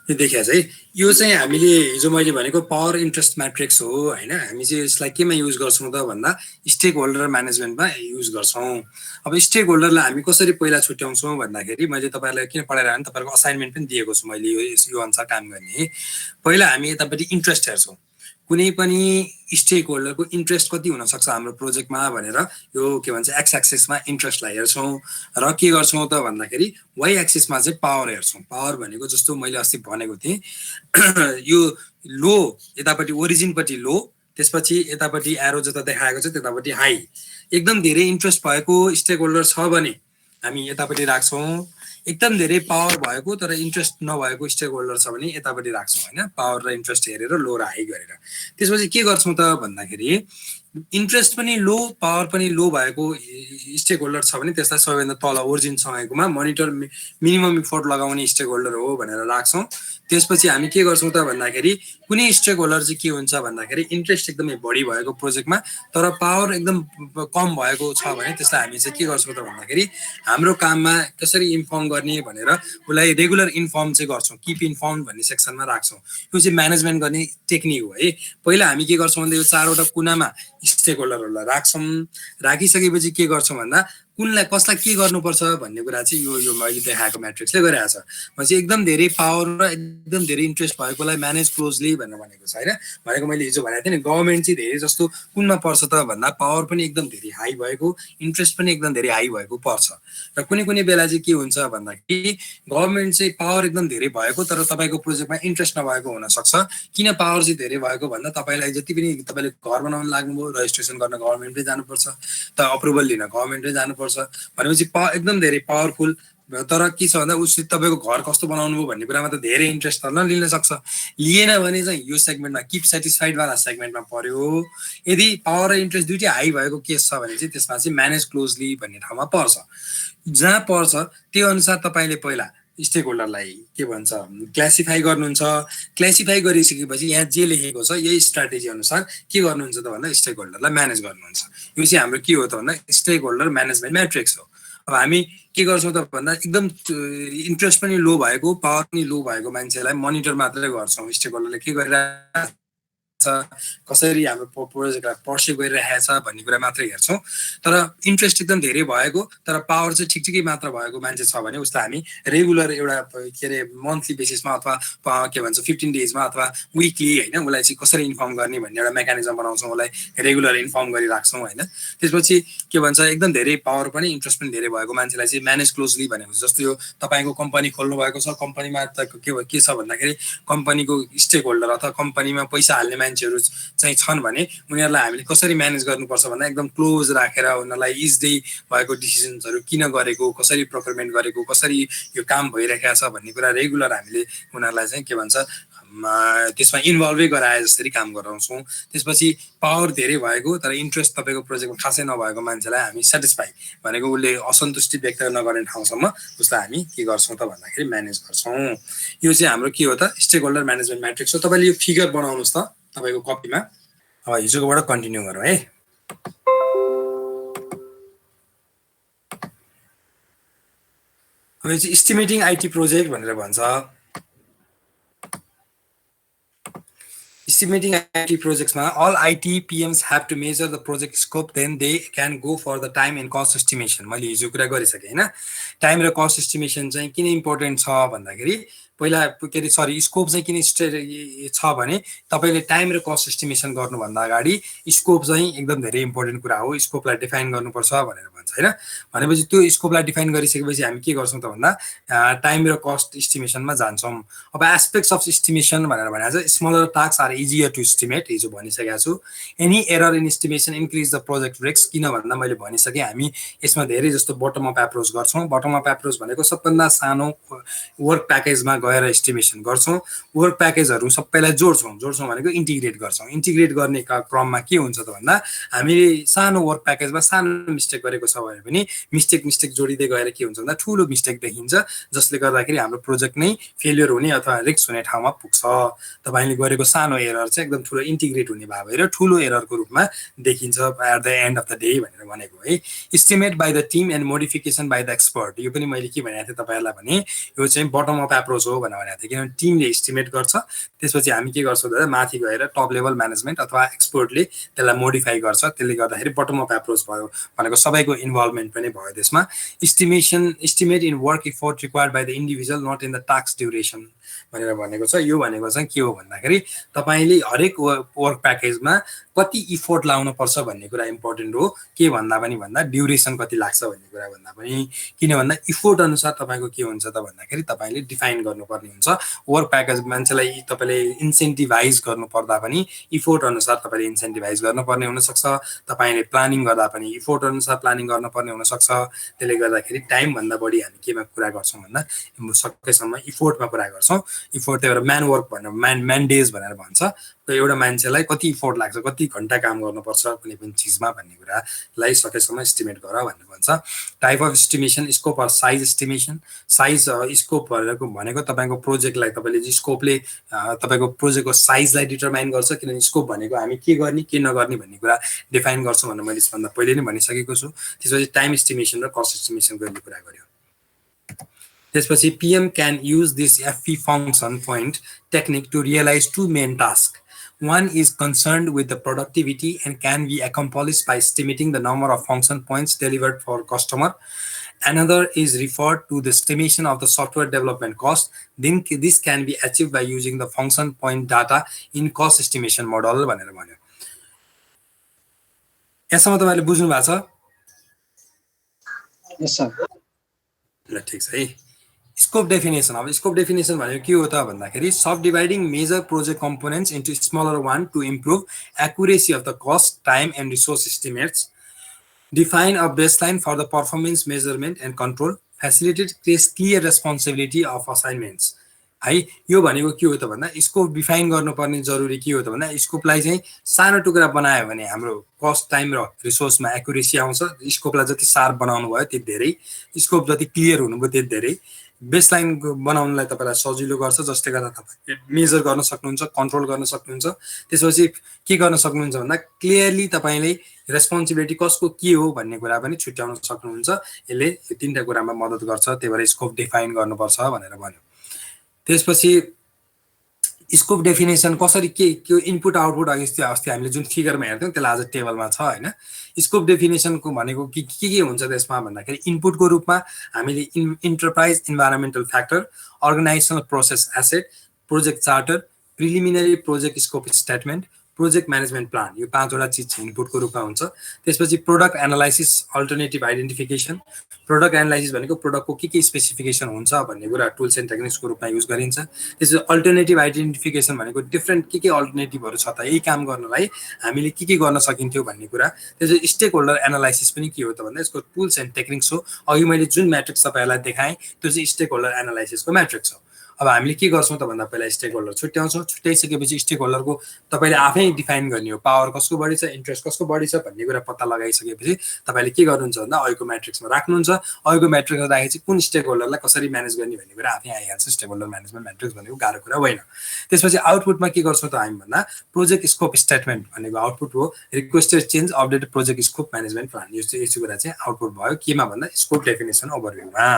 यो देखिया चाहिँ यो चाहिँ हामीले हिजो मैले भनेको पावर इन्ट्रेस्ट म्याट्रिक्स हो होइन। हामी चाहिँ यसलाई केमा युज गर्छौँ त भन्दा स्टेक होल्डर म्यानेजमेन्टमा युज गर्छौँ। अब स्टेक होल्डरलाई हामी कसरी पहिला छुट्याउँछौँ भन्दाखेरि मैले तपाईँलाई किन पढाइरहेको भने तपाईँहरूको असाइनमेन्ट पनि दिएको छु मैले यो अनुसार काम गर्ने। पहिला हामी यतापट्टि इन्ट्रेस्ट हेर्छौँ, कुनै पनि स्टेक होल्डरको इन्ट्रेस्ट कति हुनसक्छ हाम्रो प्रोजेक्टमा भनेर यो के भन्छ एक्स एक्सिसमा इन्ट्रेस्टलाई हेर्छौँ र के गर्छौँ त भन्दाखेरि वाइ एक्सिसमा चाहिँ पावर हेर्छौँ। पावर भनेको जस्तो मैले अस्ति भनेको थिएँ यो लो यतापट्टि ओरिजिनपट्टि लो, त्यसपछि यतापट्टि एरो जता देखाएको छ त्यतापट्टि हाई। एकदम धेरै इन्ट्रेस्ट भएको स्टेक होल्डर छ भने हामी यतापट्टि राख्छौँ, एकदम धेरै पावर भएको तर इन्ट्रेस्ट नभएको स्टेक होल्डर छ भने यतापट्टि राख्छौँ होइन, पावर र इन्ट्रेस्ट हेरेर लो र हाई गरेर। त्यसपछि के गर्छौँ त भन्दाखेरि इन्ट्रेस्ट पनि लो पावर पनि लो भएको स्टेक होल्डर छ भने त्यसलाई सबैभन्दा तल ओरिजिनसँगैकोमा मोनिटर मिनिमम इफोर्ट लगाउने स्टेक होल्डर हो भनेर राख्छौँ। त्यसपछि हामी के गर्छौँ त भन्दाखेरि कुनै स्टेक होल्डर चाहिँ के हुन्छ भन्दाखेरि इन्ट्रेस्ट एकदमै बढी भएको प्रोजेक्टमा तर पावर एकदम कम भएको छ भने त्यसलाई हामी चाहिँ के गर्छौँ त भन्दाखेरि हाम्रो काममा कसरी इन्फर्म गर्ने भनेर उसलाई रेगुलर इन्फर्म चाहिँ गर्छौँ, किप इन्फर्म भन्ने सेक्सनमा राख्छौँ। यो चाहिँ म्यानेजमेन्ट गर्ने टेक्निक हो है। पहिला हामी के गर्छौँ भन्दा यो चारवटा कुनामा स्टेक होल्डरहरूलाई राख्छौँ, राखिसकेपछि के गर्छौँ भन्दा कुनलाई कसलाई के गर्नुपर्छ भन्ने कुरा चाहिँ यो मैले देखाएको म्याट्रिक्सले गरिरहेको छ। म चाहिँ एकदम धेरै पावर र एकदम धेरै इन्ट्रेस्ट भएकोलाई म्यानेज क्लोजली भनेर भनेको छ होइन। भनेको मैले हिजो भनेको थिएँ नि गभर्मेन्ट चाहिँ धेरै जस्तो कुनमा पर्छ त भन्दा पावर पनि एकदम धेरै हाई भएको इन्ट्रेस्ट पनि एकदम धेरै हाई भएको पर्छ। र कुनै कुनै बेला चाहिँ के हुन्छ भन्दाखेरि गभर्मेन्ट चाहिँ पावर एकदम धेरै भएको तर तपाईँको प्रोजेक्टमा इन्ट्रेस्ट नभएको हुनसक्छ। किन पावर चाहिँ धेरै भएको भन्दा तपाईँलाई जति पनि तपाईँले घर बनाउन लाग्नुभयो रजिस्ट्रेसन गर्न गभर्मेन्टमै जानुपर्छ, त अप्रुभल लिन गभर्मेन्टमै जानुपर्छ भनेपछि एकदम धेरै पावरफुल तर के छ भन्दा उसले तपाईँको घर कस्तो बनाउनु भयो भन्ने कुरामा त धेरै इन्ट्रेस्ट त लिन सक्छ। लिएन भने चाहिँ यो सेगमेन्टमा किप सेटिस्फाइड वाला सेगमेन्टमा पर्यो। यदि पावर र इन्ट्रेस्ट दुइटै हाई भएको केस छ भने चाहिँ त्यसमा चाहिँ म्यानेज क्लोजली भन्ने ठाउँमा पर्छ। जहाँ पर्छ त्यो अनुसार तपाईँले पहिला स्टेक होल्डरलाई के भन्छ क्लासिफाई गर्नुहुन्छ। क्लासिफाई गरिसकेपछि यहाँ जे लेखेको छ यही स्ट्राटेजी अनुसार के गर्नुहुन्छ त भन्दा स्टेक होल्डरलाई म्यानेज गर्नुहुन्छ। यो चाहिँ हाम्रो के हो त भन्दा स्टेक होल्डर म्यानेजमेन्ट म्याट्रिक्स हो। अब हामी के गर्छौँ त भन्दा एकदम इन्ट्रेस्ट पनि लो भएको पावर पनि लो भएको मान्छेलाई मोनिटर मात्रै गर्छौँ। स्टेक होल्डरले के गरिरहेको कसरी हाम्रो प्रोजेक्टलाई पर्स्यु गरिरहेको छ भन्ने कुरा मात्रै हेर्छौँ। तर इन्ट्रेस्ट एकदम धेरै भएको तर पावर चाहिँ ठिक ठिकै मात्र भएको मान्छे छ भने उसलाई हामी रेगुलर एउटा के अरे मन्थली बेसिसमा अथवा के भन्छ 15 डेजमा अथवा विकली होइन उसलाई चाहिँ कसरी इन्फर्म गर्ने भन्ने एउटा मेकानिजम बनाउँछौँ, उसलाई रेगुलर इन्फर्म गरिराख्छौँ होइन। त्यसपछि के भन्छ एकदम धेरै पावर पनि इन्ट्रेस्ट पनि धेरै भएको मान्छेलाई चाहिँ म्यानेज क्लोजली भनेको जस्तो यो तपाईँको कम्पनी खोल्नु भएको छ, कम्पनीमा त के छ भन्दाखेरि कम्पनीको स्टेक होल्डर अथवा कम्पनीमा पैसा हाल्ने मान्छेहरू चाहिँ छन् भने उनीहरूलाई हामीले कसरी म्यानेज गर्नुपर्छ भन्दा एकदम क्लोज राखेर उनीहरूलाई इज डे भएको डिसिजन्सहरू किन गरेको, कसरी प्रोक्योरमेन्ट गरेको, कसरी यो काम भइरहेको छ भन्ने कुरा रेगुलर हामीले उनीहरूलाई चाहिँ के भन्छ त्यसमा इन्भल्भै गराए जसरी काम गराउँछौँ। त्यसपछि पावर धेरै भएको तर इन्ट्रेस्ट तपाईँको प्रोजेक्टमा खासै नभएको मान्छेलाई हामी सेटिस्फाई भनेको उसले असन्तुष्टि व्यक्त नगर्ने ठाउँसम्म उसलाई हामी के गर्छौँ त भन्दाखेरि म्यानेज गर्छौँ। यो चाहिँ हाम्रो के हो त स्टेक होल्डर म्यानेजमेन्ट म्याट्रिक्स हो। तपाईँले यो फिगर बनाउनुहोस् त तपाईँको कपीमा। अब हिजोकोबाट कन्टिन्यू गरौँ है। अब यो चाहिँ इस्टिमेटिङ आइटी प्रोजेक्ट भनेर भन्छ। Estimating IT projects, all IT PMs have to measure the project scope, then they can go for the time and cost estimation. मैले हिजो कुरा गरिसकेँ होइन। टाइम र कस्ट एस्टिमेसन चाहिँ किन इम्पोर्टेन्ट छ भन्दाखेरि पहिला के अरे सरी स्कोप चाहिँ किन छ भने तपाईँले टाइम र कस्ट एस्टिमेसन गर्नुभन्दा अगाडि स्कोप चाहिँ एकदम धेरै इम्पोर्टेन्ट कुरा हो। स्कोपलाई डिफाइन गर्नुपर्छ भनेर भन्छ होइन। भनेपछि त्यो स्कोपलाई डिफाइन गरिसकेपछि हामी के गर्छौँ त भन्दा टाइम र कस्ट एस्टिमेसनमा जान्छौँ। अब एस्पेक्ट्स अफ एस्टिमेसन भनेर भनेको चाहिँ smaller task are easier to estimate हिजो भनिसकेको छु। Any error in estimation increase the project risk किन भन्दा मैले भनिसकेँ हामी यसमा धेरै जस्तो बटम अप एप्रोच गर्छौँ। बटम अप एप्रोच भनेको सबभन्दा सानो वर्क प्याकेजमा गएर एस्टिमेसन गर्छौँ। वर्क प्याकेजहरू सबैलाई जोड्छौँ भनेको इन्टिग्रेट गर्छौँ। इन्टिग्रेट गर्ने क्रममा के हुन्छ त भन्दा हामीले सानो वर्क प्याकेजमा सानो मिस्टेक गरेको छ भने पनि मिस्टेक जोडिँदै गएर के हुन्छ भन्दा ठुलो मिस्टेक देखिन्छ जसले गर्दाखेरि हाम्रो प्रोजेक्ट नै फेलियर हुने अथवा रिस्क हुने ठाउँमा पुग्छ। तपाईँले गरेको सानो एरर चाहिँ एकदम ठुलो इन्टिग्रेट हुने भए भएर ठुलो एररको रूपमा देखिन्छ at the end of the day भनेर भनेको है। Estimate by the team and modification by the expert, यो पनि मैले के भनेको थिएँ तपाईँहरूलाई भने यो चाहिँ बटम अप एप्रोच हो भनेको भनेको थियो किनभने टिमले एस्टिमेट गर्छ त्यसपछि हामी के गर्छौँ भन्दा माथि गएर टप लेभल म्यानेजमेन्ट अथवा एक्सपर्टले त्यसलाई मोडिफाई गर्छ त्यसले गर्दाखेरि बटम अप एप्रोच भयो भनेको सबैको इन्भल्भमेन्ट पनि भयो त्यसमा estimate in work effort required by the individual not in the task duration भनेर भनेको छ यो भनेको चाहिँ के हो भन्दाखेरि तपाईँले हरेक वर्क प्याकेजमा कति इफोर्ट लाउनु पर्छ भन्ने कुरा इम्पोर्टेन्ट हो के भन्दा पनि भन्दा ड्युरेसन कति लाग्छ भन्ने कुरा भन्दा पनि किन भन्दा इफोर्ट अनुसार तपाईँको के हुन्छ त भन्दाखेरि तपाईँले डिफाइन गर्नुपर्ने हुन्छ वर्क प्याकेज मान्छेलाई तपाईँले इन्सेन्टिभाइज गर्नु पर्दा पनि इफोर्ट अनुसार तपाईँले इन्सेन्टिभाइज गर्नुपर्ने हुनसक्छ तपाईँले प्लानिङ गर्दा पनि इफोर्ट अनुसार प्लानिङ गर्नुपर्ने हुनसक्छ त्यसले गर्दाखेरि टाइमभन्दा बढी हामी केमा कुरा गर्छौँ भन्दा सकेसम्म इफोर्टमा कुरा गर्छौँ इफोर्ट त्यही भएर म्यान वर्क भनेर म्यान डेज भनेर भन्छ एउटा मान्छेलाई कति इफोर्ट लाग्छ कति घन्टा काम गर्नुपर्छ कुनै पनि चिजमा भन्ने कुरालाई सकेसम्म एस्टिमेट गर भनेर भन्छ type of estimation scope or size estimation size scope भनेको तपाईँको प्रोजेक्टलाई तपाईँले स्कोपले तपाईँको प्रोजेक्टको साइजलाई डिटरमाइन गर्छ किनभने स्कोप भनेको हामी के गर्ने के नगर्ने भन्ने कुरा डिफाइन गर्छौँ भनेर मैले यसभन्दा पहिले नै भनिसकेको छु त्यसपछि टाइम एस्टिमेसन र कस्ट एस्टिमेसन गर्ने कुरा गर्यो त्यसपछि PM can use this FP function point technique to realize two main tasks. One is concerned with the productivity and can be accomplished by estimating the number of function points delivered for customer. Another is referred to the estimation of the software development cost. Then this can be achieved by using the function point data in cost estimation model भनेर भन्यो यसमा तपाईले बुझ्नु भएको छ यस sir ल ठीक छ है Scope definition. अब scope definition भनेको के हो त भन्दाखेरि subdividing major project components into smaller one to improve accuracy of the cost, time and resource estimates. Define a baseline for the performance measurement and control. Facilitate clear responsibility of assignments. है यो भनेको के हो त भन्दा scope define गर्नुपर्ने जरुरी के हो त भन्दा स्कोपलाई चाहिँ सानो टुक्रा बनायो भने हाम्रो कस्ट टाइम र रिसोर्समा एक्युरेसी आउँछ स्कोपलाई जति शार्प बनाउनु भयो त्यति धेरै स्कोप जति क्लियर हुनुभयो त्यति धेरै बेसलाइन बनाउनलाई तपाईलाई सजिलो गर्छ जसले गर्दा तपाईले मेजर गर्न सक्नुहुन्छ कन्ट्रोल गर्न सक्नुहुन्छ त्यसपछि के गर्न सक्नुहुन्छ भन्दा क्लियरली तपाईले रेस्पोन्सिबिलिटी कसको के हो भन्ने कुरा पनि छुट्याउन सक्नुहुन्छ यसले यो तीनटा कुरामा मद्दत गर्छ त्यही भएर स्कोप डिफाइन गर्नुपर्छ भनेर भन्यो त्यसपछि स्कोप डेफिनेसन कसरी के इनपुट आउटपुट अस्ति हामीले जुन फिगरमा हेर्थ्यौं त्यसलाई आज टेबलमा छ हैन स्कोप डेफिनेसनको भनेको के हुन्छ त्यसमा भन्दाखेरि इनपुटको रूपमा हामीले enterprise environmental factor organisational process asset project charter preliminary project scope statement project management plan यो पाँचवटा चीज चाहिँ इनपुटको रूपमा हुन्छ त्यसपछि product analysis alternative identification product analysis भनेको प्रोडक्टको के स्पेसिफिकेसन हुन्छ भन्ने कुरा टुल्स एन्ड टेक्निक्सको रूपमा युज गरिन्छ त्यसपछि अल्टरनेटिभ आइडेन्टिफिकेसन भनेको डिफरेन्ट के अल्टरनेटिभहरू छ त यही काम गर्नलाई हामीले के गर्न सकिन्थ्यो भन्ने कुरा त्यसपछि स्टेक होल्डर एनालाइसिस पनि के हो त भन्दा यसको टुल्स एन्ड टेक्निक्स हो अघि मैले जुन म्याट्रिक्स तपाईहरुलाई देखाएँ त्यो चाहिँ स्टेक होल्डर एनालाइसिसको म्याट्रिक्स हो अब हामीले के गर्छौं त भन्दा पहिला स्टेक होल्डर छुट्याउँछौं छुट्याइसकेपछि स्टेक होल्डरको तपाईले आफै डिफाइन गर्ने हो पावर कसको बढी छ इन्ट्रेस्ट कसको बढी छ भन्ने कुरा पत्ता लगाइसकेपछि तपाईले के गर्नुहुन्छ भन्दा अहिलेको म्याट्रिक्समा राख्नुहुन्छ अहिलेको म्याट्रिक्समा राखेपछि कुन स्टेक होल्डरलाई कसरी म्यानेज गर्ने भन्ने कुरा आफै आइहाल्छ स्टेक होल्डर म्यानेजमेन्ट म्याट्रिक्स भनेको गाह्रो कुरा होइन त्यसपछि आउटपुटमा के गर्छौं त हामी भन्दा प्रोजेक्ट स्कोप स्टेटमेन्ट भनेको आउटपुट हो requested change updated project scope management plan यो कुरा चाहिँ आउटपुट भयो केमा भन्दा स्कोप डेफिनेसन ओभरभ्यूमा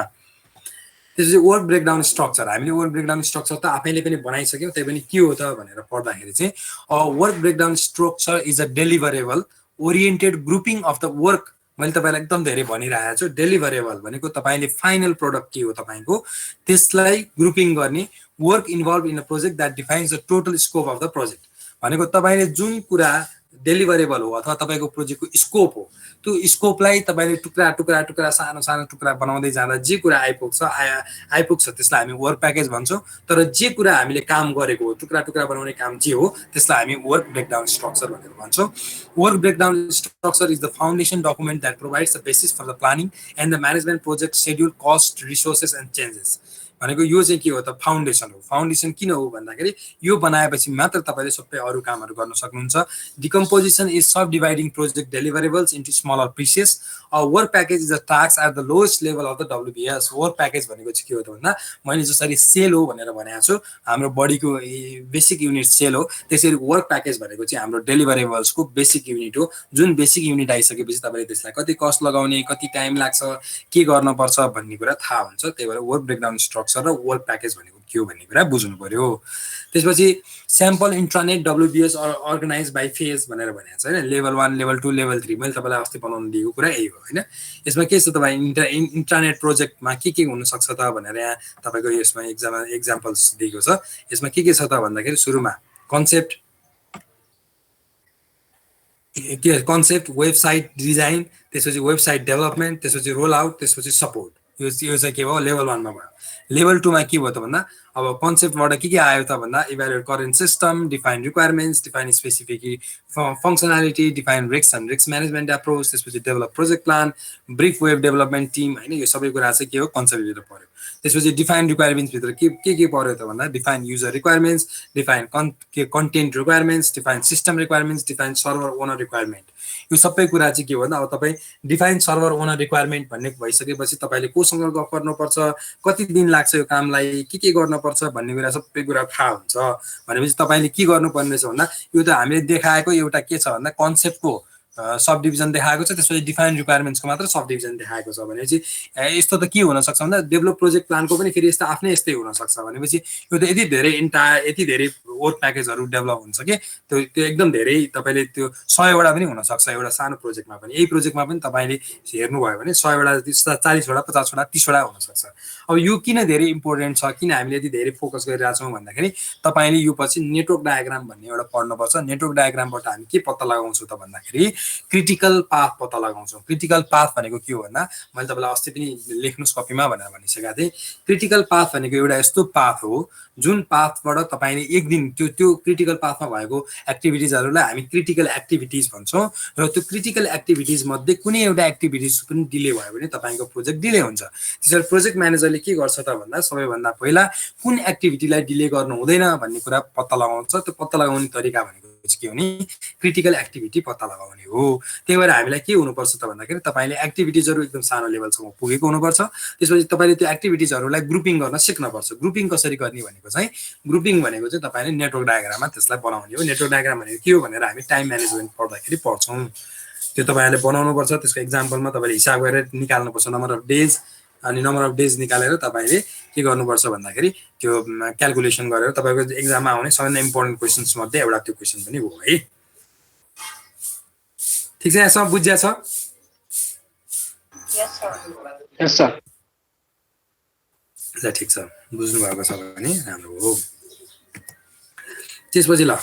त्यसपछि वर्क ब्रेकडाउन स्ट्रक्चर हामीले वर्क ब्रेकडाउन स्ट्रक्चर त आफैले पनि बनाइसक्यौं त्यही पनि के हो त भनेर पढ्दाखेरि चाहिँ work breakdown structure is a deliverable oriented grouping of the work मैले तपाईलाई एकदम धेरै भनिरहेको छु डेलिभरेबल भनेको तपाईले फाइनल प्रोडक्ट के हो तपाईको त्यसलाई ग्रुपिङ गर्ने work involve in a project that defines the total scope of the project भनेको तपाईले जुन कुरा डेलिभरेबल हो अथवा तपाईको प्रोजेक्टको स्कोप हो त्यो स्कोपलाई तपाईले टुक्रा टुक्रा टुक्रा सानो सानो टुक्रा बनाउँदै जाँदा जे कुरा आइपुग्छ त्यसलाई हामी वर्क प्याकेज भन्छौं तर जे कुरा हामीले काम गरेको हो टुक्रा टुक्रा बनाउने काम जे हो त्यसलाई हामी वर्क ब्रेकडाउन स्ट्रक्चर भनेर भन्छौं work breakdown structure is the foundation document that provides the basis for the planning and the management project schedule cost resources and changes भनेको यो चाहिँ के हो त फाउन्डेसन हो फाउन्डेसन किन हो भन्दाखेरि यो बनाएपछि मात्र तपाईले सबै अरु कामहरु गर्न सक्नुहुन्छ decomposition is subdividing project deliverables into smaller pieces a work package is a task at the lowest level of the WBS work package भनेको चाहिँ के हो त भन्दा मैले जसरी सेल हो भनेर भनेको छु हाम्रो बडीको बेसिक युनिट सेल हो त्यसरी वर्क प्याकेज भनेको चाहिँ हाम्रो डेलिभरेबल्सको बेसिक युनिट हो जुन बेसिक युनिट आइसकेपछि तपाईले त्यसलाई कति कस्ट लगाउने कति टाइम लाग्छ के गर्न पर्छ भन्ने कुरा थाहा हुन्छ त्यही भएर वर्क ब्रेकडाउन स्ट्रक्चर स्ट्रक्चर र वर्क प्याकेज भनेको के हो भन्ने कुरा बुझ्नु पर्यो। त्यसपछि स्याम्पल इन्ट्रानेट डब्लुबिएस अर्गनाइज बाई फेज भनेर भनेको छ होइन, लेभल 1 लेभल 2 लेभल 3 मैले तपाईँलाई अस्ति बनाउनु दिएको कुरा यही हो होइन। यसमा के छ तपाईँ इन्ट्रानेट प्रोजेक्टमा के हुनसक्छ त भनेर यहाँ तपाईँको यसमा एक्जाम्पल्स दिएको छ। यसमा के छ त भन्दाखेरि सुरुमा कन्सेप्ट वेबसाइट डिजाइन, त्यसपछि वेबसाइट डेभलपमेन्ट, त्यसपछि रोल आउट, त्यसपछि सपोर्ट। यो चाहिँ के भयो लेभल 1 मा भयो। लेभल 2 मा के भयो त भन्दा अब कन्सेप्टबाट के आयो त भन्दा evaluate current system, define requirements, define specific functionality, define risk and risk management approach, त्यसपछि develop project plan, brief web development team होइन। यो सबै कुरा चाहिँ के हो कन्सेप्टभित्र पर्यो। त्यसपछि डिफाइन रिक्वायरमेन्ट्सभित्र के पर्यो त भन्दा define user requirements, define content requirements, define system requirements, define server owner requirement. यो सबै कुरा चाहिँ के हो भन्दा अब तपाईँ डिफाइन सर्भर ओनर रिक्वायरमेन्ट भन्ने भइसकेपछि तपाईँले कोसँग गफ गर्नुपर्छ, कति दिन लाग्छ यो कामलाई, के गर्नुपर्छ भन्ने कुरा सबै कुरा थाहा हुन्छ भनेपछि तपाईँले के गर्नुपर्ने रहेछ भन्दा यो त हामीले देखाएको एउटा के छ भन्दा कन्सेप्टको सब डिभिजन देखाएको छ, त्यसपछि डिफाइन रिक्वायरमेन्ट्सको मात्र सब डिभिजन देखाएको छ भनेपछि यस्तो त के हुनसक्छ भन्दा डेभलप प्रोजेक्ट प्लानको पनि फेरि यस्तो आफ्नै यस्तै हुनसक्छ भनेपछि यो त यति धेरै वर्क प्याकेजहरू डेभलप हुन्छ कि त्यो एकदम धेरै तपाईँले त्यो 100वटा पनि हुनसक्छ एउटा सानो प्रोजेक्टमा पनि। यही प्रोजेक्टमा पनि तपाईँले हेर्नुभयो भने 100वटा 40वटा 50वटा 30वटा हुनसक्छ। अब यो किन धेरै इम्पोर्टेन्ट छ, किन हामीले यति धेरै फोकस गरिरहेछौँ भन्दाखेरि तपाईँले यो पछि नेटवर्क डायग्राम भन्ने एउटा पढ्नुपर्छ। नेटवर्क डायग्रामबाट हामी के पत्ता लगाउँछौँ त भन्दाखेरि क्रिटिकल पाथ पत्ता लगाउँछौँ। क्रिटिकल पाथ भनेको के हो भन्दा मैले तपाईँलाई अस्ति पनि लेख्नुहोस् कपीमा भनेर भनिसकेको थिएँ। क्रिटिकल पाथ भनेको एउटा यस्तो पाथ हो जुन पाथबाट तपाईँले एक दिन त्यो क्रिटिकल पाथमा भएको एक्टिभिटिजहरूलाई हामी क्रिटिकल एक्टिभिटिज भन्छौँ र त्यो क्रिटिकल एक्टिभिटिज मध्ये कुनै एउटा एक्टिभिटिज पनि डिले भयो भने तपाईँको प्रोजेक्ट डिले हुन्छ। त्यसैले प्रोजेक्ट म्यानेजरले के गर्छ त भन्दा सबैभन्दा पहिला कुन एक्टिभिटीलाई डिले गर्नु हुँदैन भन्ने कुरा पत्ता लगाउँछ। त्यो पत्ता लगाउने तरिका भनेको के हो नि क्रिटिकल एक्टिभिटी पत्ता लगाउने हो। त्यही भएर हामीलाई के हुनुपर्छ त भन्दाखेरि तपाईँले एक्टिभिटिजहरू एकदम सानो लेभलसम्म पुगेको हुनुपर्छ। त्यसपछि तपाईँले त्यो एक्टिभिटिजहरूलाई ग्रुपिङ गर्न सिक्नुपर्छ। ग्रुपिङ कसरी गर्ने भनेको चाहिँ ग्रुपिङ भनेको चाहिँ तपाईँले नेटवर्क डायग्राममा त्यसलाई बनाउने हो। नेटवर्क डायग्राम भनेको के हो भनेर हामी टाइम म्यानेजमेन्ट पढ्दाखेरि पढ्छौँ। त्यो तपाईँहरूले बनाउनुपर्छ। त्यसको एक्जाम्पलमा तपाईँले हिसाब गरेर निकाल्नुपर्छ नम्बर अफ डेज, अनि नम्बर अफ डेज निकालेर तपाईँले के गर्नुपर्छ भन्दाखेरि त्यो क्यालकुलेसन गरेर तपाईँको एक्जाममा आउने सबैभन्दा इम्पोर्टेन्ट क्वेसन्स मध्ये एउटा त्यो क्वेसन पनि हो है। ठिक छ, यहाँसम्म बुझ्या छ? यस सर। ल ठिक छ, बुझ्नु भएको छ भने राम्रो हो। त्यसपछि ल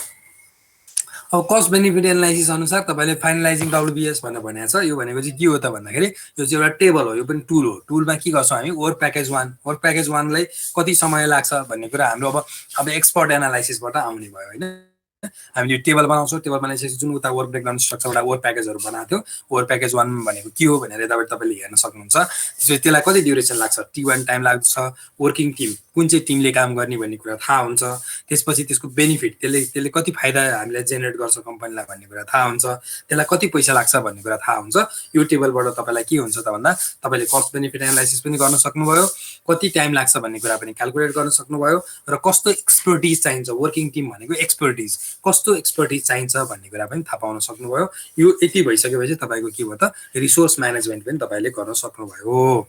अब कस्ट बेनिफिट एनालाइसिस अनुसार तपाईँले फाइनलाइजिङ डब्लुबिएस भनेर भनेको छ। यो भनेको चाहिँ के हो त भन्दाखेरि यो चाहिँ एउटा टेबल हो। यो पनि टुल हो। टुलमा के गर्छौँ हामी वर्क प्याकेज 1 वर्क प्याकेज 1 लाई कति समय लाग्छ भन्ने कुरा हाम्रो अब एक्सपर्ट एनालाइसिसबाट आउने भयो होइन। हामीले टेबल बनाउँछौँ। टेबल बनाइसकेपछि जुन उता वर्क ब्रेकडाउन स्ट्रक्चरबाट वर्क प्याकेजहरू बनाएको थियो वर्क प्याकेज 1 भनेको के हो भनेर यताबाट तपाईँले हेर्न सक्नुहुन्छ। त्यसपछि त्यसलाई कति ड्युरेसन लाग्छ, T1 टाइम लाग्छ, वर्किङ टिम कुन चाहिँ टिमले काम गर्ने भन्ने कुरा थाहा हुन्छ। त्यसपछि त्यसको बेनिफिट त्यसले कति फाइदा हामीलाई जेनेरेट गर्छ कम्पनीलाई भन्ने कुरा थाहा हुन्छ। त्यसलाई कति पैसा लाग्छ भन्ने कुरा थाहा हुन्छ। यो टेबलबाट तपाईँलाई के हुन्छ त भन्दा तपाईँले कस्ट बेनिफिट एनालाइसिस पनि गर्न सक्नुभयो, कति टाइम लाग्छ भन्ने कुरा पनि क्यालकुलेट गर्न सक्नुभयो, र कस्तो एक्सपर्टिज चाहिन्छ वर्किङ टिम भनेको एक्सपर्टिज कस्तो एक्सपर्टिज चाहिन्छ भन्ने कुरा पनि थाहा पाउन सक्नुभयो। यो यति भइसकेपछि तपाईँको के भयो त रिसोर्स म्यानेजमेन्ट पनि तपाईँले गर्न सक्नुभयो।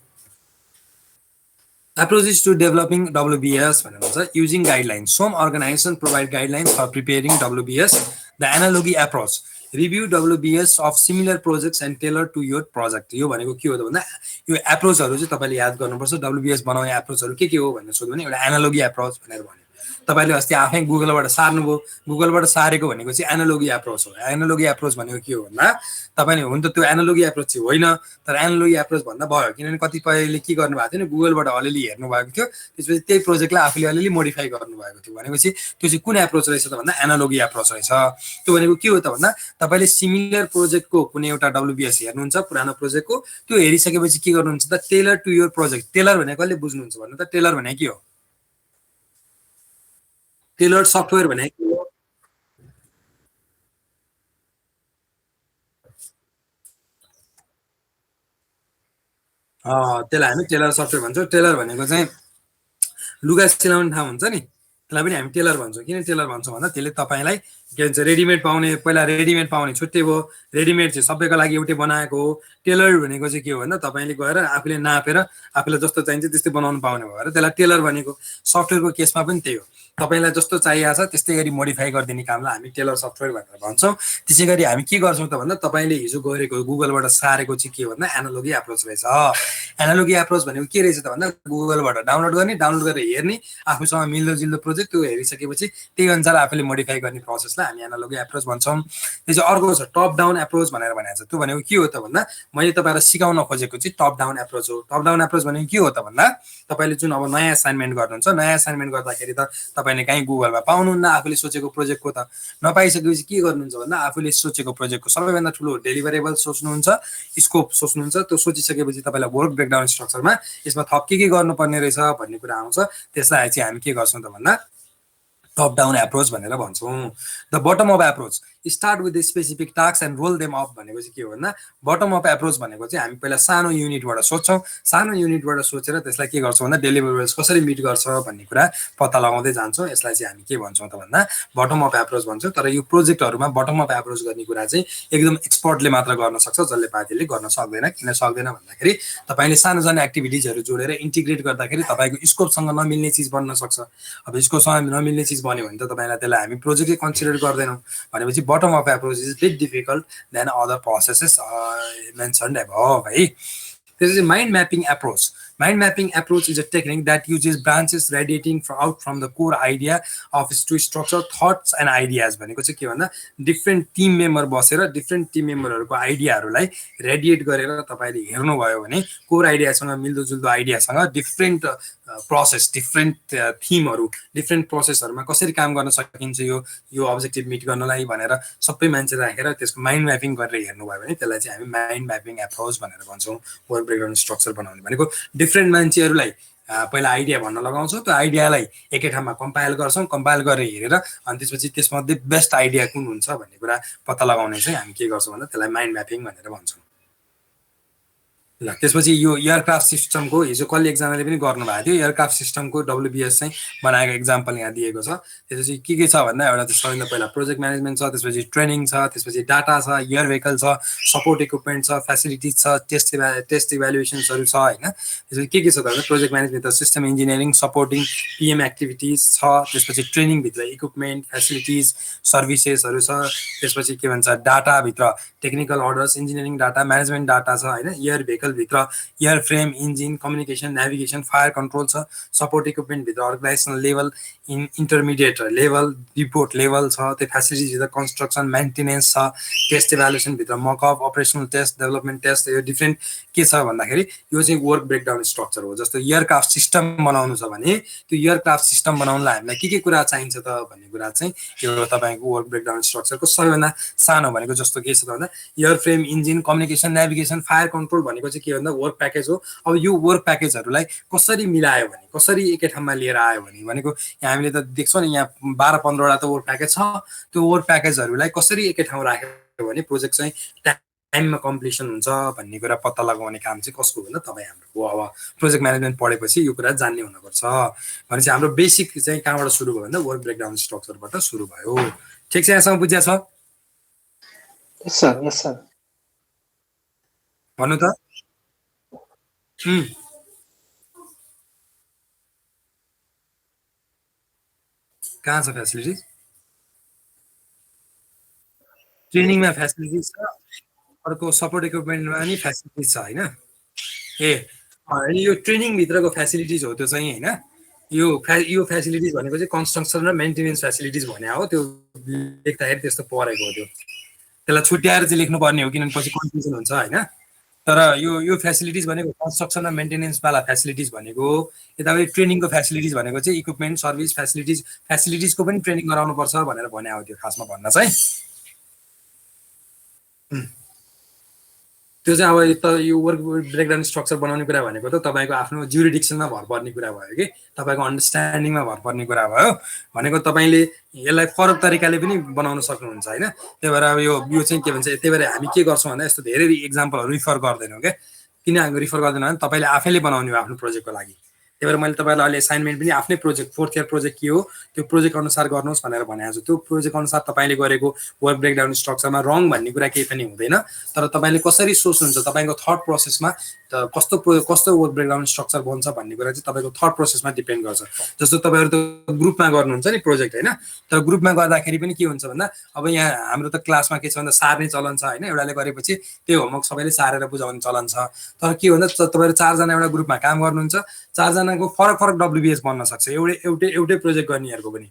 Approaches to developing WBS using guidelines. Some organizations provide guidelines for preparing WBS. The analogy approach. Review WBS of similar projects and tailor to your project. यो भनेको के हो त भन्दा यो एप्रोचहरु चाहिँ तपाईले याद गर्नुपर्छ। WBS बनाउने एप्रोचहरु के हो भनेर सोध्यो भने एउटा एनालोगी एप्रोच भनेर भन्यो। तपाईले अस्ति आफै गुगलबाट सार्नुभयो। गुगलबाट सारेको भनेको चाहिँ एनालोगी एप्रोच हो। एनालोगी एप्रोच भनेको के हो भन्दा तपाईले हुन त त्यो एनालोगी एप्रोच चाहिँ होइन, तर एनालोगी एप्रोच भन्दा भयो। किनभने कतिपयले के गर्नु भएको थियो गुगलबाट अलिअलि हेर्नु भएको थियो, त्यसपछि त्यही प्रोजेक्टलाई आफूले अलिअलि मोडिफाई गर्नु भएको थियो। भनेपछि त्यो चाहिँ कुन एप्रोच रहेछ त भन्दा एनालोगी एप्रोच रहेछ। त्यो भनेको के हो त भन्दा तपाईले सिमिलर प्रोजेक्टको कुनै एउटा WBS हेर्नुहुन्छ पुरानो प्रोजेक्टको, त्यो हेरिसकेपछि के गर्नुहुन्छ त tailor to your project. Tailor भनेको कसले बुझ्नुहुन्छ भन्नु त टेलर भनेको के हो? टेलर सफ्टवेयर भनेको त्यसलाई हामी टेलर सफ्टवेयर भन्छौँ। टेलर भनेको चाहिँ लुगा सिलाउने ठाउँ हुन्छ नि, त्यसलाई पनि हामी टेलर भन्छौँ। किन टेलर भन्छौँ भन्दा त्यसले तपाईँलाई के भन्छ रेडिमेड पाउने, पहिला रेडिमेड पाउने छुट्टै भयो, रेडिमेड चाहिँ सबैको लागि एउटै बनाएको हो। टेलर भनेको चाहिँ के हो भन्दा तपाईँले गएर आफूले नापेर आफूलाई जस्तो चाहिन्छ त्यस्तै बनाउनु पाउने भएर त्यसलाई टेलर भनेको। सफ्टवेयरको केसमा पनि त्यही हो, तपाईँलाई जस्तो चाहिएको छ त्यस्तै गरी मोडिफाई गरिदिने कामलाई हामी टेलर सफ्टवेयर भनेर भन्छौँ। त्यसै गरी हामी के गर्छौँ त भन्दा तपाईँले हिजो गरेको गुगलबाट सारेको चाहिँ के हो भन्दा एनालोगी एप्रोच रहेछ। एनालोगी एप्रोच भनेको के रहेछ त भन्दा गुगलबाट डाउनलोड गर्ने, डाउनलोड गरेर हेर्ने, आफूसँग मिल्दो जिल्दो प्रोजेक्ट त्यो हेरिसकेपछि त्यही अनुसार आफूले मोडिफाई गर्ने प्रोसेसलाई हामी एनालोगी एप्रोच भन्छौँ। त्यो चाहिँ अर्को छ टप डाउन एप्रोच भनेर भनेको छ। त्यो भनेको के हो त भन्दा मैले तपाईँलाई सिकाउन खोजेको चाहिँ टप डाउन एप्रोच हो। टप डाउन एप्रोच भनेको के हो त भन्दा तपाईँले जुन अब नयाँ असाइनमेन्ट गर्नुहुन्छ, नयाँ असाइनमेन्ट गर्दाखेरि त तपाईँले कहीँ गुगलमा पाउनुहुन्न आफूले सोचेको प्रोजेक्टको त। नपाइसकेपछि के गर्नुहुन्छ भन्दा आफूले सोचेको प्रोजेक्टको सबैभन्दा ठुलो डेलिभरेबल सोच्नुहुन्छ, स्कोप सोच्नुहुन्छ। त्यो सोचिसकेपछि तपाईँलाई वर्क ब्रेकडाउन स्ट्रक्चरमा यसमा थप के गर्नुपर्ने रहेछ भन्ने कुरा आउँछ। त्यसलाई चाहिँ हामी के गर्छौँ त भन्दा टप डाउन एप्रोच भनेर भन्छौँ। The bottom up approach start with the specific task and roll them up भनेको चाहिँ के हो भन्दा बटम अप एप्रोच भनेको चाहिँ हामी पहिला सानो युनिटबाट सोच्छौँ, सानो युनिटबाट सोचेर त्यसलाई के गर्छौँ भन्दा डेलिभरेबल्स कसरी मिट गर्छ भन्ने कुरा पत्ता लगाउँदै जान्छौँ। यसलाई चाहिँ हामी के भन्छौँ त भन्दा बटम अप एप्रोच भन्छौँ। तर यो प्रोजेक्टहरूमा बटम अप एप्रोच गर्ने कुरा चाहिँ एकदम एक्सपर्टले मात्र गर्न सक्छ, जसले पार्टीले गर्न सक्दैन। किन सक्दैन भन्दाखेरि तपाईँले सानो सानो एक्टिभिटिजहरू जोडेर इन्टिग्रेट गर्दाखेरि तपाईँको स्कोपसँग नमिल्ने चिज बन्न सक्छ। अब स्कोपसँग नमिल्ने चिज बन्यो भने त तपाईँलाई त्यसलाई हामी प्रोजेक्टै कन्सिडर गर्दैनौँ। भनेपछि bottom up approach is bit difficult than other processes mentioned above है। त्यसपछि mind mapping approach. Mind mapping approach is a technique that uses branches radiating out from the core idea of to structure thoughts and ideas। भनेको चाहिँ के भन्दा different team member बसेर different team मेम्बरहरूको आइडियाहरूलाई radiate गरेर तपाईँले हेर्नुभयो भने कोर आइडियासँग मिल्दोजुल्दो आइडियासँग डिफ्रेन्ट प्रोसेस, डिफ्रेन्ट थिमहरू, डिफ्रेन्ट प्रोसेसहरूमा कसरी काम गर्न सकिन्छ यो अब्जेक्टिभ मिट गर्नलाई भनेर सबै मान्छे राखेर त्यसको माइन्ड म्यापिङ गरेर हेर्नुभयो भने त्यसलाई चाहिँ हामी माइन्ड म्यापिङ एप्रोच भनेर भन्छौँ। वर्क ब्रेकडाउन स्ट्रक्चर बनाउने भनेको डिफ्रेन्ट मान्छेहरूलाई पहिला आइडिया भन्न लगाउँछौँ, त्यो आइडियालाई एकै ठाउँमा कम्पाइल गर्छौँ, कम्पाइल गरेर हेरेर अनि त्यसपछि त्यसमध्ये बेस्ट आइडिया कुन हुन्छ भन्ने कुरा पत्ता लगाउने चाहिँ हामी के गर्छौँ भन्दा त्यसलाई माइन्ड म्यापिङ भनेर भन्छौँ। ल त्यसपछि यो एयरक्राफ्ट सिस्टमको हिजो कसले एकजनाले पनि गर्नुभएको थियो, एयरक्राफ्ट सिस्टमको WBS चाहिँ बनाएको एक्जाम्पल यहाँ दिएको छ। त्यसपछि के छ भन्दा एउटा चाहिँ सबैभन्दा पहिला प्रोजेक्ट म्यानेजमेन्ट छ, त्यसपछि ट्रेनिङ छ, त्यसपछि डाटा छ, एयर भेहिकल छ, सपोर्ट इक्विपमेन्ट छ, फेसिलिटिज छ, टेस्ट इभ्यालुएसन्सहरू छ होइन। त्यसपछि के छ त भन्दा project management system engineering supporting PM activities छ, त्यसपछि ट्रेनिङभित्र इक्विपमेन्ट फेसिलिटिज सर्भिसेसहरू छ, त्यसपछि के भन्छ डाटाभित्र technical orders engineering data management data छ होइन। एयर भेहिकलभित्र air frame engine communication navigation fire control छ, सपोर्ट इक्विपमेन्टभित्र organisational level intermediate level report level छ, त्यो फेसिलिटिजभित्र कन्स्ट्रक्सन मेन्टेनेन्स छ, टेस्ट इभ्यालुएसनभित्र mockup operational test development test. यो डिफ्रेन्ट के छ भन्दाखेरि यो चाहिँ वर्क ब्रेकडाउन स्ट्रक्चर हो। जस्तो एयरक्राफ्ट सिस्टम बनाउनु छ भने त्यो एयरक्राफ्ट सिस्टम बनाउनलाई हामीलाई के कुरा चाहिन्छ त भन्ने कुरा चाहिँ यो तपाईँको वर्क ब्रेकडाउन स्ट्रक्चरको सबैभन्दा सानो भनेको जस्तो के छ त भन्दा air frame engine communication navigation fire control भनेको चाहिँ के भन्दा वर्क प्याकेज हो। अब यो वर्क प्याकेजहरूलाई कसरी मिलायो भने कसरी एकै ठाउँमा लिएर आयो भनेको यहाँ हामीले त देख्छौँ नि यहाँ 12-15वटा त वर्क प्याकेज छ। त्यो वर्क प्याकेजहरूलाई कसरी एकै ठाउँ राख्यो भने प्रोजेक्ट चाहिँ टाइममा कम्प्लिसन हुन्छ भन्ने कुरा पत्ता लगाउने काम चाहिँ कसको भन्दा तपाईँ हाम्रो हो। अब प्रोजेक्ट म्यानेजमेन्ट पढेपछि यो कुरा जान्ने हुनुपर्छ। भनेपछि हाम्रो बेसिक चाहिँ कहाँबाट सुरु भयो भन्दा वर्क ब्रेकडाउन स्ट्रक्चरबाट सुरु भयो। ठिक छ, यहाँसम्म बुझ्या छ? यस सर भन्नु त। कहाँ छ फेसिलिटिज? ट्रेनिङमा फेसिलिटिज छ, अर्को सपोर्ट इक्विपमेन्टमा नि फेसिलिटिज छ होइन। अनि यो ट्रेनिङभित्रको फेसिलिटिज हो त्यो चाहिँ होइन। यो फेसिलिटिज भनेको चाहिँ कन्स्ट्रक्सन र मेन्टेनेन्स फेसिलिटिज भने हो। त्यो लेख्दाखेरि त्यस्तो परेको हो, त्यसलाई छुट्याएर चाहिँ लेख्नुपर्ने हो किनभने पछि कन्फ्युजन हुन्छ होइन। तर यो फेसिलिटिज भनेको कन्स्ट्रक्सन र मेन्टेनेन्सवाला फेसिलिटिज भनेको, यतापट्टि ट्रेनिङको फेसिलिटिज भनेको चाहिँ इक्विपमेन्ट सर्भिस फेसिलिटिजको पनि ट्रेनिङ गराउनुपर्छ भनेर भने हो त्यो खासमा भन्न चाहिँ। त्यो चाहिँ अब यो वर्क ब्रेकडाउन स्ट्रक्चर बनाउने कुरा भनेको त तपाईँको आफ्नो ज्युरिडिक्सनमा भर पर्ने कुरा भयो कि तपाईँको अन्डरस्ट्यान्डिङमा भर पर्ने कुरा भयो। भनेको तपाईँले यसलाई फरक तरिकाले पनि बनाउन सक्नुहुन्छ होइन। त्यही भएर अब यो चाहिँ के भन्छ, त्यही भएर हामी के गर्छौँ भन्दा यस्तो धेरै इक्जाम्पलहरू रिफर गर्दैनौँ क्या। किन रिफर गर्दैनौँ भने तपाईँले आफैले बनाउने हो आफ्नो प्रोजेक्टको लागि। त्यही भएर मैले तपाईँलाई अहिले असाइनमेन्ट पनि आफ्नै प्रोजेक्ट 4th इयर प्रोजेक्ट के हो त्यो प्रोजेक्ट अनुसार गर्नुहोस् भनेर भनेको छु। त्यो प्रोजेक्ट अनुसार तपाईँले गरेको वर्क ब्रेकडाउन स्ट्रक्चरमा रङ भन्ने कुरा केही पनि हुँदैन, तर तपाईँले कसरी सोच्नुहुन्छ तपाईँको थट प्रोसेसमा कस्तो वर्क ब्रेकडाउन स्ट्रक्चर बन्छ भन्ने कुरा चाहिँ तपाईँको थट प्रोसेसमा डिपेन्ड गर्छ। जस्तो तपाईँहरू त ग्रुपमा गर्नुहुन्छ नि प्रोजेक्ट होइन, तर ग्रुपमा गर्दाखेरि पनि के हुन्छ भन्दा अब यहाँ हाम्रो त क्लासमा के छ भन्दा सार्ने चलन छ होइन, एउटाले गरेपछि त्यो होमवर्क सबैले सारेर बुझाउने चलन छ। तर के भन्दा तपाईँहरू 4 जना एउटा ग्रुपमा काम गर्नुहुन्छ, 4 जनाको फरक फरक WBS बन्न सक्छ एउटै प्रोजेक्ट गर्नेहरूको पनि।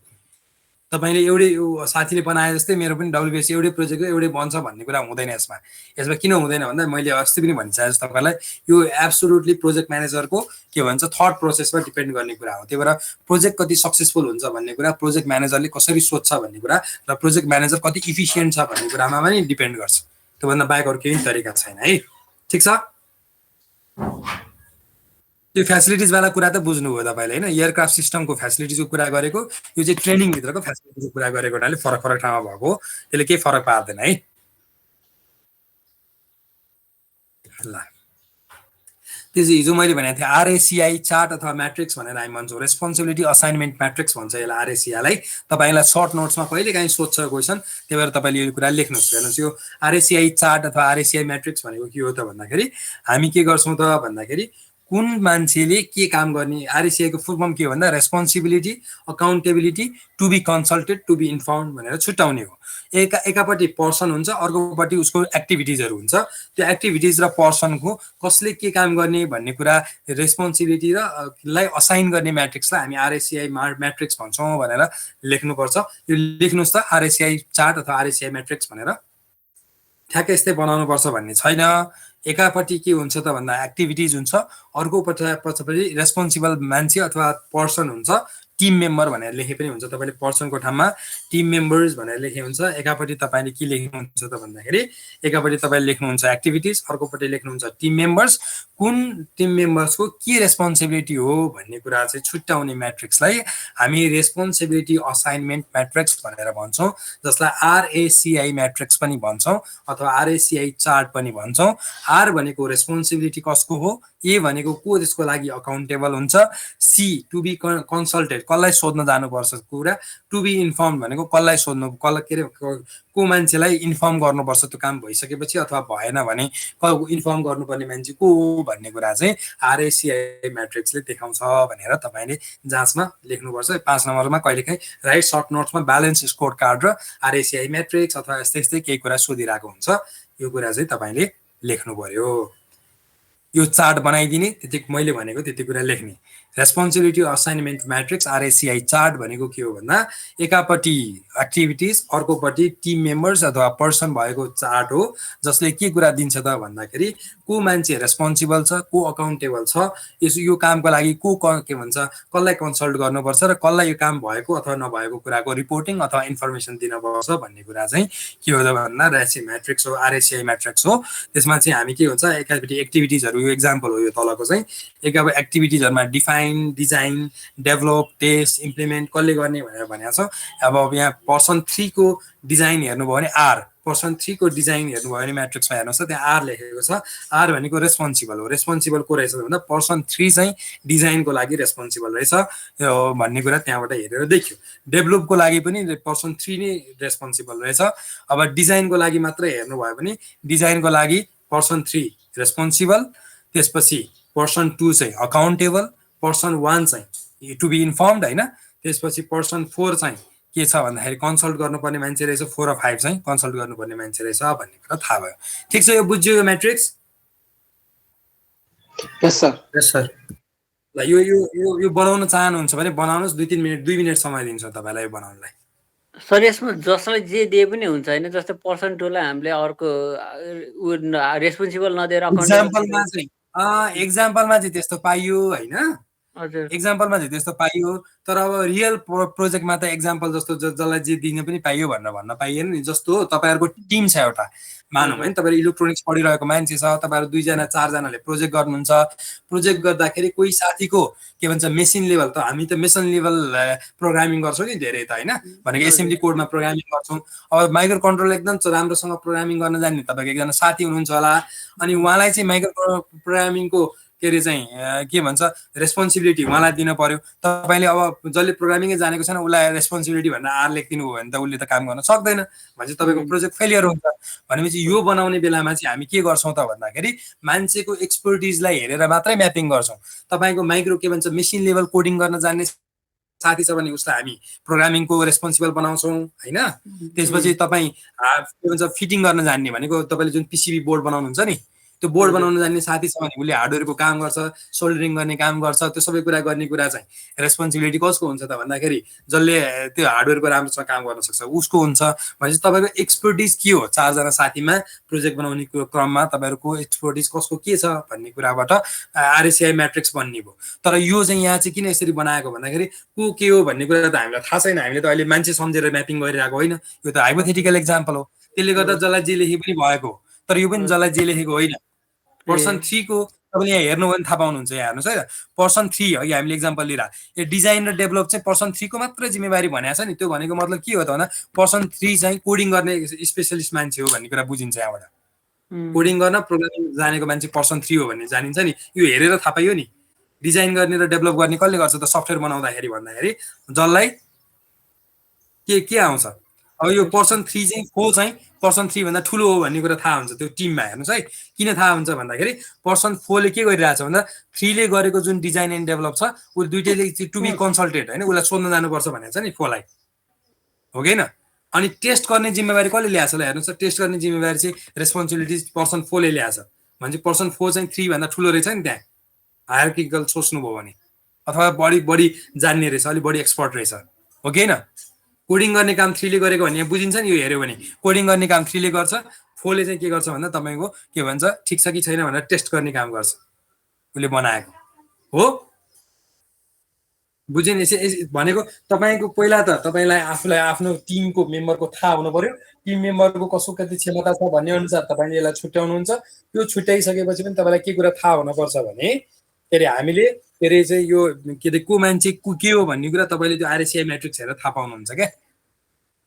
तपाईँले एउटै साथीले बनाए जस्तै मेरो पनि WBS एउटै प्रोजेक्ट एउटै बन्छ भन्ने कुरा हुँदैन यसमा। किन हुँदैन भन्दा मैले अस्ति पनि भनिसकेको छु तपाईँलाई, यो एब्सोल्युटली प्रोजेक्ट म्यानेजरको के भन्छ थट प्रोसेसमा डिपेन्ड गर्ने कुरा हो। त्यही भएर प्रोजेक्ट कति सक्सेसफुल हुन्छ भन्ने कुरा प्रोजेक्ट म्यानेजरले कसरी सोध्छ भन्ने कुरा र प्रोजेक्ट म्यानेजर कति इफिसियन्ट छ भन्ने कुरामा पनि डिपेन्ड गर्छ। त्योभन्दा बाहेक अरू केही तरिका छैन है। ठिक छ, त्यो फेसिलिटिजवाला कुरा त बुझ्नुभयो तपाईँले होइन, एयरक्राफ्ट सिस्टमको फेसिलिटिजको कुरा गरेको, यो चाहिँ ट्रेनिङभित्रको फेसिलिटिजको कुरा गरेको हुनाले फरक फरक ठाउँमा भएको हो, त्यसले केही फरक पार्दैन है। ल त्यो चाहिँ हिजो मैले भनेको थिएँ RACI चार्ट अथवा म्याट्रिक्स भनेर हामी भन्छौँ, रेस्पोन्सिबिलिटी असाइनमेन्ट म्याट्रिक्स भन्छ यसलाई RACI-लाई। तपाईँलाई सर्ट नोट्समा कहिलेकाहीँ सोध्छ क्वेसन, त्यही भएर तपाईँले यो कुरा लेख्नुहोस्। हेर्नुहोस् यो RACI चार्ट अथवा RACI म्याट्रिक्स भनेको के हो त भन्दाखेरि हामी के गर्छौँ त भन्दाखेरि कुन मान्छेले के काम गर्ने, RACI को फुल फर्म के हो भन्दा responsibility accountability to be consulted to be inform भनेर छुट्याउने हो। एकापट्टि पर्सन हुन्छ, अर्कोपट्टि उसको एक्टिभिटिजहरू हुन्छ। त्यो एक्टिभिटिज र पर्सनको कसले के काम गर्ने भन्ने कुरा रेस्पोन्सिबिलिटी र लाई असाइन गर्ने म्याट्रिक्सलाई हामी RACI म्याट्रिक्स भन्छौँ भनेर लेख्नुपर्छ। यो लेख्नुहोस् त RACI चार्ट अथवा RACI म्याट्रिक्स भनेर। ठ्याक्कै यस्तै बनाउनुपर्छ भन्ने छैन। एकापट्टि के हुन्छ त भन्दा एक्टिभिटिज हुन्छ, अर्कोपट्टि रेस्पोन्सिबल मान्छे अथवा पर्सन हुन्छ, टिम मेम्बर भनेर लेखे पनि हुन्छ। तपाईँले पर्सनको ठाउँमा टिम मेम्बर्स भनेर लेखे हुन्छ। एकापट्टि तपाईँले के लेख्नुहुन्छ त भन्दाखेरि एकापट्टि तपाईँले लेख्नुहुन्छ एक्टिभिटिज, अर्कोपट्टि लेख्नुहुन्छ टिम मेम्बर्स। कुन टिम मेम्बर्सको के रेस्पोन्सिबिलिटी हो भन्ने कुरा चाहिँ छुट्याउने म्याट्रिक्सलाई हामी रेस्पोन्सिबिलिटी असाइनमेन्ट म्याट्रिक्स भनेर भन्छौँ, जसलाई RACI म्याट्रिक्स पनि भन्छौँ अथवा RACI चार्ट पनि भन्छौँ। R भनेको रेस्पोन्सिबिलिटी कसको हो, A भनेको को त्यसको लागि अकाउन्टेबल हुन्छ, C टु बी कन्सल्टेड कसलाई सोध्न जानुपर्छ कुरा, टु बी इन्फर्म भनेको कसलाई सोध्नु के अरे को मान्छेलाई इन्फर्म गर्नुपर्छ त्यो काम भइसकेपछि अथवा भएन भने इन्फर्म गर्नुपर्ने मान्छे को हो भन्ने कुरा चाहिँ RACI म्याट्रिक्सले देखाउँछ भनेर तपाईँले जाँचमा लेख्नुपर्छ। 5 नम्बरमा कहिलेकाहीँ राइट सर्ट नोट्समा ब्यालेन्स स्कोर कार्ड र RACI म्याट्रिक्स अथवा यस्तै यस्तै केही कुरा सोधिरहेको हुन्छ। यो कुरा चाहिँ तपाईँले लेख्नु पर्यो। यो चार्ट बनाइदिने, त्यति मैले भनेको त्यति कुरा लेख्ने। Responsibility assignment matrix RACI chart भनेको के हो भन्दा एकापट्टि एक्टिभिटिज अर्कोपट्टि टिम मेम्बर्स अथवा पर्सन भएको चार्ट हो, जसले के कुरा दिन्छ त भन्दाखेरि को मान्छे रेस्पोन्सिबल छ, को अकाउन्टेबल छ, यो कामको लागि को के भन्छ कसलाई कन्सल्ट गर्नुपर्छ र कसलाई यो काम भएको अथवा नभएको कुराको रिपोर्टिङ अथवा इन्फर्मेसन दिनुपर्छ भन्ने कुरा चाहिँ के हो त भन्दा म्याट्रिक्स हो, RACI म्याट्रिक्स हो। त्यसमा चाहिँ हामी के हुन्छ एकापट्टि एक्टिभिटिजहरू, यो एक्जाम्पल हो यो तलको चाहिँ, एकापट्टि एक्टिभिटिजहरूमा define, design, develop, test, implement कसले गर्ने भनेर भनेको छ। अब यहाँ पर्सन 3 को डिजाइन हेर्नुभयो भने R, पर्सन 3 को डिजाइन हेर्नुभयो भने म्याट्रिक्समा हेर्नुहोस् त त्यहाँ R लेखेको छ। R भनेको रेस्पोन्सिबल हो। रेस्पोन्सिबल को रहेछ भन्दा पर्सन 3 चाहिँ डिजाइनको लागि रेस्पोन्सिबल रहेछ भन्ने कुरा त्यहाँबाट हेरेर देखियो। डेभलपको लागि पनि पर्सन 3 नै रेस्पोन्सिबल रहेछ। अब डिजाइनको लागि मात्र हेर्नुभयो भने डिजाइनको लागि पर्सन 3 रेस्पोन्सिबल, त्यसपछि पर्सन 2 चाहिँ अकाउन्टेबल, पर्सन 1 चाहिँ टु बी इन्फर्मड होइन, त्यसपछि पर्सन 4 चाहिँ के छ भन्दाखेरि कन्सल्ट गर्नुपर्ने मान्छे रहेछ, 4 र 5 चाहिँ कन्सल्ट गर्नुपर्ने मान्छे रहेछ भन्ने कुरा थाहा भयो। ठिक छ, यो बुझ्यो यो म्याट्रिक्स? यस सर, यस सर। ल यो यो यो यो बनाउन चाहनुहुन्छ भने बनाउनुहोस्, 2 मिनट समय दिन्छु तपाईँलाई यो बनाउनलाई। सर यसमा जसलाई जे दिए पनि हुन्छ होइन, जस्तै पर्सन 2 लाई हामीले अर्को रेस्पोन्सिबल नदिएर एक्जाम्पलमा चाहिँ त्यस्तो पाइयो होइन, हजुर एक्जाम्पलमा चाहिँ त्यस्तो पाइयो। तर अब रियल प्रोजेक्टमा त एक्जाम्पल जस्तो जसलाई जे दिन पनि पाइयो भनेर भन्न पाइएन नि। जस्तो तपाईँहरूको टिम छ एउटा, मानौँ होइन तपाईँहरू इलेक्ट्रोनिक्स पढिरहेको मान्छे छ, तपाईँहरू 2 जना 4 जनाले प्रोजेक्ट गर्नुहुन्छ। प्रोजेक्ट गर्दाखेरि कोही साथीको के भन्छ मेसिन लेभल, त हामी त मेसिन लेभल प्रोग्रामिङ गर्छौँ नि धेरै त होइन, भनेको एसेम्ब्ली कोडमा प्रोग्रामिङ गर्छौँ। अब माइक्रो कन्ट्रोल एकदम राम्रोसँग प्रोग्रामिङ गर्न जान्ने तपाईँको एकजना साथी हुनुहुन्छ होला, अनि उहाँलाई चाहिँ माइक्रो प्रोग्रामिङको के अरे चाहिँ के भन्छ रेस्पोन्सिबिलिटी उहाँलाई दिन पर्यो। तपाईँले अब जसले प्रोग्रामिङै जानेको छैन उसलाई रेस्पोन्सिबिलिटी भनेर आर लेखिदिनु भयो भने त उसले त काम गर्न सक्दैन, भनेपछि तपाईँको प्रोजेक्ट फेलियर हुन्छ। भनेपछि यो बनाउने बेलामा चाहिँ हामी के गर्छौँ त भन्दाखेरि मान्छेको एक्सपर्टिजलाई हेरेर मात्रै म्यापिङ गर्छौँ। तपाईँको माइक्रो के भन्छ मेसिन लेभल कोडिङ गर्न जान्ने साथी छ भने उसलाई हामी प्रोग्रामिङको रेस्पोन्सिबल बनाउँछौँ होइन। त्यसपछि तपाईँ के भन्छ फिटिङ गर्न जान्ने भनेको तपाईँले जुन पिसिबी बोर्ड बनाउनुहुन्छ नि त्यो बोर्ड बनाउन जान्ने साथी छ भने उसले हार्डवेयरको काम गर्छ, सोल्डरिङ गर्ने काम गर्छ, त्यो सबै कुरा गर्ने कुरा चाहिँ रेस्पोन्सिबिलिटी कसको हुन्छ त भन्दाखेरि जसले त्यो हार्डवेयरको राम्रोसँग काम गर्न सक्छ उसको हुन्छ। भनेपछि तपाईँको एक्सपर्टिज के हो, 4 जना साथीमा प्रोजेक्ट बनाउने क्रममा तपाईँहरूको एक्सपर्टिज कसको के छ भन्ने कुराबाट आरएसआई म्याट्रिक्स बन्ने भयो। तर यो चाहिँ यहाँ चाहिँ किन यसरी बनाएको भन्दाखेरि को के हो भन्ने कुरा त हामीलाई थाहा छैन, हामीले त अहिले मान्छे सम्झेर म्यापिङ गरिरहेको होइन, यो त हाइपोथेटिकल एक्जाम्पल हो। त्यसले गर्दा जसलाई जे लेखे पनि भएको, तर यो पनि जसलाई जे लेखेको होइन। पर्सन 3 को तपाईँले यहाँ हेर्नु भने थाहा पाउनुहुन्छ। यहाँ हेर्नुहोस् है, पर्सन 3 अघि हामीले एक्जाम्पल लिइरहेको यो डिजाइन र डेभलप चाहिँ पर्सन 3 को मात्र जिम्मेवारी भनेको छ नि। त्यो भनेको मतलब के हो त भन्दा पर्सन 3 चाहिँ कोडिङ गर्ने स्पेसलिस्ट मान्छे हो भन्ने कुरा बुझिन्छ। यहाँबाट कोडिङ गर्न प्रोग्रामिङ जानेको मान्छे पर्सन 3 हो भन्ने जानिन्छ नि। यो हेरेर थाहा पाइयो नि। डिजाइन गर्ने र डेभलप गर्ने कसले गर्छ त सफ्टवेयर बनाउँदाखेरि भन्दाखेरि जसलाई के आउँछ। अब यो पर्सन 3 चाहिँ को चाहिँ पर्सन 3 भन्दा ठुलो हो भन्ने कुरा थाहा हुन्छ त्यो टिममा। हेर्नुहोस् है किन थाहा हुन्छ भन्दाखेरि पर्सन 4 ले के गरिरहेछ भन्दा 3 ले गरेको जुन डिजाइन एन्ड डेभलप छ ऊ दुईटैले टु बी कन्सल्टेड होइन, उसलाई सोध्न जानुपर्छ भनेको छ नि 4 लाई, हो कि होइन। अनि टेस्ट गर्ने जिम्मेवारी कसले ल्याएछ ल हेर्नुहोस्, टेस्ट गर्ने जिम्मेवारी चाहिँ रेस्पोन्सिबिलिटी पर्सन 4 ले ल्याएछ। भनेपछि पर्सन 4 चाहिँ 3 भन्दा ठुलो रहेछ नि। त्यहाँ हायरार्किकल सोच्नुभयो भने अथवा बढी जान्ने रहेछ, अलिक बढी एक्सपर्ट रहेछ, हो कि होइन। कोडिङ गर्ने काम 3 ले गरेको भन्ने बुझिन्छ नि। यो हेऱ्यो भने कोडिङ गर्ने काम 3 ले गर्छ, 4 ले चाहिँ के गर्छ भन्दा तपाईँको के भन्छ ठिक छ कि छैन भनेर टेस्ट गर्ने काम गर्छ, उसले बनाएको हो। बुझेन भनेको तपाईँको पहिला त तपाईँलाई आफूलाई आफ्नो टिमको मेम्बरको थाहा हुनु पर्यो, टिम मेम्बरको कसको कति क्षमता छ भन्ने अनुसार तपाईँले यसलाई छुट्याउनुहुन्छ। त्यो छुट्याइसकेपछि पनि तपाईँलाई के कुरा थाहा हुनुपर्छ भने के अरे हामीले के अरे चाहिँ यो के अरे को मान्छे के हो भन्ने कुरा तपाईँले त्यो आरएसआई म्याट्रिक्स हेरेर थाहा पाउनुहुन्छ क्या।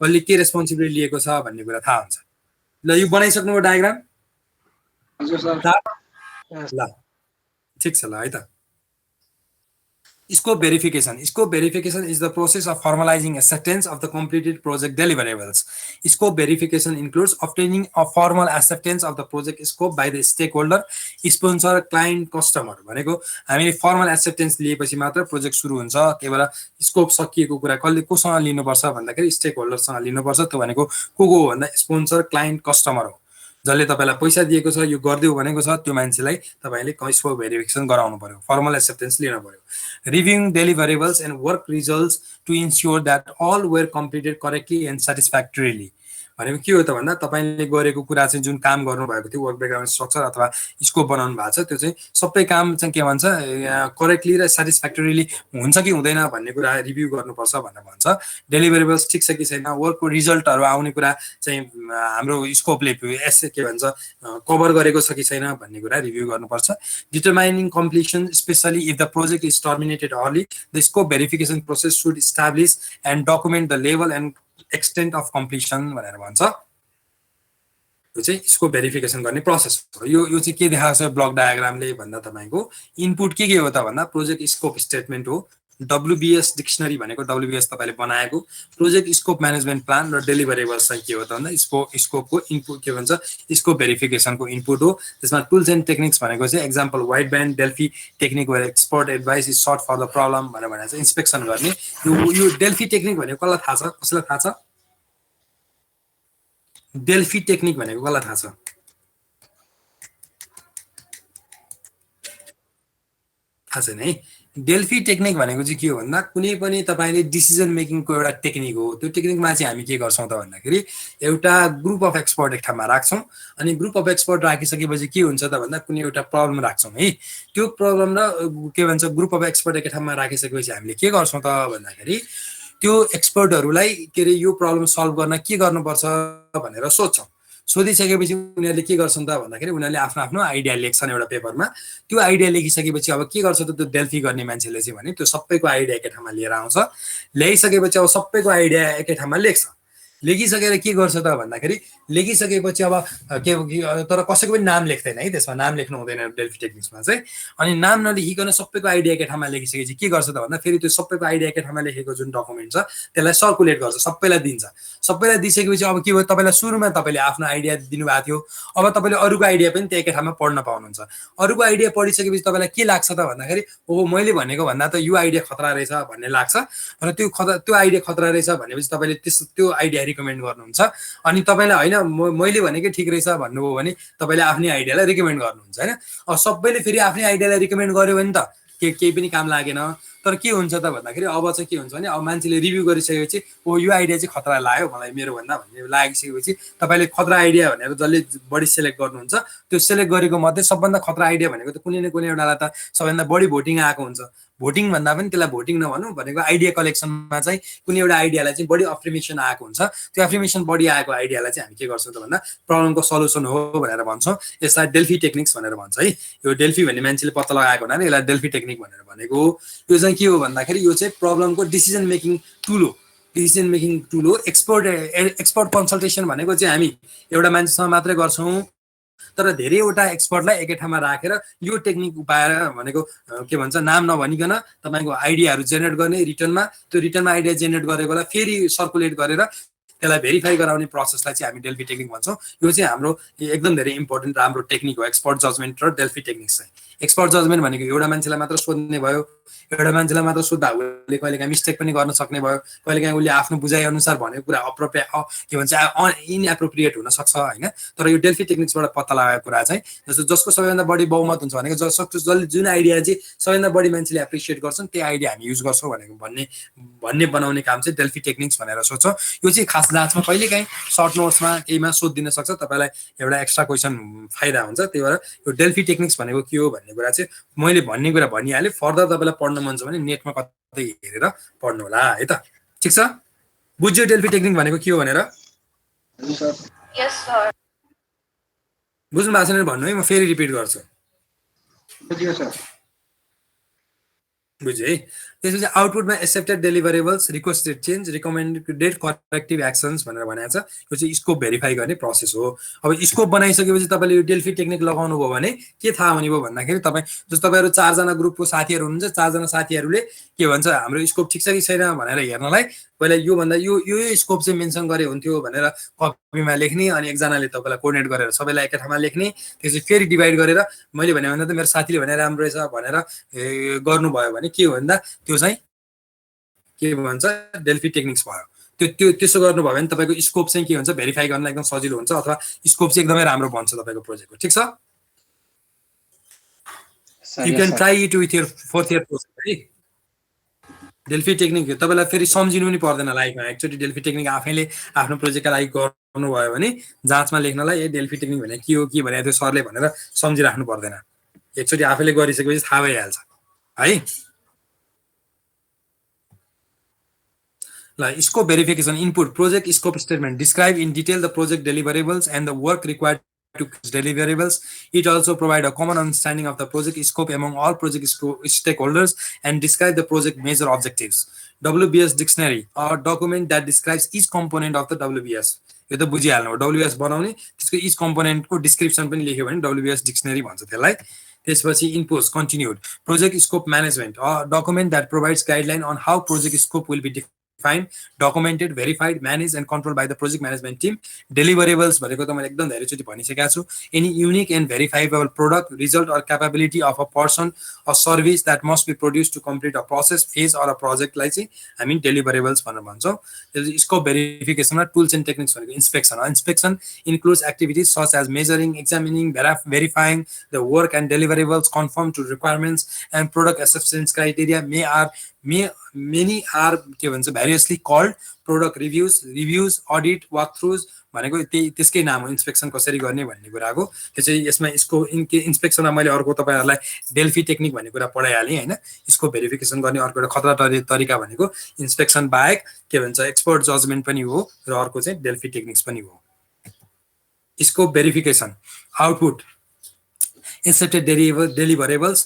कसले के रेस्पोन्सिबिलिटी लिएको छ भन्ने कुरा थाहा हुन्छ। ल यो बनाइसक्नुभयो डायग्राम? ल ठिक छ ल है त। Scope verification. Scope verification is the process of formalizing acceptance of the completed project deliverables. Scope verification includes obtaining a formal acceptance of the project scope by the stakeholder, sponsor, client, customer. भनेको हामीले formal acceptance लिएपछि मात्र project सुरु हुन्छ। त्यही भएर scope सकिएको कुरा कसले कोसँग लिनुपर्छ भन्दाखेरि स्टेकहोल्डरसँग लिनुपर्छ। त्यो भनेको को हो भन्दा स्पोन्सर, क्लाइन्ट, कस्टमर हो। जसले तपाईलाई पैसा दिएको छ यो गर्दिउ भनेको छ त्यो मान्छेलाई तपाईले स्कोप भेरिफिकेसन गराउनु पर्यो, फर्मल एक्सेप्टेन्स लिनु पर्यो। Reviewing deliverables and work results to ensure that all were completed correctly and satisfactorily. भनेको के हो त भन्दा तपाईले गरेको कुरा चाहिँ जुन काम गर्नुभएको थियो वर्क ब्याकग्राउन्ड स्ट्रक्चर अथवा स्कोप बनाउनु भएको छ त्यो चाहिँ सबै काम चाहिँ के भन्छ करेक्टली र सेटिस्फ्याक्टोरीली हुन्छ कि हुँदैन भन्ने कुरा रिभ्यू गर्नुपर्छ भनेर भन्छ। डेलिभरेबल्स ठिक छ कि छैन, वर्कको रिजल्टहरु आउने कुरा चाहिँ हाम्रो स्कोपले एस के भन्छ कभर गरेको छ कि छैन भन्ने कुरा रिभ्यू गर्नुपर्छ। Determining completion specially if the project is terminated early, the scope verification process should establish and document the level and extent of completion भनेर भन्छ। यो चाहिँ स्कोप भेरिफिकेसन गर्ने प्रोसेस हो। यो चाहिँ के देखाएको छ ब्लक डायग्रामले भन्दा तपाईको इनपुट के हो त भन्दा प्रोजेक्ट स्कोप स्टेटमेन्ट हो। डब्ल्युबीएस डिक्सनरी भनेको डब्ल्युबीएस तपाईले बनाएको प्रोजेक्ट स्कोप म्यानेजमेन्ट प्लान र डेलिभरेबल्स चाहिँ के हो त भन्दा स्कोपको इनपुट के भन्छ स्कोप भेरिफिकेसनको इनपुट हो। त्यसमा टुल्स एन्ड टेक्निक्स भनेको चाहिँ example wide band Delphi technique where expert advice is sought for the problem भनेर चाहिँ इन्स्पेक्सन गर्ने। यो डेल्फी टेक्निक भनेको कसलाई थाहा छ? कसलाई थाहा छ? डेल्फी टेक्निक भनेको कसलाई थाहा छ? थाहा छैन है। डेल्फी टेक्निक भनेको चाहिँ के हो भन्दा कुनै पनि तपाईले डिसिजन मेकिङको एउटा टेक्निक हो। त्यो टेक्निकमा चाहिँ हामी के गर्छौं त भन्दाखेरि एउटा ग्रुप अफ एक्सपर्ट एक ठाउँमा राख्छौं अनि ग्रुप अफ एक्सपर्ट राखिसकेपछि के हुन्छ त भन्दा कुनै एउटा प्रब्लम राख्छौं है। त्यो प्रब्लम र के भन्छ ग्रुप अफ एक्सपर्ट एक ठाउँमा राखिसकेपछि हामीले के गर्छौं त भन्दाखेरि त्यो एक्सपर्टहरुलाई के रे यो प्रब्लम सल्भ गर्न के गर्नुपर्छ भनेर सोध्छौं। सोधिसकेपछि उनीहरुले के गर्छन् त भन्दाखेरि उनीहरुले आफ्नो आफ्नो आइडिया लेख्छन् एउटा पेपरमा। त्यो आइडिया लेखिसकेपछि अब के गर्छ त त्यो डेल्फी गर्ने मान्छेले चाहिँ भने त्यो सबैको आइडिया एकै ठाउँमा लिएर आउँछ। ल्याइसकेपछि अब सबैको आइडिया एकै ठाउँमा लेख्छ। लेखिसकेर के गर्छ त भन्दाखेरि लेखिसकेपछि अब के तर कसैको पनि नाम लेख्दैन है, त्यसमा नाम लेख्नु हुँदैन डेल्फी टेक्निक्समा चाहिँ। अनि नाम नलेखिकन सबैको आइडिया एकै ठाउँमा लेखिसकेपछि के गर्छ त भन्दा फेरि त्यो सबैको आइडिया एकै ठाउँमा लेखेको जुन डकुमेन्ट छ त्यसलाई सर्कुलेट गर्छ, सबैलाई दिन्छ। सबैलाई दिइसकेपछि अब के भयो, तपाईँलाई सुरुमा तपाईँले आफ्नो आइडिया दिनुभएको थियो, अब तपाईँले अरूको आइडिया पनि त्यो एकै ठाउँमा पढ्न पाउनुहुन्छ। अरूको आइडिया पढिसकेपछि तपाईँलाई के लाग्छ त भन्दाखेरि ओहो मैले भनेको भन्दा त यो आइडिया खतरा रहेछ भन्ने लाग्छ, र त्यो आइडिया खतरा रहेछ भनेपछि तपाईँले त्यो आइडिया रिकमेन्ड गर्नुहुन्छ। अनि तपाईँलाई होइन मैले भनेकै ठिक रहेछ भन्नुभयो भने तपाईँले आफ्नै आइडियालाई रिकमेन्ड गर्नुहुन्छ होइन। अब सबैले फेरि आफ्नै आइडियालाई रिकमेन्ड गर्यो भने त केही पनि काम लागेन। तर के हुन्छ त भन्दाखेरि अब चाहिँ के हुन्छ भने अब मान्छेले रिभ्यू गरिसकेपछि ओ यो आइडिया चाहिँ खतरा लाग्यो मलाई मेरो भन्दा भन्ने लागिसकेपछि तपाईँले खतरा आइडिया भनेर जसले बढी सेलेक्ट गर्नुहुन्छ त्यो सेलेक्ट गरेको मध्ये सबभन्दा खतरा आइडिया भनेको त कुनै न कुनै एउटालाई त सबभन्दा बढी भोटिङ आएको हुन्छ। भोटिङ भन्दा पनि त्यसलाई भोटिङ नभनौँ, भनेको आइडिया कलेक्सनमा चाहिँ कुनै एउटा आइडियालाई चाहिँ बढी अफ्रिमेसन आएको हुन्छ। त्यो अफ्रिमेसन बढी आएको आइडियालाई चाहिँ हामी के गर्छौँ त भन्दा प्रब्लमको सल्युसन हो भनेर भन्छौँ। यसलाई डेल्फी टेक्निक्स भनेर भन्छ है। यो डेल्फी भन्ने मान्छेले पत्ता लगाएको हुनाले यसलाई डेल्फी टेक्निक भनेर भनेको। यो चाहिँ के हो भन्दाखेरि यो चाहिँ प्रब्लमको डिसिजन मेकिङ टुल हो। डिसिजन मेकिङ टुल हो। एक्सपर्ट कन्सल्टेसन भनेको चाहिँ हामी एउटा मान्छेसँग मात्रै गर्छौँ, तर धेरैवटा एक्सपर्टलाई एकै ठाउँमा राखेर यो टेक्निक उपाएर भनेको के भन्छ नाम नभनिकन तपाईँको आइडियाहरू जेनेरेट गर्ने रिटर्नमा, त्यो रिटर्नमा आइडिया जेनेरेट गरेकोलाई फेरि सर्कुलेट गरेर त्यसलाई भेरिफाई गराउने प्रोसेसलाई चाहिँ हामी डेल्फी टेक्निक भन्छौँ। यो चाहिँ हाम्रो एकदम धेरै इम्पोर्टेन्ट राम्रो टेक्निक हो एक्सपर्ट जजमेन्ट र डेल्फी टेक्निक्स चाहिँ। एक्सपर्ट जजमेन्ट भनेको एउटा मान्छेलाई मात्र सोध्ने भयो, एउटा मान्छेलाई मात्र सोद्धा उसले कहिलेकाहीँ मिस्टेक पनि गर्न सक्ने भयो, कहिलेकाहीँ उसले आफ्नो बुझाइअनुसार भनेको कुरा के भन्छ इनएप्रोप्रिएट हुनसक्छ होइन। तर यो डेल्फी टेक्निक्सबाट पत्ता लगाएको कुरा चाहिँ जसको सबैभन्दा बढी बहुमत हुन्छ भनेको जसले जुन आइडिया चाहिँ सबैभन्दा बढी मान्छेले एप्रिसिएट गर्छन् त्यो आइडिया हामी युज गर्छौँ भनेको भन्ने बनाउने काम चाहिँ डेल्फी टेक्निक्स भनेर सोच्छौँ। यो चाहिँ खास जाँचमा कहिलेकाहीँ सर्ट नोट्समा केहीमा सोधिदिन सक्छ, तपाईँलाई एउटा एक्स्ट्रा क्वेसन फाइदा हुन्छ। त्यही भएर यो डेल्फी टेक्निक्स भनेको के हो भन्ने कुरा चाहिँ मैले भन्ने कुरा भनिहालेँ। फर्दर तपाईँलाई पढ्न मन छ भने नेटमा कतै हेरेर पढ्नु होला है त। ठिक छ, बुझ्यो डेल्फी टेक्निक भनेको के हो भनेर? बुझ्नु भएको छैन भन्नु है, म फेरि रिपिट गर्छु। बुझ्यो है। त्यसपछि आउटपुटमा accepted deliverables, requested change, recommended corrective actions भनेर भनेको छ। यो चाहिँ स्कोप भेरिफाई गर्ने प्रोसेस हो। अब स्कोप बनाइसकेपछि तपाईँले यो डेल्फी टेक्निक लगाउनु भयो भने के थाहा हुने भयो भन्दाखेरि तपाईँहरू 4 जना ग्रुपको साथीहरू हुनुहुन्छ, 4 जना साथीहरूले के भन्छ हाम्रो स्कोप ठिक छ कि छैन भनेर हेर्नलाई पहिला योभन्दा यो स्कोप चाहिँ मेन्सन गरे हुन्थ्यो भनेर कपीमा लेख्ने, अनि एकजनाले तपाईँलाई कोर्डिनेट गरेर सबैलाई एकै ठाउँमा लेख्ने, त्यसपछि फेरि डिभाइड गरेर मैले भने भन्दा त मेरो साथीले भने राम्रो रहेछ भनेर गर्नुभयो भने के हो भन्दा त्यो चाहिँ के भन्छ डेल्फी टेक्निक्स भयो। त्यसो गर्नुभयो भने तपाईँको स्कोप चाहिँ के हुन्छ भेरिफाई गर्न एकदम सजिलो हुन्छ, अथवा स्कोप चाहिँ एकदमै राम्रो बन्छ तपाईँको प्रोजेक्टको। ठिक छ, you can try it with your 4th year project है। डेल्फी टेक्निक तपाईँलाई फेरि सम्झिनु पनि पर्दैन लाइफमा। एकचोटि डेल्फी टेक्निक आफैले आफ्नो प्रोजेक्टका लागि गर्नुभयो भने जाँचमा लेख्नलाई ए डेल्फी टेक्निक भने के हो के भनेको थियो सरले भनेर सम्झिराख्नु पर्दैन। एकचोटि आफैले गरिसकेपछि थाहा भइहाल्छ है। Like scope verification input project scope statement describe in detail the project deliverables and the work required to deliverables. It also provide a common understanding of the project scope among all project stakeholders and describe the project major objectives. WBS dictionary or document that describes each component of the WBS. यो त बुझिहाल्नु हो, WBS बनाउने त्यसको each component को description पनि लेख्यो भने WBS dictionary भन्छ त्यसलाई। त्यसपछि inputs continued project scope management document that provides guideline on how project scope will be defined, documented, verified, managed and controlled by the project management team. Deliverables भनेको त मैले एकदम धेरैचोटि भनिसकेको छु। Any unique and verifiable product, result or capability of a person or service that must be produced to complete a process, phase or a project लाई चाहिँ हामी deliverables भनेर भन्छौँ। त्यसपछि स्कोप भेरिफिकेसनमा टुल्स एन्ड टेक्निक्स भनेको इन्स्पेक्सन हो। इन्स्पेक्सन includes activities such as measuring, examining, verifying the work and deliverables conform to requirements and product acceptance criteria. Many are के भन्छ variously called product reviews, audit, walkthroughs भनेको त्यसकै नाम हो इन्स्पेक्सन कसरी गर्ने भन्ने कुराको। त्यसै यसमा यसको इन्स्पेक्सनमा मैले अर्को तपाईहरुलाई डेल्फी टेक्निक भन्ने कुरा पढाइहालेँ हैन। यसको भेरिफिकेसन गर्ने अर्को एउटा खतरा तरिका भनेको इन्स्पेक्सन बाहेक के भन्छ एक्सपर्ट जजमेन्ट पनि हो र अर्को चाहिँ डेल्फी टेक्निक्स पनि हो। Scope verification output accepted deliverables,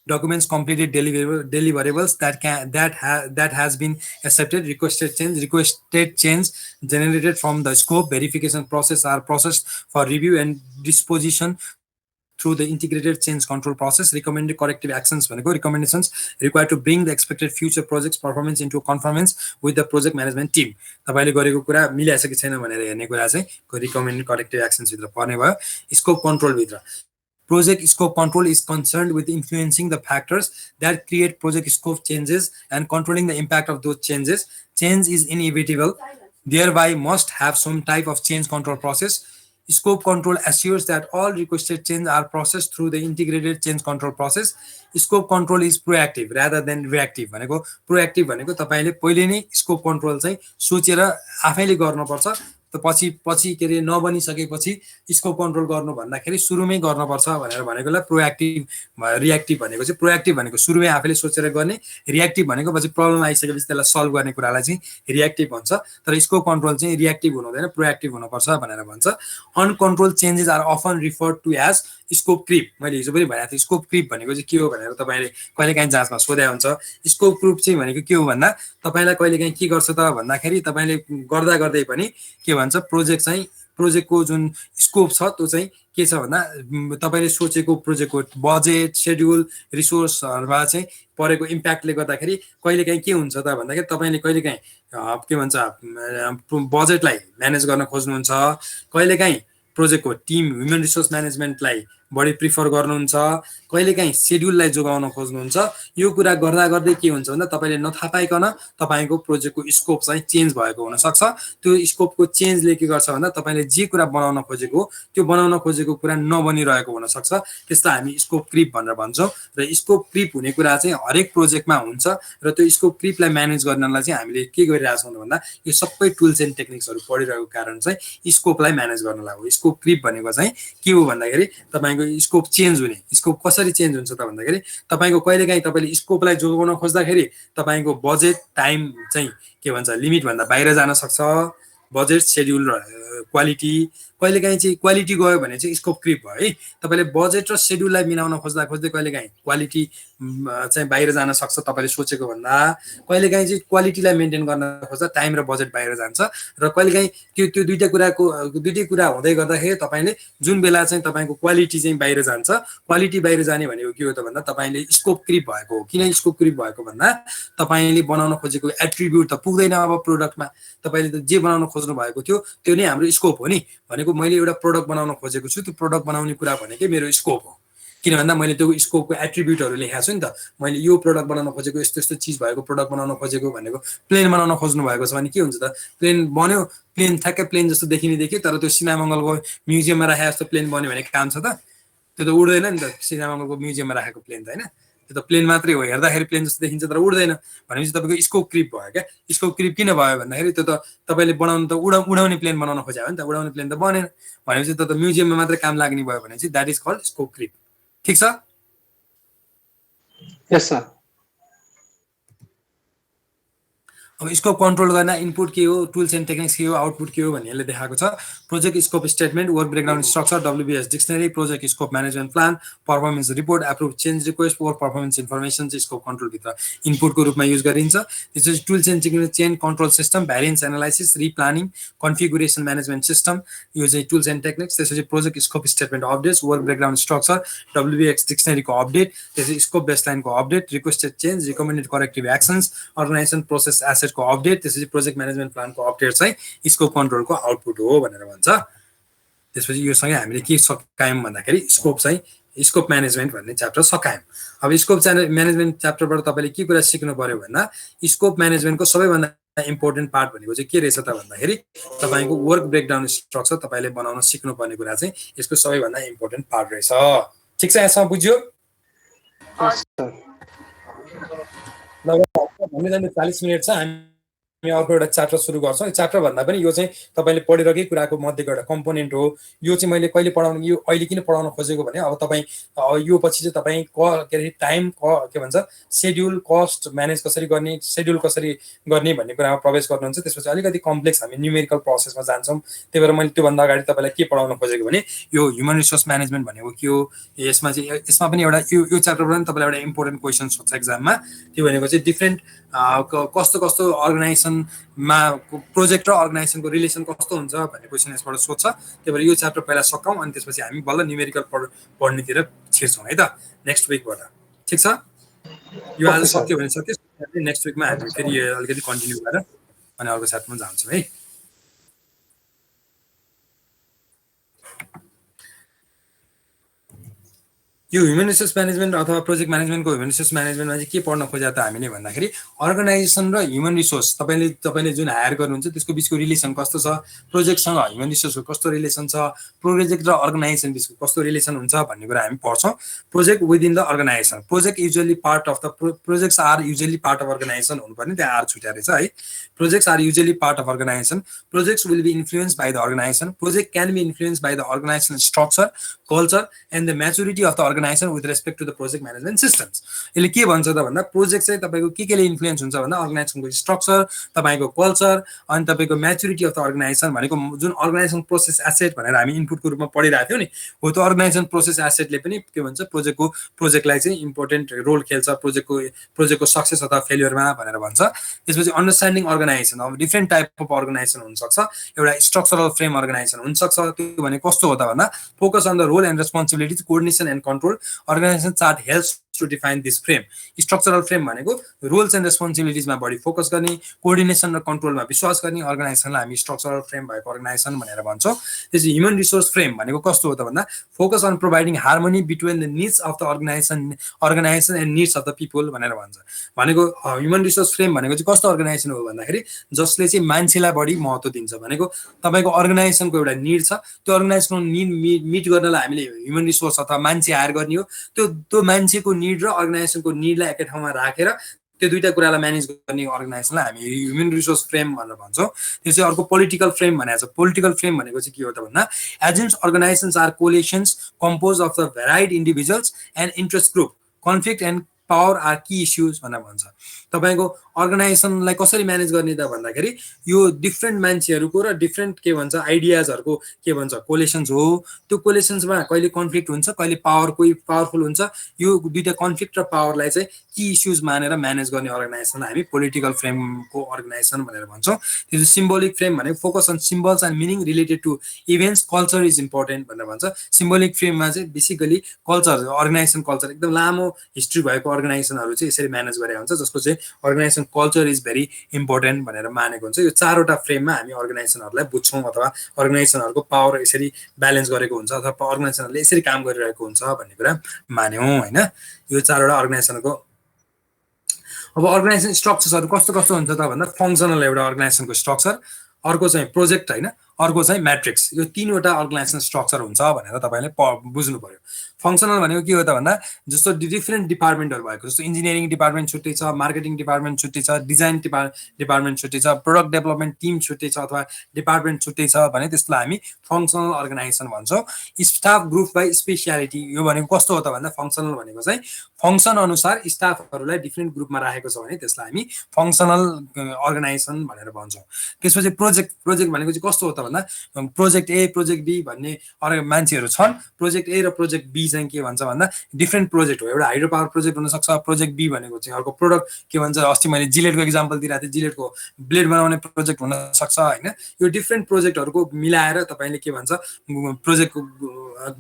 documents completed deliverables that has been accepted, requested change generated from the scope verification process are processed for review and disposition through the integrated change control process. Recommended corrective actions recommendations required to bring the expected future projects performance into conformance with the project management team. तपाईले गरेको कुरा मिलाएको छ कि छैन भनेर हेर्ने कुरा चाहिँ recommended corrective actions भित्र पर्ने भयो. Scope control भित्र project scope control is concerned with influencing the factors that create project scope changes and controlling the impact of those changes. Change is inevitable, thereby must have some type of change control process. Scope control assures that all requested changes are processed through the integrated change control process. Scope control is proactive rather than reactive. भनेको proactive भनेको तपाईले पहिले नै scope control चाहिँ सोचेर आफैले गर्नुपर्छ. त पछि के रे नबनिसकेपछि स्कोप कन्ट्रोल गर्नु भन्दाखेरि सुरुमै गर्नुपर्छ भनेर भनेकोलाई प्रोएक्टिभ. रिएक्टिभ भनेको चाहिँ प्रोएक्टिभ भनेको सुरुमै आफैले सोचेर गर्ने, रिएक्टिभ भनेको पछि प्रब्लम आइसकेपछि त्यसलाई सल्भ गर्ने कुरालाई चाहिँ रिएक्टिभ भन्छ. तर स्कोप कन्ट्रोल चाहिँ रिएक्टिभ हुनु हुँदैन, प्रोएक्टिभ हुनुपर्छ भनेर भन्छ. Uncontrol changes are often referred to as scope creep. मैले हिजो पनि भनेको थिएँ स्कोप क्रिप भनेको चाहिँ के हो भनेर तपाईँले कहिलेकाहीँ जाँचमा सोध्या हुन्छ. स्कोप क्रिप चाहिँ भनेको के हो भन्दा तपाईँलाई कहिलेकाहीँ के गर्छ त भन्दाखेरि तपाईँले गर्दा गर्दै पनि के भन्छ प्रोजेक्टको जुन स्कोप छ त्यो चाहिँ के छ भन्दा तपाईले सोचेको प्रोजेक्टको बजेट, शेड्युल, रिसोर्सहरुमा चाहिँ परेको इम्प्याक्टले गर्दाखेरि कहिलेकाहीँ के हुन्छ त भन्दाखेरि तपाईले कहिलेकाहीँ के भन्छ बजेटलाई म्यानेज गर्न खोज्नुहुन्छ, कहिलेकाहीँ प्रोजेक्टको टिम ह्युमन रिसोर्स म्यानेजमेन्टलाई बढी प्रिफर गर्नुहुन्छ, कहिलेकाहीँ शेड्युललाई जोगाउन खोज्नुहुन्छ. यो कुरा गर्दा गर्दै के हुन्छ भन्दा तपाईले नथाहा पाइकन तपाईको प्रोजेक्टको स्कोप चाहिँ चेन्ज भएको हुन सक्छ. त्यो स्कोपको चेन्जले के गर्छ भन्दा तपाईले जे कुरा बनाउन खोजेको त्यो बनाउन खोजेको कुरा नबनिरहेको हुन सक्छ. त्यसलाई हामी स्कोप क्रिप भनेर भन्छौं. र स्कोप क्रिप हुने कुरा चाहिँ हरेक प्रोजेक्टमा हुन्छ र त्यो स्कोप क्रिपलाई म्यानेज गर्नलाई चाहिँ हामीले के गरिरहेछौं भन्दा यो सबै टुल्स एन्ड टेक्निक्सहरु पढिरहेको कारण चाहिँ स्कोपलाई म्यानेज गर्नलाई हो. स्कोप क्रिप भनेको चाहिँ के हो भन्दाखेरि तपाईको स्कोप चेन्ज हुने. स्कोप कसरी चेन्ज हुन्छ त भन्दाखेरि तपाईको कहिलेकाहीँ तपाईले स्कोपलाई जोगाउन खोज्दाखेरि तपाईको बजेट, टाइम चाहिँ के भन्छ लिमिट भन्दा बाहिर जान सक्छ. बजेट, शेड्युल र क्वालिटी. कहिलेकाहीँ चाहिँ क्वालिटी गयो भने चाहिँ स्कोप क्रिप भयो है. तपाईले बजेट र शेड्युललाई मिलाउन खोज्दै कहिलेकाहीँ क्वालिटी चाहिँ बाहिर जान सक्छ तपाईले सोचेको भन्दा. कहिलेकाहीँ चाहिँ क्वालिटीलाई मेन्टेन गर्न खोज्दा टाइम र बजेट बाहिर जान्छ. र कहिलेकाहीँ त्यो दुईटै कुरा हुँदै गर्दाखेरि तपाईले जुन बेला चाहिँ तपाईको क्वालिटी चाहिँ बाहिर जान्छ. क्वालिटी बाहिर जाने भनेको के हो त भन्दा तपाईले स्कोप क्रिप भएको हो. किन स्कोप क्रिप भएको भन्दा तपाईले बनाउन खोजेको एट्रिब्युट त पुग्दैन अब प्रोडक्टमा. तपाईले त जे बनाउन खोज्नु भएको थियो त्यो नै हाम्रो स्कोप हो नि. भनेको मैले एउटा प्रोडक्ट बनाउन खोजेको छु, त्यो प्रोडक्ट बनाउने कुरा भनेकै मेरो स्कोप हो. किन भन्दा मैले त्यो स्कोपको एट्रिब्युटहरु लेखेको छु नि त. मैले यो प्रोडक्ट बनाउन खोजेको, यस्तो यस्तो चीज भएको प्रोडक्ट बनाउन खोजेको भनेको प्लेन बनाउन खोज्नु भएको छ भने के हुन्छ त प्लेन बन्यो, प्लेन ठ्याक्कै प्लेन जस्तो देखियो तर त्यो सिनामंगलको म्युजियममा राखेको जस्तो प्लेन बन्यो भने काम छ त? त्यो त उड्दैन नि त. सिनामंगलको म्युजियममा राखेको प्लेन त हैन. त्यो त प्लेन मात्रै हो, हेर्दाखेरि प्लेन जस्तो देखिन्छ तर उड्दैन. भनेपछि तपाईको स्कोप क्रिप भयो क्या. स्कोप क्रिप किन भयो भन्दाखेरि त्यो त तपाईले बनाउन त उडाउने प्लेन बनाउन खोज्या हो नि त. उडाउने प्लेन त बनेन. भनेपछि त्यो त म्युजियममा मात्रै काम लाग्ने भयो भने चाहिँ दैट इज कल्ड स्कोप क्रिप. ठीक छ? यस सर. अब स्कोप कन्ट्रोल गर्न इनपुट के हो, टुल्स एन्ड टेक्निक्स के हो, आउटपुट के हो भन्नेले देखाएको छ. Project scope statement, work breakdown structure, WBS dictionary, project scope management plan, performance report, approve change request, work performance information चाहिँ स्कोप कन्ट्रोल भित्र इनपुटको रूपमा युज गरिन्छ. त्यसपछि tools and techniques change control system, variance analysis, replanning, configuration management system, यो चाहिँ tools and techniques. त्यसपछि project scope statement updates, work breakdown structure, WBS डिक्सनरीको अपडेट, त्यसपछि स्कोप बेसलाइनको update, requested change, recommended corrective actions, organisation process एसेटको update, त्यसपछि project management प्लानको update चाहिँ scope कन्ट्रोलको output हो भनेर भन्छ. त्यसपछि यो सँगै हामीले के सकायौं भन्दाखेरि स्कोप चाहिँ स्कोप म्यानेजमेन्ट भन्ने च्याप्टर सकायौं. अब स्कोप म्यानेजमेन्ट च्याप्टरबाट तपाईले के कुरा सिक्नु पर्यो भन्दा स्कोप म्यानेजमेन्टको सबैभन्दा इम्पोर्टेन्ट पार्ट भनेको चाहिँ के रहेछ त भन्दाखेरि तपाईको वर्क ब्रेकडाउन स्ट्रक्चर तपाईले बनाउन सिक्नु पर्ने कुरा चाहिँ यसको सबैभन्दा इम्पोर्टेन्ट पार्ट रहेछ. ठीक छ? यहाँसम्म बुझ्यो? Yes sir. लगभग 40 मिनेट छ. हामी अर्को एउटा च्याप्टर सुरु गर्छौँ। च्याप्टर भन्दा पनि यो चाहिँ तपाईँले पढिरहेकै कुराको मध्येको एउटा कम्पोनेन्ट हो। यो चाहिँ मैले कहिले पढाउनु, यो अहिले किन पढाउन खोजेको भने अब तपाईँ यो पछि चाहिँ तपाईँ के अरे टाइम के भन्छ सेड्युल, कस्ट म्यानेज कसरी गर्ने, सेड्युल कसरी गर्ने भन्ने कुरामा प्रवेश गर्नुहुन्छ। त्यसपछि अलिकति कम्प्लेक्स हामी न्युमेरिकल प्रोसेसमा जान्छौँ। त्यही भएर मैले त्योभन्दा अगाडि तपाईँलाई के पढाउन खोजेको भने यो ह्युमन रिसोर्स म्यानेजमेन्ट भनेको के हो, यसमा चाहिँ यसमा पनि एउटा यो च्याप्टरमा पनि तपाईँलाई एउटा इम्पोर्टेन्ट क्वेसन सोध्छ एक्जाममा। त्यो भनेको चाहिँ डिफ्रेन्ट कस्तो कस्तो अर्गनाइजेसनमा प्रोजेक्ट र अर्गनाइजेसनको रिलेसन कस्तो हुन्छ भन्ने क्वेसन यसबाट सोध्छ। त्यही भएर यो च्याप्टर पहिला सकाउँ अनि त्यसपछि हामी बल्ल न्युमेरिकल पढ्नेतिर छिर्छौँ है त नेक्स्ट विकबाट। ठिक छ, यो आज सक्यो भने सक्यो, नेक्स्ट विकमा हामी फेरि अलिकति कन्टिन्यू गरेर अनि अर्को च्याप्टरमा जान्छौँ है। यो ह्युमन रिसोर्स म्यानेजमेन्ट अथवा प्रोजेक्ट म्यानेजमेन्टको ह्युमन रिसोर्स म्यानेजमेन्टमा चाहिँ के पढ्न खोजेको त हामीले भन्दाखेरि अर्गनाइजेसन र ह्युमन रिसोर्स तपाईँले जुन हायर गर्नुहुन्छ त्यसको बिचको रिलेसन कस्तो छ, प्रोजेक्टसँग ह्युमन रिसोर्सको कस्तो रिलेसन छ, प्रोजेक्ट र अर्गनाइजेसन बिचको कस्तो रिलेसन हुन्छ भन्ने कुरा हामी पढ्छौँ। Project within the organisation, project usually part of the projects are usually part of organisation हुनुपर्ने, त्यहाँ आर छुट्या रहेछ है। Projects are usually part of organisation, projects will be influence by the organisation, project can be influence by the organisation structure, culture and the maturity of the organisation with respect to the project management systems. यसले के भन्छ त भन्दा project चाहिँ तपाईँको केले influence हुन्छ भन्दा अर्गनाइजेसनको स्ट्रक्चर, तपाईँको कल्चर अनि तपाईँको म्याचुरिटी अफ द अर्गनाइजेसन भनेको जुन अर्गनाइजेसन प्रोसेस एसेट भनेर हामी इनपुटको रूपमा पढिरहेको थियौँ नि, हो त्यो अर्गनाइजेसन प्रोसेस एसेटले पनि के भन्छ प्रोजेक्टलाई चाहिँ इम्पोर्टेन्ट रोल खेल्छ प्रोजेक्टको सक्सेस अथवा फेलियरमा भनेर भन्छ। त्यसपछि अन्डरस्ट्यान्डिङ अर्गनाइजेसन, अब डिफ्रेन्ट टाइप अफ अर्गनाइजेसन हुनसक्छ, एउटा स्ट्रक्चरल फ्रेम अर्गनाइजेसन हुनसक्छ। त्यो भने कस्तो हो त भन्दा focus on the role and responsibilities, coordination and control, organisation chart helps to define this frame. Structural frame भनेको रोल्स एन्ड रेस्पोन्सिबिलिटिजमा बढी फोकस गर्ने, कोअर्डिनेसन र कन्ट्रोलमा विश्वास गर्ने अर्गनाइजेसनलाई हामी स्ट्रक्चरल फ्रेम भएको अर्गनाइजेसन भनेर भन्छौँ। त्यसपछि ह्युमन रिसोर्स फ्रेम भनेको कस्तो हो त भन्दा focus on providing harmony between the needs of the organisation and needs of the people भनेर भन्छ। भनेको ह्युमन रिसोर्स फ्रेम भनेको चाहिँ कस्तो अर्गनाइजेसन हो भन्दाखेरि जसले चाहिँ मान्छेलाई बढी महत्त्व दिन्छ। भनेको तपाईँको अर्गनाइजेसनको एउटा निड छ, त्यो अर्गनाइजेसनको निड मिट गर्नलाई हामीले ह्युमन रिसोर्स अथवा मान्छे हायर गर्ने हो। त्यो मान्छेको निड र अर्गनाइजेसनको निडलाई एकै ठाउँमा राखेर त्यो दुईटा कुरालाई म्यानेज गर्ने अर्गनाइजेसनलाई हामी ह्युमन रिसोर्स फ्रेम भनेर भन्छौँ। त्यो चाहिँ अर्को पोलिटिकल फ्रेम भनेको छ। पोलिटिकल फ्रेम भनेको चाहिँ के हो त भन्दा agents organisations are coalitions compose of the varied individuals and interest group, conflict and power are key issues भनेर भन्छ। तपाईँको अर्गनाइजेसनलाई कसरी म्यानेज गर्ने त भन्दाखेरि यो डिफ्रेन्ट मान्छेहरूको र डिफ्रेन्ट के भन्छ आइडियाजहरूको के भन्छ कोलेसन्स हो। त्यो कोलेसन्समा कहिले कन्फ्लिक्ट हुन्छ, कहिले कोही पावरफुल हुन्छ। यो दुईटा कन्फ्लिक्ट र पावरलाई चाहिँ की इस्युज मानेर म्यानेज गर्ने अर्गनाइजेसनलाई हामी पोलिटिकल फ्रेमको अर्गनाइजेसन भनेर भन्छौँ। त्यो सिम्बोलिक फ्रेम भनेको focus on symbols and meaning related to events, culture is important भनेर भन्छ। सिम्बोलिक फ्रेममा चाहिँ बेसिकली कल्चर, अर्गनाइजेसन कल्चर एकदम लामो हिस्ट्री भएको अर्गनाइजेसनहरू चाहिँ यसरी म्यानेज गरेको हुन्छ, जसको चाहिँ organisation culture is very important भनेर मानेको हुन्छ। यो चारवटा फ्रेममा हामी अर्गनाइजेसनहरूलाई बुझ्छौँ अथवा अर्गनाइजेसनहरूको पावर यसरी ब्यालेन्स गरेको हुन्छ अथवा अर्गनाइजेसनहरूले यसरी काम गरिरहेको हुन्छ भन्ने कुरा मान्यौँ होइन। यो चारवटा अर्गनाइजेसनको अब अर्गनाइजेसन स्ट्रक्चर्सहरू कस्तो कस्तो हुन्छ त भन्दा फङ्सनल एउटा अर्गनाइजेसनको स्ट्रक्चर, अर्को चाहिँ प्रोजेक्ट होइन, अर्को चाहिँ म्याट्रिक्स। यो तीनवटा अर्गनाइजेसन स्ट्रक्चर हुन्छ भनेर तपाईँले बुझ्नु पर्यो। फङ्सनल भनेको के हो त भन्दा जस्तो डिफ्रेन्ट डिपार्टमेन्टहरू भएको, जस्तो इन्जिनियरिङ डिपार्टमेन्ट छुट्टै छ, मार्केटिङ डिपार्टमेन्ट छुट्टै छ, डिजाइन डिपार्टमेन्ट छुट्टै छ, प्रोडक्ट डेभलपमेन्ट टिम छुट्टै छ अथवा डिपार्टमेन्ट छुट्टै छ भने त्यसलाई हामी फङ्सनल अर्गनाइजेसन भन्छौँ। स्टाफ ग्रुप बाई स्पेसियालिटी, यो भनेको कस्तो हो त भन्दा फङ्सनल भनेको चाहिँ फङ्सन अनुसार स्टाफहरूलाई डिफ्रेन्ट ग्रुपमा राखेको छ भने त्यसलाई हामी फङ्सनल अर्गनाइजेसन भनेर भन्छौँ। त्यसपछि प्रोजेक्ट भनेको चाहिँ कस्तो हो त भन्दा प्रोजेक्ट ए प्रोजेक्ट बी भन्ने मान्छेहरू छन्। प्रोजेक्ट ए र प्रोजेक्ट बी चाहिँ के भन्छ भन्दा डिफ्रेन्ट प्रोजेक्ट हो। एउटा हाइड्रो पावर प्रोजेक्ट हुनसक्छ। प्रोजेक्ट बी भनेको चाहिँ अर्को प्रोडक्ट के भन्छ, अस्ति मैले जिलेटको इक्जाम्पल दिइरहेको थिएँ, जिलेटको ब्लेड बनाउने प्रोजेक्ट हुनसक्छ होइन। यो डिफ्रेन्ट प्रोजेक्टहरूको मिलाएर तपाईँले के भन्छ प्रोजेक्टको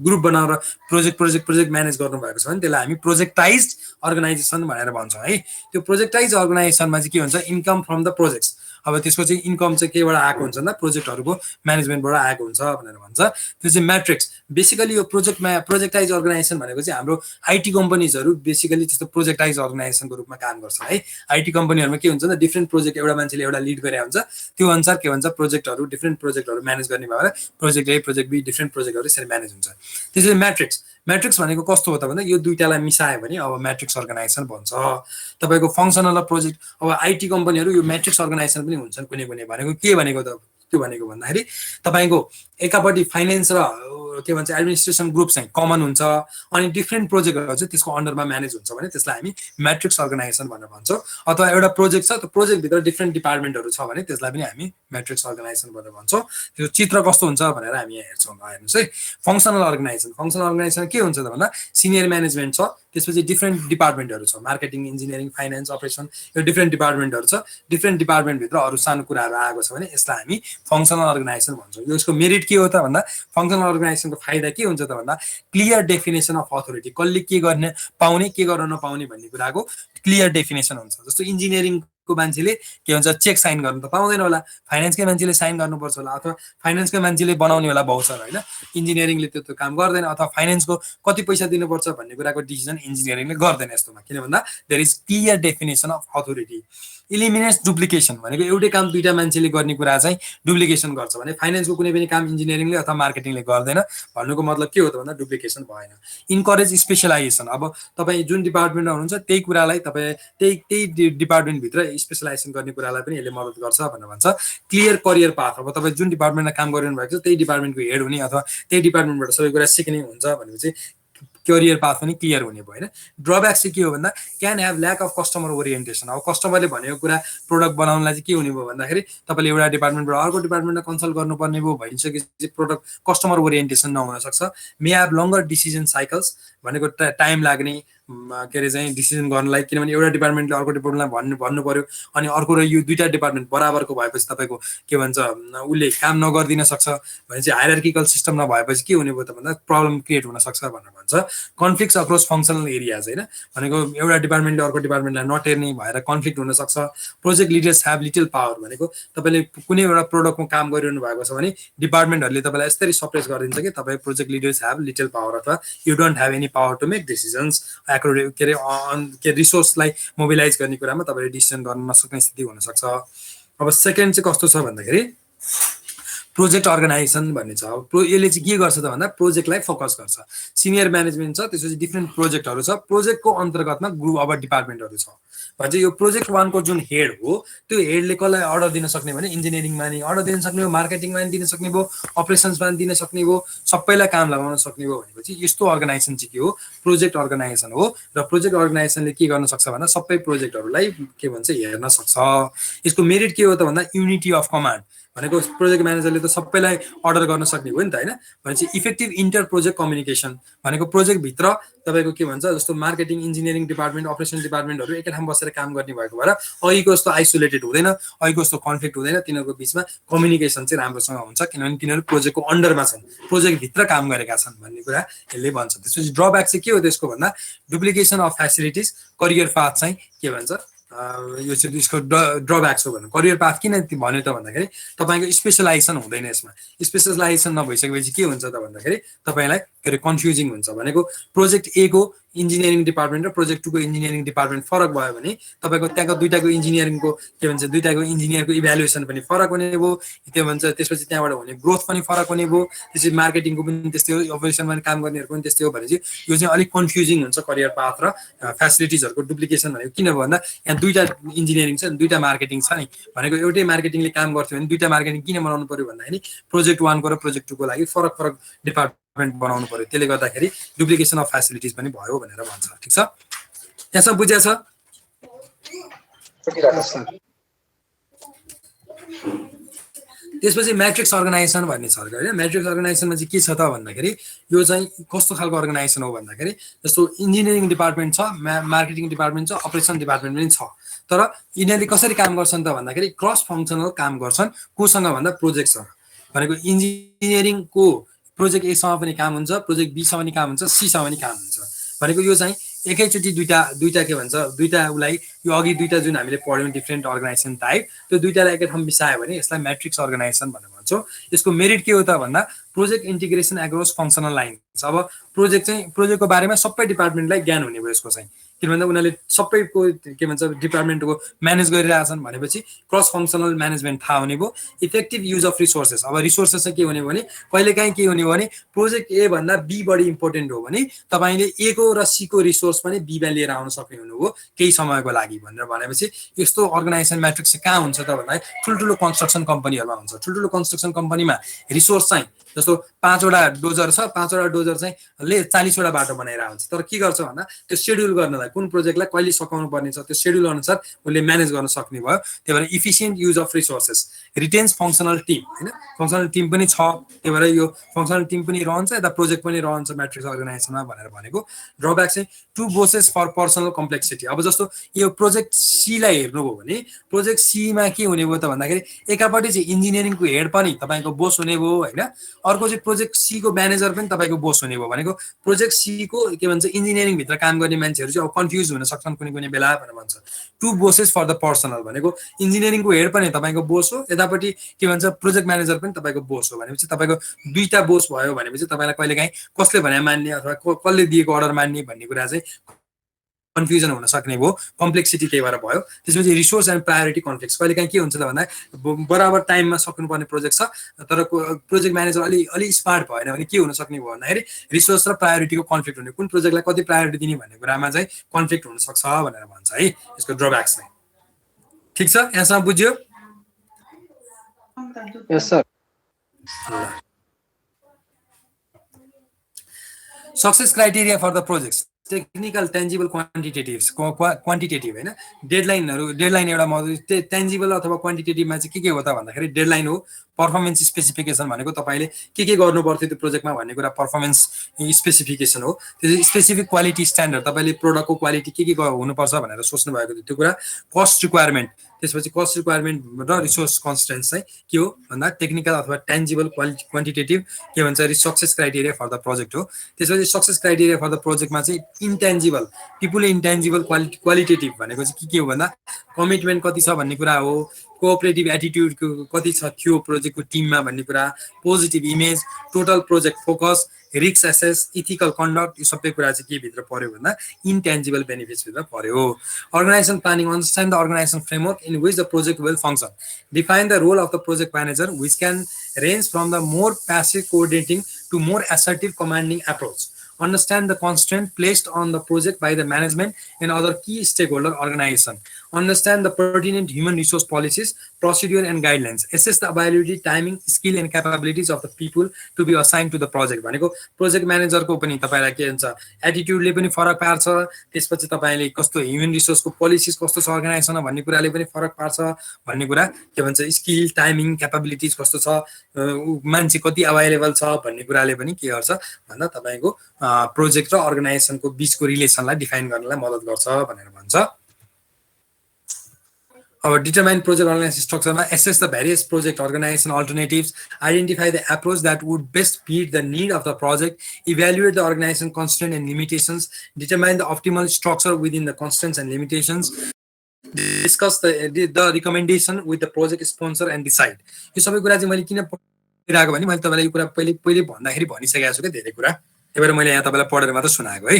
ग्रुप बनाएर प्रोजेक्ट म्यानेज गर्नुभएको छ भने त्यसलाई हामी प्रोजेक्टाइज्ड अर्गनाइजेसन भनेर भन्छौँ है। त्यो प्रोजेक्टाइज अर्गनाइजेसनमा चाहिँ के हुन्छ, इन्कम फ्रम द प्रोजेक्ट्स। अब त्यसको चाहिँ इन्कम चाहिँ केबाट आएको हुन्छ भन्दा प्रोजेक्टहरूको म्यानेजमेन्टबाट आएको हुन्छ भनेर भन्छ। त्यो चाहिँ म्याट्रिक्स। बेसिकली यो प्रोजेक्टाइज अर्गनाइजेसन भनेको चाहिँ हाम्रो आइटी कम्पनीजहरू बेसिकली त्यस्तो प्रोजेक्टाइज अर्गनाइजेसनको रूपमा काम गर्छ है। आइटी कम्पनीहरूमा के हुन्छ भन्दा डिफ्रेन्ट प्रोजेक्ट एउटा मान्छेले एउटा लिड गरेको हुन्छ, त्यो अनुसार के भन्छ डिफ्रेन्ट प्रोजेक्टहरू म्यानेज गर्ने भएर project A project B different प्रोजेक्टहरू यसरी म्यानेज हुन्छ। त्यसरी म्याट्रिक्स म्याट्रिक्स भनेको कस्तो हो त भन्दा यो दुईटालाई मिसायो भने अब म्याट्रिक्स अर्गनाइजेसन भन्छ। तपाईँको फङ्सनल र प्रोजेक्ट, अब आइटी कम्पनीहरू यो म्याट्रिक्स अर्गनाइजेसन पनि हुन्छन् कुनै कुनै। भनेको के भनेको त त्यो भनेको भन्दाखेरि तपाईँको एकापट्टि फाइनेन्स र के भन्छ एडमिनिस्ट्रेसन ग्रुप चाहिँ कमन हुन्छ, अनि डिफ्रेन्ट प्रोजेक्टहरू चाहिँ त्यसको अन्डरमा म्यानेज हुन्छ भने त्यसलाई हामी म्याट्रिक्स अर्गनाइजेसन भनेर भन्छौँ। अथवा एउटा प्रोजेक्ट छ, त्यो प्रोजेक्टभित्र डिफ्रेन्ट डिपार्टमेन्टहरू छ भने त्यसलाई पनि हामी म्याट्रिक्स अर्गनाइजेसन भनेर भन्छौँ। त्यो चित्र कस्तो हुन्छ भनेर हामी यहाँ हेर्छौँ। हेर्नुहोस् है, फङ्सनल अर्गनाइजेसन। फङ्सनल अर्गनाइजेसन के हुन्छ त भन्दा सिनियर म्यानेजमेन्ट छ, त्यसपछि डिफ्रेन्ट डिपार्टमेन्टहरू छ, मार्केटिङ, इन्जिनियरिङ, फाइनेन्स, अपरेसन, यो डिफ्रेन्ट डिपार्टमेन्टहरू छ। डिफ्रेन्ट डिपार्टमेन्टभित्र अरू सानो कुराहरू आएको छ भने यसलाई हामी फङ्सनल अर्गनाइजेसन भन्छौँ। यसको मेरिट के हो त भन्दा फङ्सनल अर्गनाइजेसनको फाइदा के हुन्छ त भन्दा क्लियर डेफिनेसन अफ अथोरिटी, कसले के गर्ने पाउने के गर्न नपाउने भन्ने कुराको क्लियर डेफिनेसन हुन्छ। जस्तो इन्जिनियरिङको मान्छेले के भन्छ चेक साइन गर्नु त पाउँदैन होला, फाइनेन्सकै मान्छेले साइन गर्नुपर्छ होला, अथवा फाइनेन्सकै मान्छेले बनाउने होला भाउचर होइन, इन्जिनियरिङले त्यो काम गर्दैन। अथवा फाइनेन्सको कति पैसा दिनुपर्छ भन्ने कुराको डिसिजन इन्जिनियरिङले गर्दैन यस्तोमा, किन भन्दा there is clear definition of authority. Eliminates duplication भनेको एउटै काम दुईटा मान्छेले गर्ने कुरा चाहिँ डुप्लिकेसन गर्छ भने फाइनेन्सको कुनै पनि काम इन्जिनियरिङले अथवा मार्केटिङले गर्दैन भन्नुको मतलब के हो त भन्दा डुप्लिकेसन भएन। इन्करेज स्पेसलाइजेसन, अब तपाईँ जुन डिपार्टमेन्टमा हुनुहुन्छ त्यही कुरालाई तपाईँ त्यही डिपार्टमेन्टभित्र स्पेसलाइजेसन गर्ने कुरालाई पनि यसले मद्दत गर्छ भनेर भन्छ। क्लियर करियर पाथ, अब तपाईँ जुन डिपार्टमेन्टमा काम गरिरहनु भएको छ त्यही डिपार्टमेन्टको हेड हुने अथवा त्यही डिपार्टमेन्टबाट सबै कुरा सिक्ने हुन्छ भनेपछि करियर पाथ पनि क्लियर हुने भयो होइन। ड्रब्याक चाहिँ के हो भन्दा can have lack of customer orientation. अब कस्टमरले भनेको कुरा प्रोडक्ट बनाउनलाई चाहिँ के हुने भयो भन्दाखेरि तपाईँले एउटा डिपार्टमेन्टबाट अर्को डिपार्टमेन्टमा कन्सल्ट गर्नुपर्ने भयो, भइसकेपछि प्रोडक्ट कस्टमर ओरिएन्टेसन नहुन सक्छ। मे ह्याभ लङ्गर डिसिजन साइकल्स भनेको टाइम लाग्ने के अरे चाहिँ डिसिजन गर्नलाई, किनभने एउटा डिपार्टमेन्टले अर्को डिपार्टमेन्टलाई भन्नु पर्यो, अनि अर्को र यो दुईटा डिपार्टमेन्ट बराबरको भएपछि तपाईँको के भन्छ उसले काम नगरिदिन सक्छ भने चाहिँ हायरार्किकल सिस्टम नभएपछि के हुने भयो त भन्दा प्रब्लम क्रिएट हुन सक्छ भनेर भन्छ। कन्फ्लिक्ट्स अक्रस फङ्सनल एरियाज होइन, भनेको एउटा डिपार्टमेन्टले अर्को डिपार्टमेन्टलाई नटेर्ने भएर कन्फ्लिक्ट हुन सक्छ। Project leaders have little power भनेको तपाईँले कुनै एउटा प्रोडक्टमा काम गरिरहनु भएको छ भने डिपार्टमेन्टहरूले तपाईँलाई यसरी सप्रेस गरिदिन्छ कि तपाईँ project leaders have little power अथवा you don't have any power to make decisions. के अरे रिसोर्सलाई मोबिलाइज गर्ने कुरामा तपाईँले डिसिजन गर्न नसक्ने स्थिति हुनसक्छ। अब सेकेन्ड चाहिँ कस्तो छ भन्दाखेरि प्रोजेक्ट अर्गनाइजेसन भन्ने छ। अब यसले चाहिँ के गर्छ त भन्दा प्रोजेक्टलाई फोकस गर्छ। सिनियर म्यानेजमेन्ट छ, त्यसपछि डिफ्रेन्ट प्रोजेक्टहरू छ, प्रोजेक्टको अन्तर्गतमा ग्रुप अब डिपार्टमेन्टहरू छ भन्छ। यो प्रोजेक्ट वानको जुन हेड हो त्यो हेडले कसलाई अर्डर दिन सक्ने भने इन्जिनियरिङमा नि अर्डर दिन सक्ने हो, मार्केटिङमा नि दिन सक्ने भयो, अपरेसन्समा नि दिन सक्ने भयो, सबैलाई काम लगाउन सक्ने भयो भनेपछि यस्तो अर्गनाइजेसन चाहिँ के हो प्रोजेक्ट अर्गनाइजेसन हो। र प्रोजेक्ट अर्गनाइजेसनले के गर्न सक्छ भन्दा सबै प्रोजेक्टहरूलाई के भन्छ हेर्न सक्छ। यसको मेरिट के हो त भन्दा युनिटी अफ कमान्ड भनेको प्रोजेक्ट म्यानेजरले त सबैलाई अर्डर गर्न सक्ने हो नि त होइन। भनेपछि इफेक्टिभ इन्टर प्रोजेक्ट कम्युनिकेसन भनेको प्रोजेक्टभित्र तपाईँको के भन्छ जस्तो मार्केटिङ, इन्जिनियरिङ डिपार्टमेन्ट, अपरेसन डिपार्टमेन्टहरू एकै ठाउँ बसेर काम गर्ने भएको भएर अहिलेको जस्तो आइसोलेटेड हुँदैन, अहिलेको जस्तो कन्फ्लिक्ट हुँदैन, तिनीहरूको बिचमा कम्युनिकेसन चाहिँ राम्रोसँग हुन्छ किनभने तिनीहरू प्रोजेक्टको अन्डरमा छन्, प्रोजेक्टभित्र काम गरेका छन् भन्ने कुरा यसले भन्छ। त्यसपछि ड्रब्याक चाहिँ के हो त्यसको भन्दा duplication of facilities, career path चाहिँ के भन्छ यो चाहिँ यसको ड्रब्याक्स हो भन्नु। करियर पाथ किन भन्यो त भन्दाखेरि तपाईँको स्पेसलाइजेसन हुँदैन यसमा। स्पेसलाइजेसन नभइसकेपछि के हुन्छ त भन्दाखेरि तपाईँलाई के अरे कन्फ्युजिङ हुन्छ। भनेको प्रोजेक्ट ए को इन्जिनियरिङ डिपार्टमेन्ट र प्रोजेक्ट 2 को इन्जिनियरिङ डिपार्टमेन्ट फरक भयो भने तपाईँको त्यहाँको दुईटाको इन्जिनियरिङको के भन्छ दुईटाको इन्जिनियरको इभ्यालुएसन पनि फरक हुने भयो, के भन्छ त्यसपछि त्यहाँबाट हुने ग्रोथ पनि फरक हुने भयो, त्यसपछि मार्केटिङको पनि त्यस्तै हो, अपरेसनमा काम गर्नेहरूको पनि त्यस्तै हो भनेपछि यो चाहिँ अलिक कन्फ्युजिङ हुन्छ करियर पाथ र फेसिलिटिजहरूको डुप्लिकेसन भनेको। किन भन्दा यहाँ दुईटा इन्जिनियरिङ छ, दुईटा मार्केटिङ छ नि भनेको एउटै मार्केटिङले काम गर्थ्यो भने दुईटा मार्केटिङ किन बनाउनु पर्यो भन्दाखेरि प्रोजेक्ट 1 को र प्रोजेक्ट 2 को लागि फरक फरक डिपार्टमेन्ट बनाउनु पर्यो, त्यसले गर्दाखेरि डुप्लिकेसन अफ फेसिलिटिज पनि भयो भनेर भन्छ। ठिक छ, यहाँसम्म बुझ्या छ? त्यसपछि म्याट्रिक्स अर्गनाइजेसन भन्ने छ होइन। म्याट्रिक्स अर्गनाइजेसनमा चाहिँ के छ त भन्दाखेरि यो चाहिँ कस्तो खालको अर्गनाइजेसन हो भन्दाखेरि जस्तो इन्जिनियरिङ डिपार्टमेन्ट छ, मार्केटिङ डिपार्टमेन्ट छ, अपरेसन डिपार्टमेन्ट पनि छ, तर यिनीहरूले कसरी काम गर्छन् त भन्दाखेरि क्रस फङ्सनल काम गर्छन्। कोसँग भन्दा प्रोजेक्टसँग। भनेको इन्जिनियरिङको प्रोजेक्ट एसँग पनि काम हुन्छ, प्रोजेक्ट बीसँग पनि काम हुन्छ, सीसँग पनि काम हुन्छ। भनेको यो चाहिँ एकैचोटि दुईटा के भन्छ दुईटा उसलाई यो अघि दुईटा जुन हामीले पढ्यौँ डिफ्रेन्ट अर्गनाइजेसन टाइप, त्यो दुईटालाई एकै ठाउँ मिसायो भने यसलाई म्याट्रिक्स अर्गनाइजेसन भनेर भन्छौँ। यसको मेरिट के हो त भन्दा project integration across functional lines. अब प्रोजेक्टको बारेमा सबै डिपार्टमेन्टलाई ज्ञान हुने भयो यसको चाहिँ, किन भन्दा उनीहरूले सबैको के भन्छ डिपार्टमेन्टको म्यानेज गरिरहेछन् भनेपछि क्रस फङ्सनल म्यानेजमेन्ट थाहा हुने भयो। इफेक्टिभ युज अफ रिसोर्सेस, अब रिसोर्सेस चाहिँ के हुने भने कहिलेकाहीँ के हुने भने प्रोजेक्ट ए भन्दा बी बढी इम्पोर्टेन्ट हो भने तपाईँले ए को र सी को रिसोर्स पनि बीमा लिएर आउन सक्ने हुनुभयो केही समयको लागि भनेपछि यस्तो अर्गनाइजेसन म्याट्रिक्स चाहिँ कहाँ हुन्छ त भन्दा ठुल्ठुलो कन्स्ट्रक्सन कम्पनीहरूमा हुन्छ। ठुल्ठुलो कन्स्ट्रक्सन कम्पनीमा रिसोर्स चाहिँ जस्तो 5 वटा डोजर छ, 5 वटा डोजर चाहिँ ले 40 वटा बाटो बनाइरहेको हुन्छ। तर के गर्छ भन्दा त्यो सेड्युल गर्नलाई कुन प्रोजेक्टलाई कहिले सकाउनु पर्ने छ त्यो सेड्युल अनुसार उसले म्यानेज गर्न सक्ने भयो। त्यही भएर efficient use of resources, retains functional team हैन, फङ्सनल टिम पनि छ। त्यही भएर यो फङ्सनल टिम पनि रहन्छ यता प्रोजेक्ट पनि रहन्छ म्याट्रिक्स अर्गनाइजेसनमा भनेर भनेको। ड्रब्याक चाहिँ two bosses for personal complexity, अब जस्तो यो प्रोजेक्ट सी लाई हेर्नुभयो भने प्रोजेक्ट सी मा के हुने भयो त भन्दाखेरि एकापट्टि चाहिँ इन्जिनियरिङको हेड पनि तपाईँको बोस हुने भयो हैन, अर्को चाहिँ प्रोजेक्ट सी को म्यानेजर पनि तपाईँको बोस हुने भयो भनेको प्रोजेक्ट सी को के भन्छ इन्जिनियरिङ भित्र काम गर्ने मान्छेहरू चाहिँ अब कन्फ्युज हुन सक्छन् कुनै कुनै बेला भनेर भन्छ। Two bosses for the personnel भनेको इन्जिनियरिङको हेड पनि तपाईँको बोस हो, यतापट्टि के भन्छ प्रोजेक्ट म्यानेजर पनि तपाईँको बोस हो भनेपछि तपाईँको दुईटा बोस भयो भनेपछि तपाईँलाई कहिलेकाहीँ कसले भने मान्ने अथवा कसले दिएको अर्डर मान्ने भन्ने कुरा चाहिँ कन्फ्युजन हुन सक्ने भयो, कम्प्लेक्सिटी त्यही भएर भयो। त्यसपछि रिसोर्स एन्ड प्रायोरिटी कन्फ्लिक्ट, कहिलेकाहीँ के हुन्छ त भन्दा बराबर टाइममा सक्नुपर्ने प्रोजेक्ट छ तर प्रोजेक्ट म्यानेजर अलि स्मार्ट भएन भने के हुन सक्ने भयो भन्दाखेरि रिसोर्स र प्रायोरिटीको कन्फ्लिक्ट हुने, कुन प्रोजेक्टलाई कति प्रायोरिटी दिने भन्ने कुरामा चाहिँ कन्फ्लिक्ट हुन सक्छ भनेर भन्छ है यसको ड्रब्याक्स चाहिँ। ठिक छ, यहाँसम्म बुझ्यो? Yes sir. Success criteria for the projects, technical tangible quantitative हैन, डेडलाइन एउटा टेन्जिबल अथवा क्वान्टिटेटिभमा चाहिँ के हो त भन्दाखेरि डेडलाइन हो, पर्फर्मेन्स स्पेसिफिकेसन भनेको तपाईँले के गर्नु पर्थ्यो त्यो प्रोजेक्टमा भन्ने कुरा पर्फर्मेन्स स्पेसिफिकेसन हो। त्यो स्पेसिफिक क्वालिटी स्ट्यान्डर्ड तपाईँले प्रोडक्टको क्वालिटी के हुनुपर्छ भनेर सोच्नु भएको थियो त्यो कुरा। कस्ट रिक्वायरमेन्ट, त्यसपछि कस्ट रिक्वायरमेन्ट र रिसोर्स कन्स्ट्रेन्ट्स चाहिँ के हो भन्दा टेक्निकल अथवा टेन्जिबल क्वान्टिटेटिभ के भन्छ success criteria for the project हो। त्यसपछि सक्सेस क्राइटेरिया फर द प्रोजेक्टमा चाहिँ इन्टेन्जिबल पिपुल इन्टेन्जिबल क्वालिटेटिभ भनेको चाहिँ के हो भन्दा कमिटमेन्ट कति छ भन्ने कुरा हो, कोअपरेटिभ एटिट्युड कति थियो प्रोजेक्टको टिममा भन्ने कुरा, positive image, total project focus, risk assess, ethical conduct, यो सबै कुरा चाहिँ के भित्र पर्यो भन्दा इन्टेन्जिबल बेनिफिट्स भित्र पर्यो। Organisation planning, understand the organisation framework in which the project will function, define the role of the project manager which can range from the more passive coordinating to more assertive commanding approach, understand the constraint placed on the project by the management and other key stakeholder organization, understand the pertinent human resource policies, procedure and guidelines, assess the availability, timing, skill and capabilities of the people to be assigned to the project। भनेको project म्यानेजरको पनि तपाईलाई के हुन्छ एटिट्युडले पनि फरक पार्छ, त्यसपछि तपाईले कस्तो ह्युमन रिसोर्सको पोलिसिस कस्तो छ अर्गनाइजेसनमा भन्ने कुराले पनि फरक पार्छ भन्ने कुरा के भन्छ स्किल, टाइमिङ, क्यापेबिलिटिज कस्तो छ, मान्छे कति अभाइलेबल छ भन्ने कुराले पनि के गर्छ भन्दा तपाईको प्रोजेक्ट र अर्गनाइजेसनको बीचको रिलेसनलाई डिफाइन गर्नलाई मद्दत गर्छ भनेर भन्छ। अब डिटरमाइन प्रोजेक्ट अर्गनाइजेसन स्ट्रक्चरमा assess the various project organisation alternatives, identify the approach that would best fit the need of the project, evaluate the organisation constraint and limitations, determine the optimal structure within the constraints and limitations, discuss the recommendation with the project sponsor and decide. यो सबै कुरा चाहिँ मैले किन पढिरहेको भने मैले तपाईँलाई यो कुरा पहिले भन्दाखेरि भनिसकेको छु क्या धेरै कुरा, त्यही भएर मैले यहाँ तपाईँलाई पढेर मात्र सुनाएको है।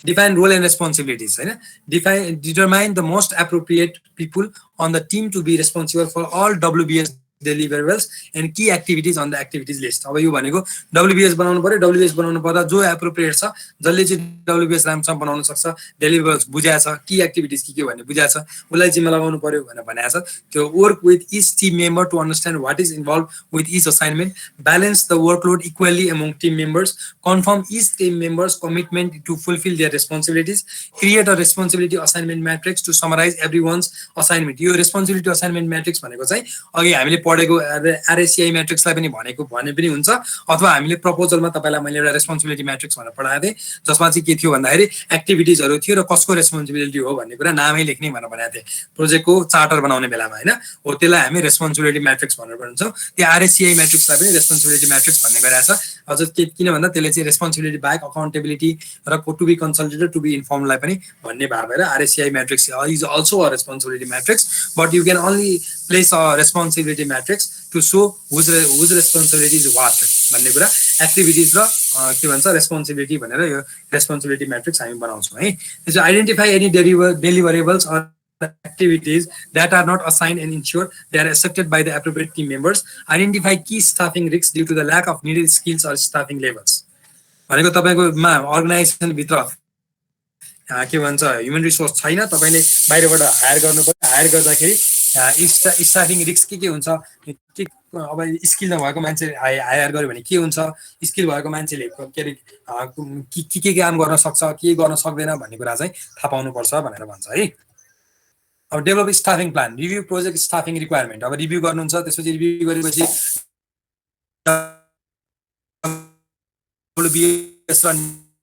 Define role and responsibilities, होइन, determine the most appropriate people on the team to be responsible for all WBS deliverables and key activities on the activities list। अब यो भनेको WBS बनाउनु पर्यो, WBS बनाउनु पर्दा जो एप्रोप्रिएट छ जसले चाहिँ WBS राम्रोसँग बनाउन सक्छ, डेलिभरेबल्स बुझाएको छ, की एक्टिभिटिज के भन्ने बुझाएको छ, उसलाई जिम्मा लगाउनु पर्यो भनेर भनेको छ। त्यो work with each team member to understand what is involve with each assignment, balance the workload equally among team members, confirm each team members commitment to fulfil their responsibilities, create a responsibility assignment matrix to summarise every one's assignment. यो responsibility assignment matrix भनेको चाहिँ अघि हामीले पढेको आरएससीआई म्याट्रिक्सलाई पनि भने पनि हुन्छ, अथवा हामीले प्रपोजलमा तपाईँलाई मैले एउटा रेस्पोन्सिबिलिटी म्याट्रिक्स भनेर पढाएको थिएँ जसमा चाहिँ के थियो भन्दाखेरि एक्टिभिटिजहरू थियो र कसको रेस्पोन्सिबिलिटी हो भन्ने कुरा नामै लेख्ने भनेर भनेको थिएँ प्रोजेक्टको चार्टर बनाउने बेलामा, होइन हो, त्यसलाई हामी रेस्पोन्सिबिलिटी म्याट्रिक्स भनेर भन्छौँ। त्यो आरएससीआई म्याट्रिक्सलाई पनि रेस्पोन्सिबिलिटी म्याट्रिक्स भन्ने गरेको छ। अझ किन भन्दा त्यसले चाहिँ रेस्पोन्सिबिलिटी बाहेक अकाउन्टेबिलिटी र to be consulted to be इन्फर्मलाई पनि भन्ने भाव भएर RSCI matrix is also a responsibility matrix, but you can only place a responsibility matrix to show whose responsibility is what भन्ने कुरा एक्टिभिटिज र के भन्छ रेस्पोन्सिबिलिटी भनेर यो रेस्पोन्सिबिलिटी म्याट्रिक्स हामी बनाउँछौँ है। त्यसो identify any deliverables or activities that are not assigned and ensure they are accepted by the appropriate team members. Identify key staffing risks due to the lack of needed skills or staffing levels. भनेको तपाईकोमा organisation भित्र के भन्छ human resource छैन, तपाईले बाहिरबाट higher गर्नु पर्यो। Higher गर्दाखेरि स्टाफिङ रिस्क के हुन्छ, अब स्किल नभएको मान्छे हायर गर्यो भने के हुन्छ, स्किल भएको मान्छेले के अरे के काम गर्न सक्छ के गर्न सक्दैन भन्ने कुरा चाहिँ थाहा पाउनुपर्छ भनेर भन्छ है। अब develop staffing plan, review project staffing requirement. अब रिभ्यू गर्नुहुन्छ, त्यसपछि रिभ्यू गरेपछि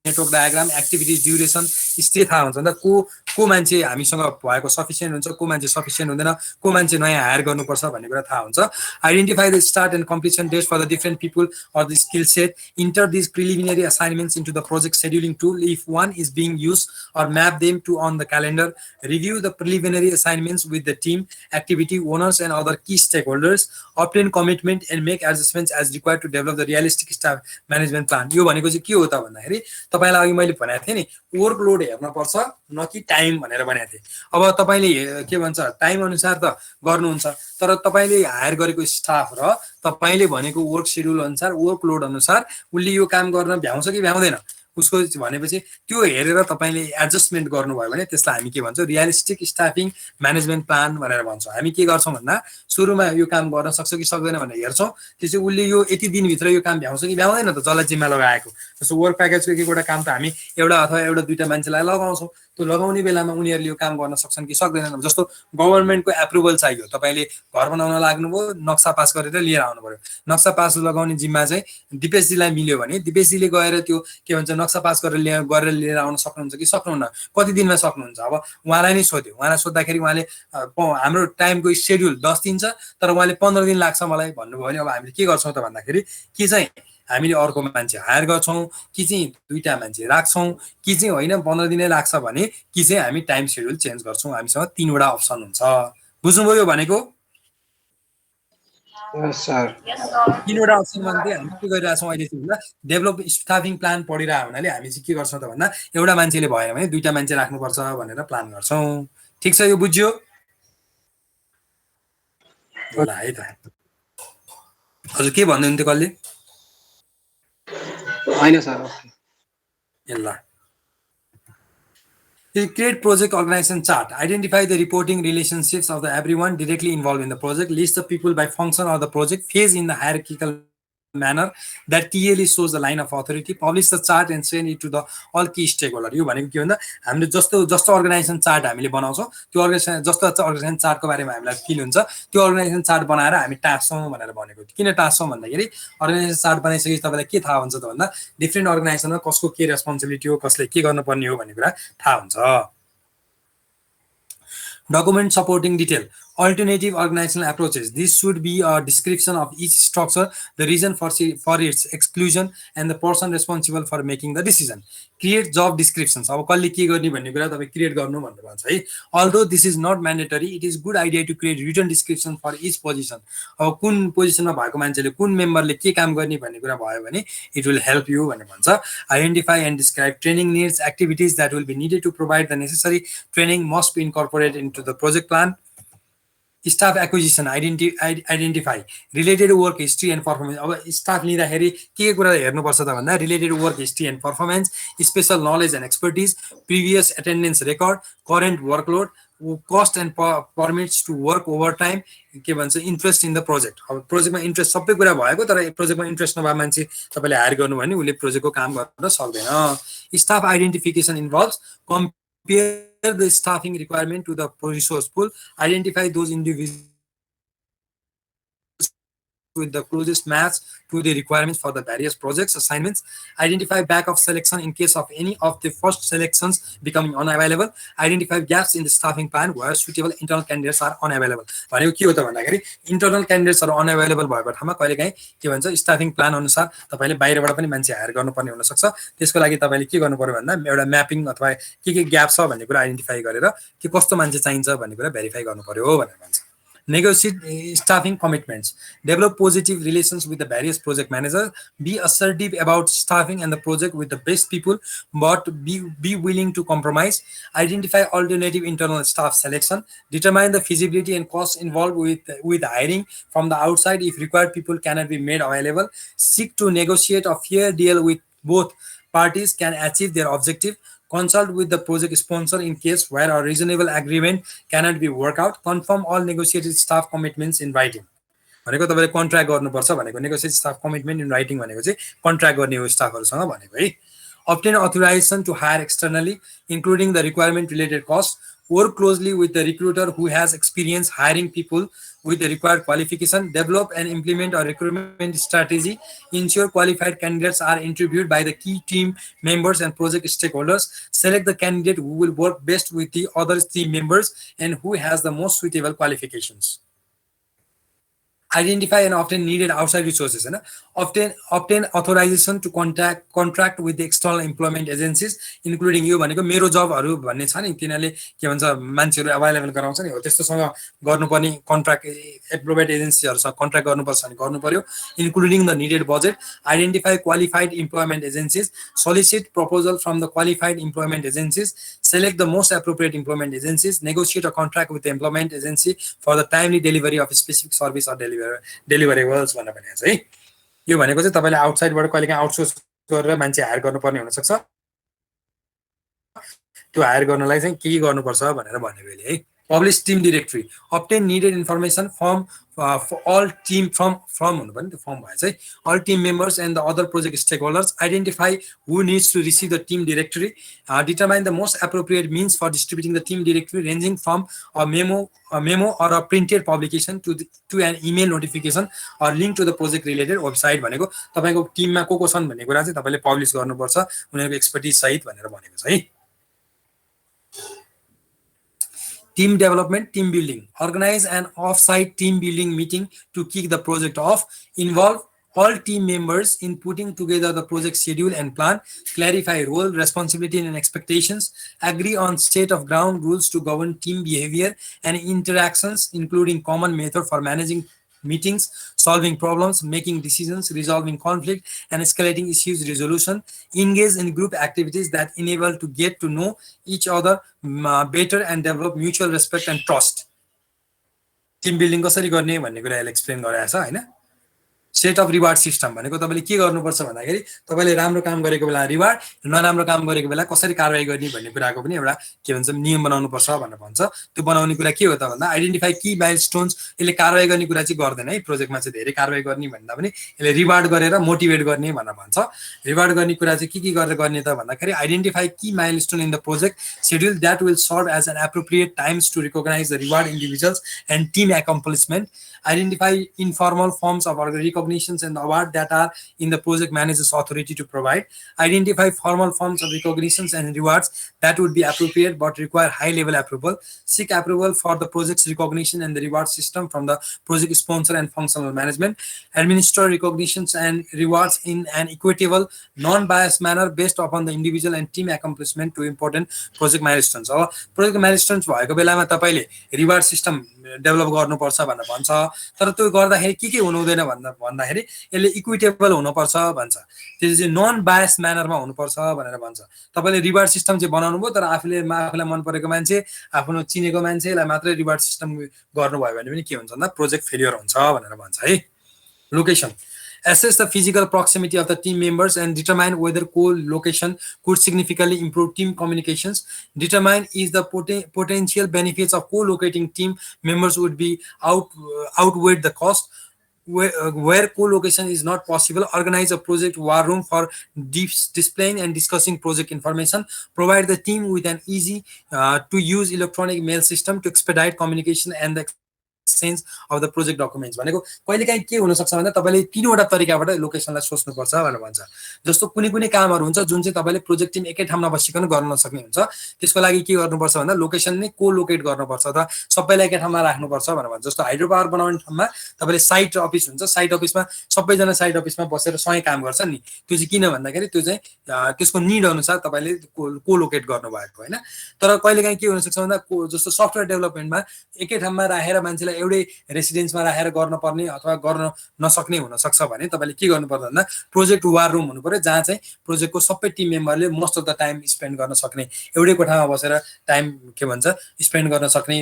network diagram, activity duration stay थाहा हुन्छ नि त, को मान्छे हामीसँग भएको सफिसियन्ट हुन्छ, को मान्छे सफिसियन्ट हुँदैन, को मान्छे नयाँ हायर गर्नुपर्छ भन्ने कुरा थाहा हुन्छ। Identify the start and completion dates for the different people or the skill set. Enter this preliminary assignments into the project scheduling tool if one is being used or map them to on the calendar. Review the preliminary assignments with the team, activity owners and other key stakeholders. Obtain commitment and make adjustments as required to develop the realistic staff management plan. यो भनेको चाहिँ के हो त भन्दाखेरि तपाईलाई अघि मैले भनेको थिएँ नि, वर्कलोड हेर्न पर्छ न कि टाइम भनेर भनेको थिएँ। अब तपाईले के भन्छ टाइम अनुसार त गर्नुहुन्छ, तर तपाईले हायर गरेको स्टाफ र तपाईले भनेको वर्क शेड्युल अनुसार वर्कलोड अनुसार उसले यो काम गर्न भ्याउँछ कि भ्याउँदैन उसको भनेपछि त्यो हेरेर तपाईले एडजस्टमेन्ट गर्नुभयो भने त्यसलाई हामी के भन्छौँ रियलिस्टिक स्टाफिङ म्यानेजमेन्ट प्लान भनेर भन्छौँ। हामी के गर्छौँ भन्दा सुरुमा यो काम गर्न सक्छ कि सक्दैन भनेर हेर्छौँ, त्यसपछि उसले यो यति दिनभित्र यो काम भ्याउँछ कि भ्याउँदैन त जसलाई जिम्मा लगाएको। जस्तो वर्क प्याकेजको एक एउटा काम त हामी एउटा अथवा एउटा दुईटा मान्छेलाई लगाउँछौँ, त्यो लगाउने बेलामा उनीहरूले यो काम गर्न सक्छन् कि सक्दैनन्। जस्तो गभर्मेन्टको एप्रुभल चाहियो, तपाईँले घर बनाउन लाग्नुभयो, नक्सा पास गरेर लिएर आउनु पर्यो। नक्सा पास लगाउने जिम्मा चाहिँ दिपेशजीलाई मिल्यो भने दिपेशजीले गएर त्यो के भन्छ नक्सा पास गरेर लिएर आउन सक्नुहुन्छ कि सक्नुहुन्न, कति दिनमा सक्नुहुन्छ। अब उहाँलाई नै सोध्यो, उहाँलाई सोद्धाखेरि उहाँले हाम्रो टाइमको सेड्युल 10 दिन छ तर उहाँले 15 दिन लाग्छ मलाई भन्नुभयो भने अब हामीले के गर्छौँ त भन्दाखेरि कि चाहिँ हामीले अर्को मान्छे हायर गर्छौँ कि चाहिँ दुईटा मान्छे राख्छौँ कि चाहिँ होइन 15 दिनै लाग्छ भने कि चाहिँ हामी टाइम सेड्युल चेन्ज गर्छौँ। हामीसँग 3वटा अप्सन हुन्छ। बुझ्नुभयो यो भनेको? सर 3वटा अप्सनमा चाहिँ हामी के गरिरहेको छौँ अहिले चाहिँ भन्दा डेभलप स्टाफिङ प्लान पढिरहेको हुनाले हामी चाहिँ के गर्छौँ त भन्दा एउटा मान्छेले भएन भने दुईटा मान्छे राख्नुपर्छ भनेर प्लान गर्छौँ। ठिक छ, यो बुझ्यो होला है त? हजुर के भन्नुहुन्थ्यो कसले? होइन सर। ल create project organization chart. Identify the reporting relationships of the everyone directly involved in the project. List the people by function of the project. Phase in the hierarchical manner that clearly shows the line of authority. Publish the chart and send it to the all key stakeholder. यो भनेको के भन्दा हामीले जस्तो organisation chart हामीले बनाउँछौँ त्यो organisation जस्तो अर्गनाइजेसन चार्टको बारेमा हामीलाई फिल हुन्छ, त्यो अर्गनाइजेसन चार्ट बनाएर हामी टाँस्छौँ भनेर भनेको। किन टाँस्छौँ भन्दाखेरि अर्गनाइजेसन चार्ट बनाइसकेपछि तपाईँलाई के थाहा हुन्छ त भन्दा डिफ्रेन्ट अर्गनाइजेसनमा कसको के रेस्पोन्सिबिलिटी हो, कसले के गर्नुपर्ने हो भन्ने कुरा थाहा हुन्छ। Document supporting detail. Alternative organizational approaches. This should be a description of each structure, the reason for its exclusion, and the person responsible for making the decision. Create job descriptions. अब कसले के गर्ने भन्ने कुरा तपाईँ क्रिएट गर्नु भन्नु भन्छ है। Although this is not mandatory, it is good idea to create written description for each position. अब कुन पोजिसनमा भएको मान्छेले कुन मेम्बरले के काम गर्ने भन्ने कुरा भयो भने it will help you भनेर भन्छ। Identify and describe training needs, activities that will be needed to provide the necessary training must be incorporated into the project plan. Staff acquisition, identify related work history and performance. अब staff लिँदाखेरि के कुरा हेर्नुपर्छ त भन्दा related work history and performance, special knowledge and expertise, previous attendance record, current workload, cost and permits to work overtime, के भन्छ interest in the project. अब प्रोजेक्टमा इन्ट्रेस्ट सबै कुरा भएको तर प्रोजेक्टमा इन्ट्रेस्ट नभए मान्छे तपाईले हायर गर्नु भने उसले प्रोजेक्टको काम गर्न सक्दैन। Staff identification involves compare the staffing requirement to the resource pool, identify those individuals with the closest match to the requirements for the various projects assignments, identify back of selection in case of any of the first selections becoming unavailable, identify gaps in the staffing plan where suitable internal candidates are unavailable. भनेको के हो त भन्दाखेरि internal क्यान्डिडेट्सहरु unavailable भएको ठाउँमा कहिलेकाहीँ के भन्छ स्टाफिङ प्लान अनुसार तपाईले बाहिरबाट पनि मान्छे हायर गर्नुपर्ने हुन सक्छ। त्यसको लागि तपाईले के गर्नु पर्यो भन्दा एउटा म्यापिङ अथवा के ग्याप छ भन्ने कुरा आइडेन्टिफाई गरेर के कस्तो मान्छे चाहिन्छ भन्ने कुरा भेरिफाई गर्नु पर्यो भनेर भन्छ। negotiate staffing commitments, develop positive relations with the various project managers, be assertive about staffing and the project with the best people, but be willing to compromise, identify alternative internal staff selection, determine the feasibility and costs involved with hiring from the outside if required people cannot be made available, seek to negotiate a fair deal with both parties can achieve their objective, consult with the project sponsor in case where a reasonable agreement cannot be worked out, confirm all negotiated staff commitments in writing. भनेको तपाईँले contract गर्नुपर्छ भनेको negotiate staff commitment in writing भनेको चाहिँ contract गर्ने हो स्टाफहरुसँग भनेको है. Obtain authorization to hire externally, including the requirement related costs. Work closely with the recruiter who has experience hiring people with the required qualification. Develop and implement a recruitment strategy. Ensure qualified candidates are interviewed by the key team members and project stakeholders. Select the candidate who will work best with the other team members and who has the most suitable qualifications. Identify and obtain needed outside resources. Obtain authorization to contract with the external employment agencies, including यो भनेको मेरो जबहरु भन्ने छ नि तिनीले के भन्छ मान्छेहरु available गराउँछ नि हो त्यस्तोसँग गर्नुपर्ने कन्ट्र्याक्ट एम्प्लोयमेन्ट एजेन्सीहरुसँग कन्ट्र्याक्ट गर्नुपर्छ भने गर्नु पर्यो, including the needed budget. Identify qualified employment agencies, solicit proposal from the qualified employment agencies, select the most appropriate employment agencies, negotiate a contract with the employment agency for the timely delivery of a specific service or deliverables भनेर भनेको छ है. यो भनेको चाहिँ तपाईले आउटसाइडबाट कहिलेकाहीँ outsource गरेर मान्छे हायर गर्नुपर्ने हुन सक्छ. त्यो हायर गर्नलाई चाहिँ के गर्नुपर्छ भनेर भनेको अहिले है. Publish team directory. Obtain needed information from for all team from हुनु पर्ने त्यो फर्म भएछ है. All team members and the other project stakeholders. Identify who needs to receive the team directory. Determine the most appropriate means for distributing the team directory, ranging from a memo or a printed publication to an email notification or link to the project related website भनेको तपाईको टिममा को छन् भन्ने कुरा चाहिँ तपाईले publish गर्नुपर्छ उनीहरुको एक्सपर्टिज सहित भनेर भनेको छ है. Team development, team building. Organize an off-site team building meeting to kick the project off. Involve all team members in putting together the project schedule and plan. Clarify role, responsibility, and expectations. Agree on state of ground rules to govern team behavior and interactions, including common method for managing meetings, solving problems, making decisions, resolving conflict, and escalating issues resolution. Engage in group activities that enable to get to know each other better and develop mutual respect and trust. Team building कसरी गर्ने भन्ने कुरा explain गराएको छ हैन. Set of reward system भनेको तपाईले के गर्नुपर्छ भन्दाखेरि तपाईले राम्रो काम गरेको बेला रिवार्ड, नराम्रो काम गरेको बेला कसरी कारबाही गर्ने भन्ने कुराको पनि एउटा के भन्छ नियम बनाउनु पर्छ भनेर भन्छ. त्यो बनाउने कुरा के हो त भन्दा आइडेन्टिफाई की माइलस्टोन्स. यसले कारबाही गर्ने कुरा चाहिँ गर्दैन है. प्रोजेक्टमा चाहिँ धेरै कारबाही गर्ने भन्दा पनि यसले रिवार्ड गरेर मोटिभेट गर्ने भनेर भन्छ. रिवार्ड गर्ने कुरा चाहिँ के गरेर गर्ने त भन्दाखेरि identify key milestone in the project schedule that will serve as an appropriate times to recognize the reward individuals and team accomplishment. Identify informal forms of recognitions and award that are in the project manager's authority to provide. Identify formal forms of recognitions and rewards that would be appropriate but require high-level approval. Seek approval for the project's recognition and the reward system from the project sponsor and functional management. Administer recognitions and rewards in an equitable, non-biased manner based upon the individual and team accomplishment to important project milestones. अब project milestones भएको बेलामा तपाईले reward system develop गर्नुपर्छ भनेर भन्छ. तर त्यो गर्दाखेरि के हुनु हुँदैन भन्दाखेरि यसले इक्विटेबल हुनुपर्छ भन्छ. त्यो चाहिँ नन बायस म्यानरमा हुनुपर्छ भनेर भन्छ. तपाईले रिवार्ड सिस्टम चाहिँ बनाउनु भयो तर आफूलाई मन परेको मान्छे आफ्नो चिनेको मान्छेलाई मात्रै रिवार्ड सिस्टम गर्नुभयो भने पनि के हुन्छ भन्दा प्रोजेक्ट फेलियर हुन्छ भनेर भन्छ है. Location. Assess the physical proximity of the team members and determine whether co-location could significantly improve team communications. Determine if the potential benefits of co-locating team members would be outweigh the cost. Where co-location is not possible, organize a project war room for displaying and discussing project information. Provide the team with an easy to use electronic mail system to expedite communication and the exchange of the project documents. भनेको कहिलेकाहीँ के हुन सक्छ भन्दा तपाईले तीनवटा तरिकाबाट लोकेसनलाई सोच्नु पर्छ भनेर भन्छ. जस्तो कुनै कामहरु हुन्छ जुन चाहिँ तपाईले प्रोजेक्ट टिम एकै ठाउँमा बसिकन गर्न नसक्ने हुन्छ. त्यसको लागि के गर्नुपर्छ भन्दा लोकेसन नै को-लोकेट गर्नुपर्छ अथवा सबैलाई एकै ठाउँमा राख्नुपर्छ भनेर भन्छ. जस्तो हाइड्रो पावर बनाउने ठाउँमा तपाईले साइट अफिस हुन्छ. साइट अफिसमा सबैजना साइट अफिसमा बसेर सँगै काम गर्छन् नि. त्यो चाहिँ किन भन्दाखेरि त्यो चाहिँ त्यसको निड अनुसार तपाईले को-लोकेट गर्नु भएको हैन. तर कहिलेकाहीँ के हुन सक्छ भन्दा जस्तो सफ्टवेयर डेभलपमेन्टमा एकै ठाउँमा राखेर मान्छेलाई टिमलाई एउटै रेसिडेन्समा राखेर गर्न पर्ने अथवा गर्न नसक्ने हुन सक्छ भने तपाईले के गर्नु पर्छ भन्दा प्रोजेक्ट वार रुम हुनु पर्यो, जहाँ चाहिँ प्रोजेक्टको सबै टिम मेम्बरले most of the time spend गर्न सक्ने, एउटै कोठामा बसेर टाइम के भन्छ स्पेन्ड गर्न सक्ने,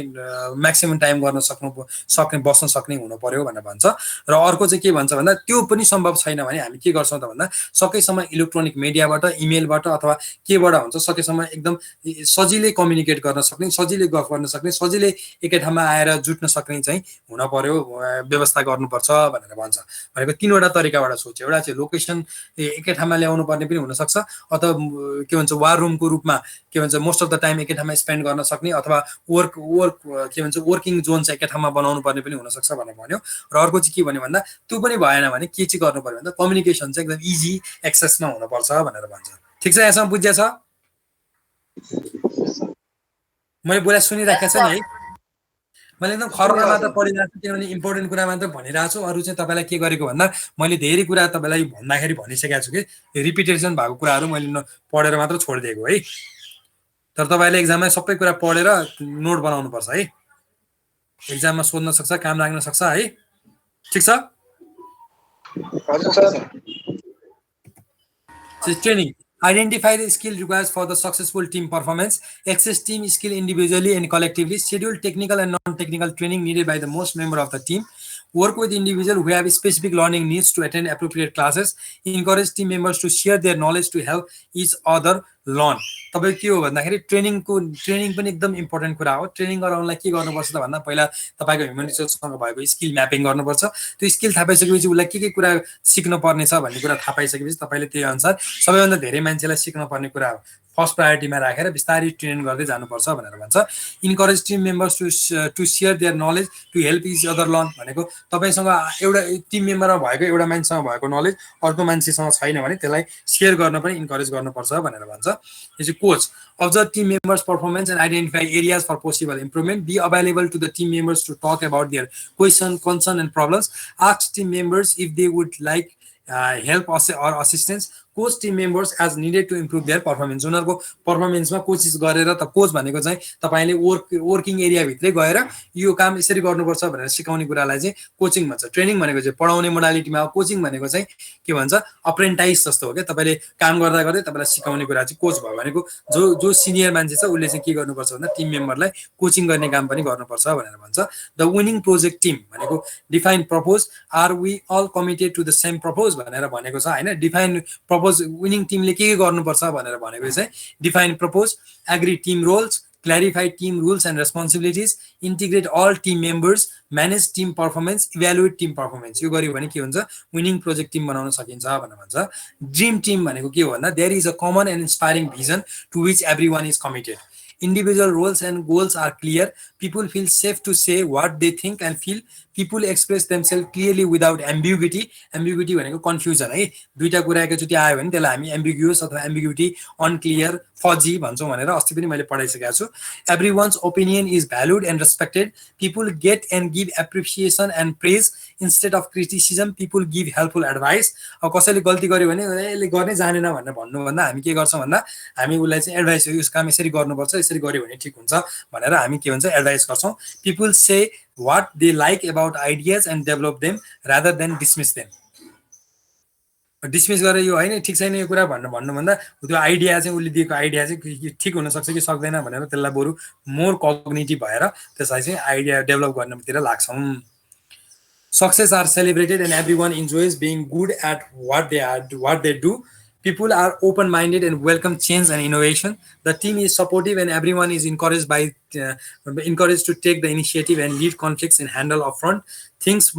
म्याक्सिमम टाइम गर्न सक्ने बस्न सक्ने हुनु पर्यो भनेर भन्छ। र अर्को चाहिँ के भन्छ भन्दा त्यो पनि सम्भव छैन भने हामी के गर्छौँ त भन्दा सकेसम्म इलेक्ट्रोनिक मिडियाबाट, इमेलबाट अथवा केबाट हुन्छ सकेसम्म एकदम सजिलै कम्युनिकेट गर्न सक्ने, सजिलै गफ गर्न सक्ने, सजिलै एकै ठाउँमा आएर जुट्न सक्ने चाहिँ हुन पर्यो, व्यवस्था गर्नुपर्छ भनेर भन्छ। भनेको तीनवटा तरिकाबाट सोच्यो, एउटा चाहिँ लोकेसन एकै ठाउँमा ल्याउनु पर्ने पनि हुनसक्छ, अथवा के भन्छ वार रुमको रूपमा के भन्छ मोस्ट अफ द टाइम एकै ठाउँमा स्पेन्ड गर्न सक्ने, अथवा वर्क के भन्छ वर्किङ जोन चाहिँ एकै ठाउँमा बनाउनु पर्ने पनि हुनसक्छ भनेर भन्यो। र अर्को चाहिँ के भन्यो भन्दा त्यो पनि भएन भने के चाहिँ गर्नु पर्यो भन्दा कम्युनिकेसन चाहिँ एकदम इजी एक्सेसमा हुनुपर्छ भनेर भन्छ। ठिक छ, यहाँसम्म बुझ्या छ? मैले बोला सुनिराखेको छ नि है? मैले एकदम खर्रा मात्र पढिरहेको छु, किनभने इम्पोर्टेन्ट कुरा मात्र भनिरहेको छु। अरू चाहिँ तपाईँलाई के गरेको भन्दा मैले धेरै कुरा तपाईँलाई भन्दाखेरि भनिसकेको छु कि रिपिटेसन भएको कुराहरू मैले पढेर मात्र छोडिदिएको है। तर तपाईँले एक्जाममा सबै कुरा पढेर नोट बनाउनुपर्छ है, एक्जाममा सोध्न सक्छ, काम लाग्न सक्छ है। ठिक छ? Training Identify the skill required for the successful team performance. Access team skill individually and collectively. Schedule technical and non-technical training needed by the most member of the team. Work with individuals who have specific learning needs to attend appropriate classes. Encourage team members to share their knowledge to help each other learn. तपाईँ के हो भन्दाखेरि training पनि एकदम important कुरा हो। Training गराउनलाई के गर्नुपर्छ त भन्दा पहिला तपाईँको ह्युमन रिसोर्ससँग भएको स्किल म्यापिङ गर्नुपर्छ। त्यो स्किल थाहा पाइसकेपछि उसलाई के कुरा सिक्न पर्ने छ भन्ने कुरा थाहा पाइसकेपछि तपाईँले त्यही अनुसार सबैभन्दा धेरै मान्छेलाई सिक्न पर्ने कुरा फर्स्ट प्रायोरिटीमा राखेर बिस्तारै ट्रेन गर्दै जानुपर्छ भनेर भन्छ। Encourage team members to share their knowledge to help each other learn भनेको तपाईँसँग एउटा टिम मेम्बरमा भएको एउटा मान्छेसँग भएको नलेज अर्को मान्छेसँग छैन भने त्यसलाई सेयर गर्न पनि इन्करेज गर्नुपर्छ भनेर भन्छ। यो चाहिँ coach observe team members' performance and identify areas for possible improvement. Be available to the team members to talk about their question, concern, and problems. Ask team members if they would like help or assistance. Coach team members as needed to improve their performance. उनीहरुको पर्फर्मेन्समा coaches गरेर त coach भनेको चाहिँ तपाईले working area भित्रै गएर यो काम यसरी गर्नुपर्छ भनेर सिकाउने कुरालाई चाहिँ कोचिङ भन्छ। ट्रेनिङ भनेको चाहिँ पढाउने मोडालिटीमा हो। कोचिङ भनेको चाहिँ के भन्छ अप्रेन्टाइज जस्तो हो के, तपाईले काम गर्दा गर्दै तपाईलाई सिकाउने कुरा चाहिँ कोच भयो। भनेको जो सिनियर मान्छे छ उसले चाहिँ के गर्नुपर्छ भन्दा टिम मेम्बरलाई कोचिङ गर्ने काम पनि गर्नुपर्छ भनेर भन्छ। द विनिङ प्रोजेक्ट टिम भनेको define purpose, are we all committed to the same purpose भनेर भनेको छ हैन। डिफाइन प्रपोज विनिङ टिमले के गर्नुपर्छ भनेर भनेको चाहिँ define purpose, agree team roles, clarify team rules and responsibilities, integrate all team members, manage team performance, evaluate team performance. यो गर्यो भने के हुन्छ विनिङ प्रोजेक्ट टिम बनाउन सकिन्छ भनेर भन्छ। ड्रीम टिम भनेको के हो भन्दा there is a common and inspiring vision to which everyone is committed. Individual roles and goals are clear. People feel safe to say what they think and feel. People express themselves clearly without ambiguity. Ambiguity भनेको confusion है। दुईटा कुरा एकैचोटि आयो भने त्यसलाई हामी एम्बिग्युअस अथवा एम्बिग्युटी, अनक्लियर, फजी भन्छौँ भनेर अस्ति पनि मैले पढाइसकेको छु। Everyone's opinion is valued and respected. People get and give appreciation and praise instead of criticism. People give helpful advice. अब कसैले गल्ती गर्यो भने यसले गर्ने जानेन भनेर भन्नुभन्दा हामी के गर्छौँ भन्दा हामी उसलाई चाहिँ एडभाइस यो काम यसरी गर्नुपर्छ, यसरी गर्यो भने ठिक हुन्छ भनेर हामी के भन्छ एडभाइस गर्छौँ। People say what they like about ideas and develop them rather than dismiss them. Dismiss गरेर यो हैन ठिक छैन यो कुरा भन्नुभन्दा त्यो आइडिया चाहिँ उसले दिएको आइडिया चाहिँ ठिक हुन सक्छ कि सक्दैन भनेर त्यसलाई बरु मोर कग्निटिभ भएर त्यसलाई चाहिँ आइडिया डेभलप गर्नतिर लाग्छौँ। Success are celebrated and everyone enjoys being good at what they do. People are open-minded and welcome change and innovation. The team is supportive and everyone is encouraged to take the initiative and lead conflicts and handle upfront. Things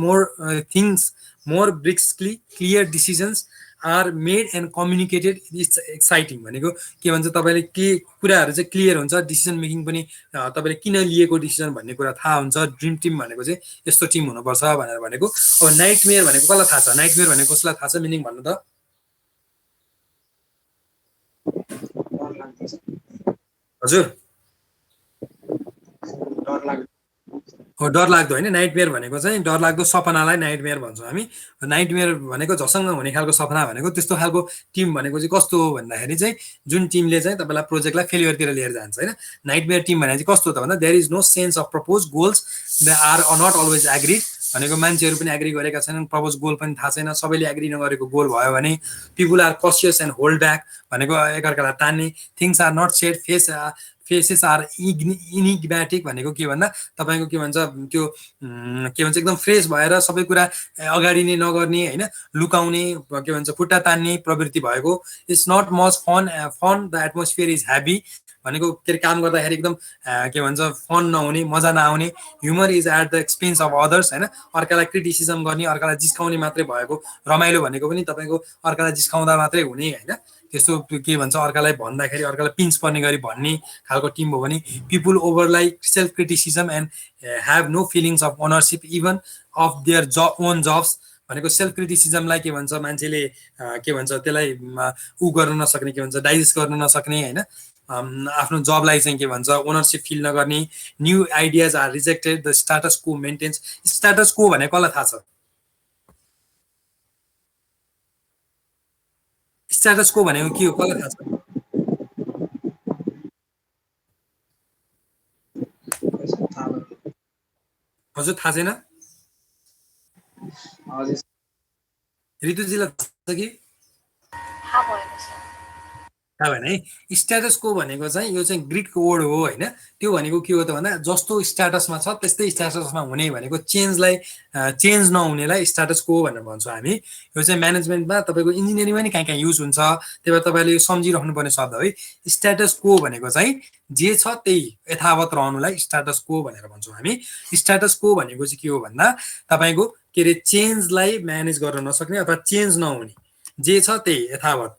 more briskly, clear decisions are made and communicated. It's exciting भनेको के भन्छ तपाईले के कुराहरु चाहिँ clear हुन्छ, decision making पनि तपाईले किन लिएको डिसिजन भन्ने कुरा थाहा हुन्छ। ड्रीम टिम भनेको चाहिँ यस्तो टिम हुनुपर्छ भनेर भनेको। अब नाइटमेयर भनेको कसलाई थाहा छ? नाइटमेयर भनेको कसलाई थाहा छ मिनिङ भन्नु त? हजुर हो डरलाग्दो होइन नाइटमेयर भनेको चाहिँ डरलाग्दो सपनालाई नाइटमेयर भन्छौँ हामी नाइटमेयर भनेको झसङ्ग हुने खालको सपना भनेको त्यस्तो खालको टिम भनेको चाहिँ कस्तो हो भन्दाखेरि चाहिँ जुन टिमले चाहिँ तपाईँलाई प्रोजेक्टलाई फेलियरतिर लिएर जान्छ होइन नाइटमेयर टिम भने चाहिँ कस्तो त भन्दा there is no sense of purpose goals they are not always agreed भनेको मान्छेहरू पनि एग्री गरेका छैनन् प्रपोज गोल पनि थाहा छैन सबैले एग्री नगरेको गोल भयो भने people are cautious and hold back भनेको एकअर्कालाई तान्ने things are not said faces are enigmatic भनेको के भन्दा तपाईँको के भन्छ त्यो के भन्छ एकदम फ्रेस भएर सबै कुरा अगाडि नै नगर्ने होइन लुकाउने के भन्छ खुट्टा तान्ने प्रवृत्ति भएको it's not much fun the atmosphere is happy भनेको के अरे काम गर्दाखेरि एकदम के भन्छ फन नहुने मजा नआउने humour is at the expense of others होइन अर्कालाई क्रिटिसिजम गर्ने अर्कालाई जिस्काउने मात्रै भएको रमाइलो भनेको पनि तपाईँको अर्कालाई जिस्काउँदा मात्रै हुने होइन त्यस्तो के भन्छ अर्कालाई भन्दाखेरि अर्कालाई पिन्च पर्ने गरी भन्ने खालको टिम हो भने पिपुल ओभरलाई self criticism and have no feelings of ownership even of their own jobs भनेको सेल्फ क्रिटिसिजमलाई के भन्छ मान्छेले के भन्छ त्यसलाई ऊ गर्न नसक्ने के भन्छ डाइजेस्ट गर्न नसक्ने होइन आफ्नो जबलाई चाहिँ के भन्छ ओनरसिप फिल नगर्ने new ideas are rejected the status quo maintains status quo भनेको कसलाई थाहा छ स्टाटस को भनेको के हो कसलाई थाहा छ हजुर थाहा छैन ऋतुजीलाई थाहा छ कि थाहा भएन है स्ट्याटस को भनेको चाहिँ यो चाहिँ ग्रिकको वर्ड हो होइन त्यो भनेको के हो त भन्दा जस्तो स्ट्याटसमा छ त्यस्तै स्ट्याटसमा हुने भनेको चेन्ज नहुनेलाई स्ट्याटस को भनेर भन्छौँ हामी यो चाहिँ म्यानेजमेन्टमा तपाईँको इन्जिनियरिङमा नि कहीँ कहीँ युज हुन्छ त्यही भएर तपाईँले यो सम्झिराख्नुपर्ने शब्द है स्ट्याटस को भनेको चाहिँ जे छ त्यही यथावत रहनुलाई स्ट्याटस को भनेर भन्छौँ हामी स्ट्याटस को भनेको चाहिँ के हो भन्दा तपाईँको के अरे चेन्जलाई म्यानेज गर्न नसक्ने अथवा चेन्ज नहुने जे छ त्यही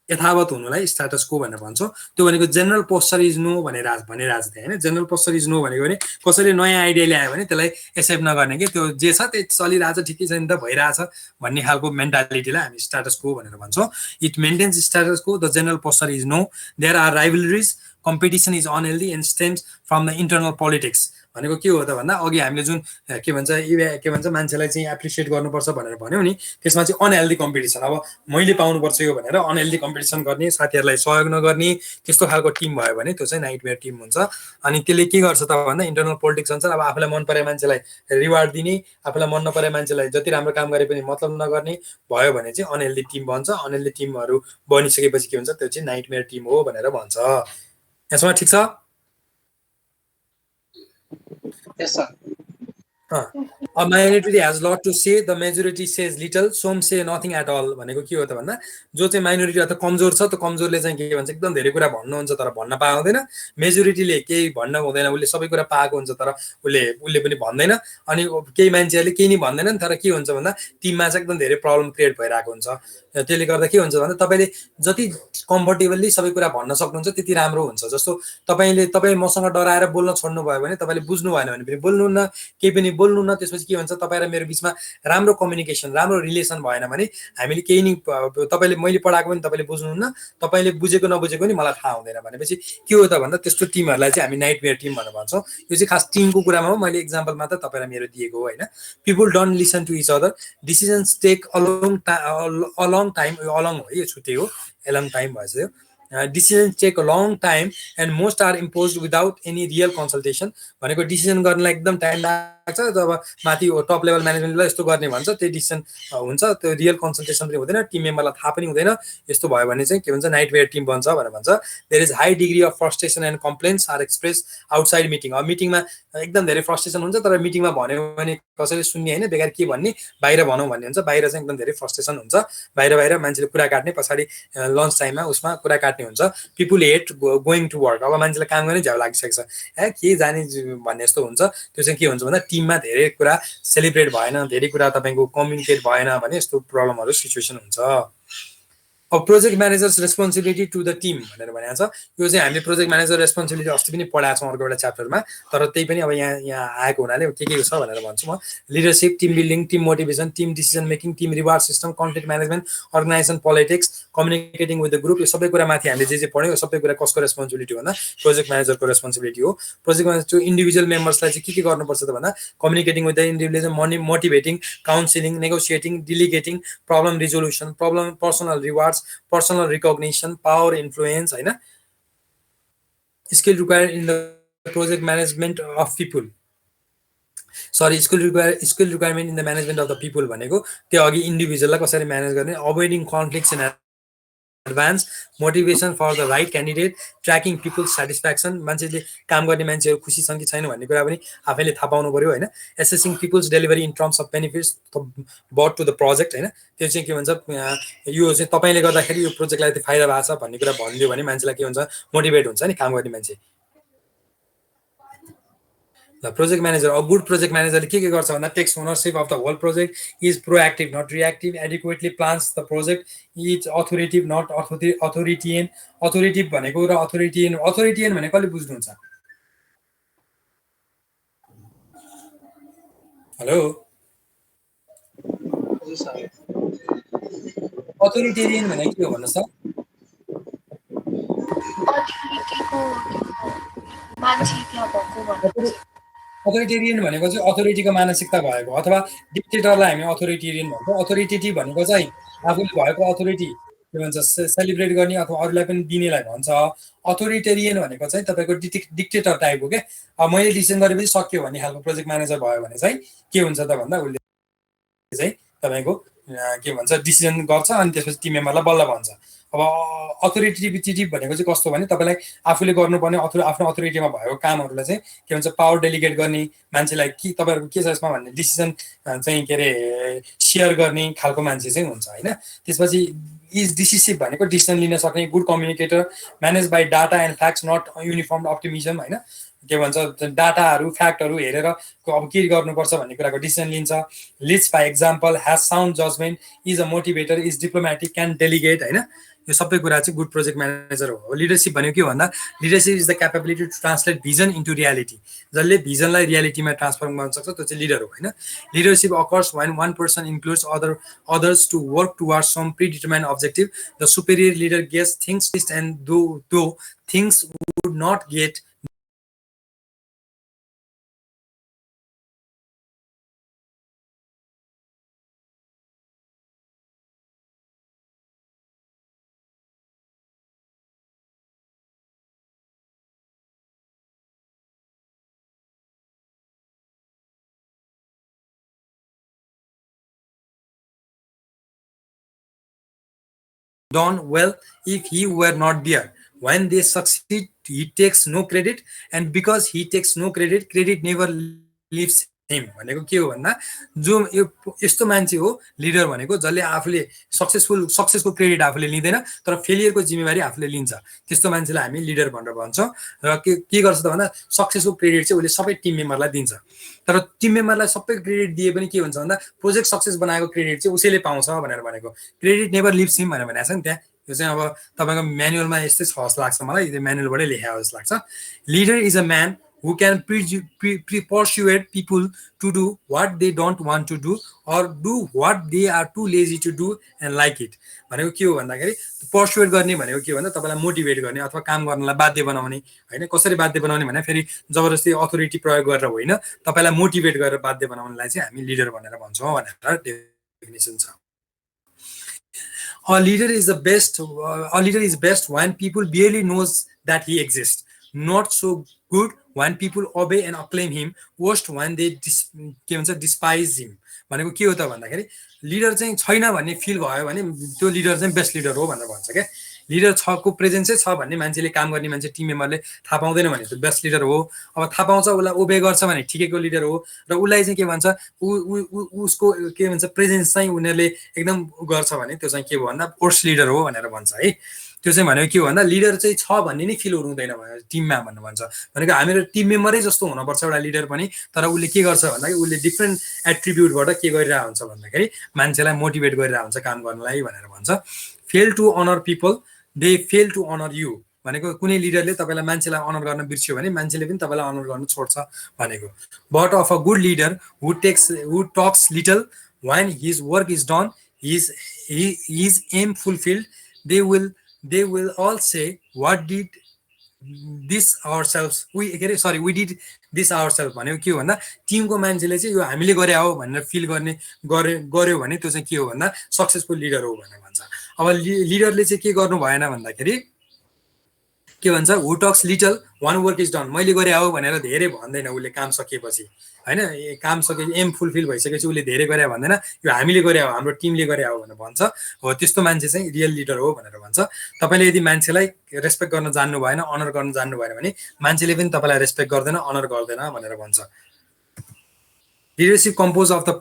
यथावत हुनुलाई स्ट्याटस को भनेर भन्छौँ त्यो भनेको जेनरल पोस्चर इज नो भनेर भनिरहेको थिएँ होइन जेनरल पोस्चर इज नो भनेको भने कसैले नयाँ आइडिया ल्यायो भने त्यसलाई एक्सेप्ट नगर्ने कि त्यो जे छ त्यही चलिरहेछ ठिकै छ नि त भइरहेछ भन्ने खालको मेन्टालिटीलाई हामी स्ट्याटस को भनेर भन्छौँ it maintains status quo the general posture is no there are rivalries competition is unhealthy and stems from the internal politics भनेको के हो त भन्दा अघि हामीले जुन के भन्छ मान्छेलाई चाहिँ एप्रिसिएट गर्नुपर्छ भनेर भन्यौँ नि त्यसमा चाहिँ अनहेल्दी कम्पिटिसन अब मैले पाउनुपर्छ यो भनेर अनहेल्दी कम्पिटिसन गर्ने साथीहरूलाई सहयोग नगर्ने त्यस्तो खालको टिम भयो भने त्यो चाहिँ नाइटमेयर टिम हुन्छ अनि त्यसले के गर्छ त भन्दा इन्टरनल पोलिटिक्स हुन्छ अब आफूलाई मन परे मान्छेलाई रिवार्ड दिने आफूलाई मन नपरे मान्छेलाई जति राम्रो काम गरे पनि मतलब नगर्ने भयो भने चाहिँ अनहेल्दी टिम बन्छ अनहेल्दी टिमहरू बनिसकेपछि के हुन्छ त्यो चाहिँ नाइटमेयर टिम हो भनेर भन्छ यसमा ठिक छ Yes, sir. A minority has lot to say, the majority says little, some say nothing at all भनेको के हो त भन्दा जो चाहिँ माइनोरिटी अथवा कमजोर छ त्यो कमजोरले चाहिँ के भन्छ एकदम धेरै कुरा भन्नुहुन्छ तर भन्न पाउँदैन मेजोरिटीले केही भन्न हुँदैन उसले सबै कुरा पाएको हुन्छ तर उसले पनि भन्दैन अनि केही मान्छेहरूले केही नि भन्दैनन् तर के हुन्छ भन्दा टिममा चाहिँ एकदम धेरै प्रब्लम क्रिएट भइरहेको हुन्छ त्यसले गर्दा के हुन्छ भन्दा तपाईँले जति कम्फर्टेबली सबै कुरा भन्न सक्नुहुन्छ त्यति राम्रो हुन्छ जस्तो तपाईँ मसँग डराएर बोल्न छोड्नु भयो भने तपाईँले बुझ्नु भएन भने पनि बोल्नुहुन्न केही पनि बोल्नुहुन्न त्यसपछि के हुन्छ तपाईँ र मेरो बिचमा राम्रो कम्युनिकेसन राम्रो रिलेसन भएन भने हामीले केही नि तपाईँले मैले पढाएको पनि तपाईँले बुझ्नुहुन्न तपाईँले बुझेको नबुझेको नि मलाई थाहा हुँदैन भनेपछि के हो त भन्दा त्यस्तो टिमहरूलाई चाहिँ हामी नाइटमेयर टिम भनेर भन्छौँ यो चाहिँ खास टिमको कुरामा हो मैले एक्जाम्पल मात्र तपाईँलाई मेरो दिएको हो होइन people don't listen to each other decisions take a long time a long हो यो छुट्टै हो अलङ टाइम भएछ यो decisions take a long time and most are imposed without any real consultation भनेको डिसिजन गर्नलाई एकदम टाइम लाग्छ जब माथि टप लेभल म्यानेजमेन्टले यस्तो गर्ने भन्छ त्यही डिसिजन हुन्छ त्यो रियल कन्सल्टेसन पनि हुँदैन टिम मेम्बरलाई थाहा पनि हुँदैन यस्तो भयो भने चाहिँ के भन्छ नाइटमेयर टिम बन्छ भनेर भन्छ there is high degree of frustration and complaints are express outside meeting अब मिटिङमा एकदम धेरै फ्रस्ट्रेसन हुन्छ तर मिटिङमा भन्यो भने कसैले सुन्ने होइन बेकार के भन्ने बाहिर भनौँ भन्ने हुन्छ बाहिर चाहिँ एकदम धेरै फ्रस्ट्रेसन हुन्छ बाहिर मान्छेले कुरा काट्ने पछाडि लन्च टाइममा उसमा कुरा काट्ने हुन्छ people hate going to work अब मान्छेलाई काम गर्ने झ्याउ लागिसकेको छ के जाने भन्ने जस्तो हुन्छ त्यो चाहिँ के हुन्छ भन्दा टिममा धेरै कुरा सेलिब्रेट भएन धेरै कुरा तपाईँको कम्युनिकेट भएन भने यस्तो प्रब्लमहरू सिचुएसन हुन्छ अब project managers responsibility to the team भनेर भनेको छ। यो चाहिँ हामीले प्रोजेक्ट म्यानेजर रेस्पोन्सिबिलिटी अस्ति पनि पढाएको छौँ अर्को एउटा च्याप्टरमा, तर त्यही पनि अब यहाँ आएको हुनाले के छ भनेर भन्छु म। Leadership, team building, team motivation, team decision making, team reward system, conflict management, organisation politics, communicating with the group, यो सबै कुरा माथि हामीले जे पढ्यौँ यो सबै कुरा कसको रेस्पोन्सिबिलिटी भन्दा प्रोजेक्ट म्यानेजरको रेस्पोन्सिबिलिटी हो। प्रोजेक्ट म्यानेजर इन्डिभिजुअल मेम्बर्सलाई चाहिँ के गर्नुपर्छ त भन्दा communicating with the individual, motivating, counselling, negotiating, delegating, problem resolution, personal rewards, personal recognition, power influence होइन, skill required in the project management of people, sorry skill requirement in the management of the people भनेको त्यो अघि इन्डिभिजुअललाई कसरी manage गर्ने, avoiding conflicts in advance, motivation for the right candidate, tracking people satisfaction, मान्छेले काम गर्ने मान्छेहरू खुसी छन् कि छैन भन्ने कुरा पनि आफैले थाहा पाउनु पऱ्यो होइन, assessing people's delivery in terms of benefits but to the project होइन, त्यो चाहिँ के भन्छ यो चाहिँ तपाईँले गर्दाखेरि यो प्रोजेक्टलाई त्यो फाइदा भएको छ भन्ने कुरा भनिदियो भने मान्छेलाई के हुन्छ मोटिभेट हुन्छ नि काम गर्ने मान्छे। Project manager, a good project म्यानेजरले के गर्छ भन्दा takes ownership of the whole project, is proactive not reactive, adequately plans the project, is authoritative not authoritarian, authoritative भनेको र अथोरिटियन भनेको कसले बुझ्नुहुन्छ? हेलो अथोरिटेरियन भनेको के हो भन्नुहोस् त? अथोरिटेरियन भनेको चाहिँ अथोरिटीको मानसिकता भएको, अथवा डिक्टेटरलाई हामी अथोरिटेरियन भन्छौँ। अथोरिटेटिभ भनेको चाहिँ आफूले भएको अथोरिटी के भन्छ सेलिब्रेट गर्ने अथवा अरूलाई पनि दिनेलाई भन्छ। अथोरिटेरियन भनेको चाहिँ तपाईँको डिक्टेटर टाइपको के, अब मैले डिसिजन गरेपछि सक्यो भन्ने खालको प्रोजेक्ट म्यानेजर भयो भने चाहिँ के हुन्छ त भन्दा उसले चाहिँ तपाईँको के भन्छ डिसिजन गर्छ अनि त्यसपछि टिम मेम्बरलाई बल्ल भन्छ। अब अथोरिटेटिभ भनेको चाहिँ कस्तो भने तपाईँलाई आफूले गर्नुपर्ने आफ्नो अथोरिटीमा भएको कामहरूलाई चाहिँ के भन्छ पावर डेलिगेट गर्ने, मान्छेलाई के तपाईँहरूको के छ यसमा भन्ने डिसिजन चाहिँ के अरे सेयर गर्ने खालको मान्छे चाहिँ हुन्छ होइन। त्यसपछि इज डिसिसिभ भनेको डिसिजन लिन सक्ने, good communicator, manage by data and facts not uniform optimism होइन, के भन्छ डाटाहरू फ्याक्टहरू हेरेर अब के गर्नुपर्छ भन्ने कुराको डिसिजन लिन्छ, leads by example, has sound judgment, is a motivator, is diplomatic, can delegate होइन, यो सबै कुरा चाहिँ गुड प्रोजेक्ट म्यानेजर हो। लिडरसिप भनेको के भन्दा leadership is the capability to translate vision into reality, जसले भिजनलाई रियालिटीमा ट्रान्सफर्म गर्न सक्छ त्यो चाहिँ लिडर हो होइन। Leadership occurs when one person includes others to work towards some predetermined objective, the superior leader gets things and though things would not get done well if he were not there. When they succeed, he takes no credit, and because he takes no credit, credit never leaves him. भनेको के हो भन्दा जो यो यस्तो मान्छे हो leader भनेको जसले आफूले सक्सेसको क्रेडिट आफूले लिँदैन तर फेलियरको जिम्मेवारी आफूले लिन्छ, त्यस्तो मान्छेलाई हामी लिडर भनेर भन्छौँ। र के गर्छ त भन्दा सक्सेसको क्रेडिट चाहिँ उसले सबै टिम मेम्बरलाई दिन्छ, तर टिम मेम्बरलाई सबै क्रेडिट दिए पनि के हुन्छ भन्दा प्रोजेक्ट सक्सेस बनाएको क्रेडिट चाहिँ उसैले पाउँछ भनेर भनेको, क्रेडिट नेभर लिभ्स हिम भनेर भनेको छ नि त्यहाँ। यो चाहिँ अब तपाईँको म्यानुअलमा यस्तै छ जस्तो लाग्छ मलाई, यो म्यानुअलबाटै लेखेको जस्तो लाग्छ। Leader is a man who can persuade people to do what they don't want to do or do what they are too lazy to do and like it. भनेको के हो भन्दाखेरि पर्सुएट गर्ने भनेको के भन्दा तपाईँलाई मोटिभेट गर्ने अथवा काम गर्नलाई बाध्य बनाउने होइन। कसरी बाध्य बनाउने भने फेरि जबरजस्ती अथोरिटी प्रयोग गरेर होइन, तपाईँलाई मोटिभेट गरेर बाध्य बनाउनलाई चाहिँ हामी लिडर भनेर भन्छौँ भनेर डेफिनेसन छ। A leader is best when people barely knows that he exists. Not so good when people obey and acclaim him. Worst when they despise him. भनेको के हो त भन्दाखेरि लिडर चाहिँ छैन भन्ने फिल भयो भने त्यो लिडर चाहिँ बेस्ट लिडर हो भनेर भन्छ क्या। लिडर छको प्रेजेन्सै छ भन्ने मान्छेले काम गर्ने मान्छे टिम मेम्बरले थाहा पाउँदैन भने त्यो बेस्ट लिडर हो। अब थाहा पाउँछ उसलाई ओबे गर्छ भने ठिकैको लिडर हो, र उसलाई चाहिँ के भन्छ उसको के भन्छ प्रेजेन्स चाहिँ उनीहरूले एकदम गर्छ भने त्यो चाहिँ के हो भन्दा वर्स्ट लिडर हो भनेर भन्छ है। त्यो चाहिँ भनेको के हो भन्दा लिडर चाहिँ छ भन्ने नै फिल हुँदैन टिममा भन्नु भन्छ। भनेको हामीहरू टिम मेम्बरै जस्तो हुनुपर्छ एउटा लिडर पनि, तर उसले के गर्छ भन्दाखेरि उसले डिफ्रेन्ट एट्रिब्युटबाट के गरिरहेको हुन्छ भन्दाखेरि मान्छेलाई मोटिभेट गरिरहेको हुन्छ काम गर्नलाई भनेर भन्छ। Fail to honour people they fail to honour you भनेको कुनै लिडरले तपाईँलाई मान्छेलाई अनर गर्न बिर्स्यो भने मान्छेले पनि तपाईँलाई अनर गर्न छोड्छ भनेको but of a good leader who talks little when his work is done his aim fulfilled they will all say what did this ourselves we did this ourselves भनेको के हो भन्दा टिमको मान्छेले चाहिँ यो हामीले गरे हो भनेर फिल गर्यो भने त्यो चाहिँ के हो भन्दा सक्सेसफुल लिडर हो भनेर भन्छ अब लिडरले चाहिँ के गर्नु भएन भन्दाखेरि के भन्छ who talks little when work is done मैले गरे हो भनेर धेरै भन्दैन उसले काम सकिएपछि हैन काम सके एम फुलफिल भइसकेपछि उसले धेरै गरे भन्दैन यो हामीले गरे हो हाम्रो टिमले गरे हो भनेर भन्छ हो त्यस्तो मान्छे चाहिँ रियल लिडर हो भनेर भन्छ तपाईले यदि मान्छेलाई रेस्पेक्ट गर्न जान्नु भएन अनर गर्न जान्नु भएन भने मान्छेले पनि तपाईलाई रेस्पेक्ट गर्दैन अनर गर्दैन भनेर भन्छ लिडरशिप कम्पोज अफ द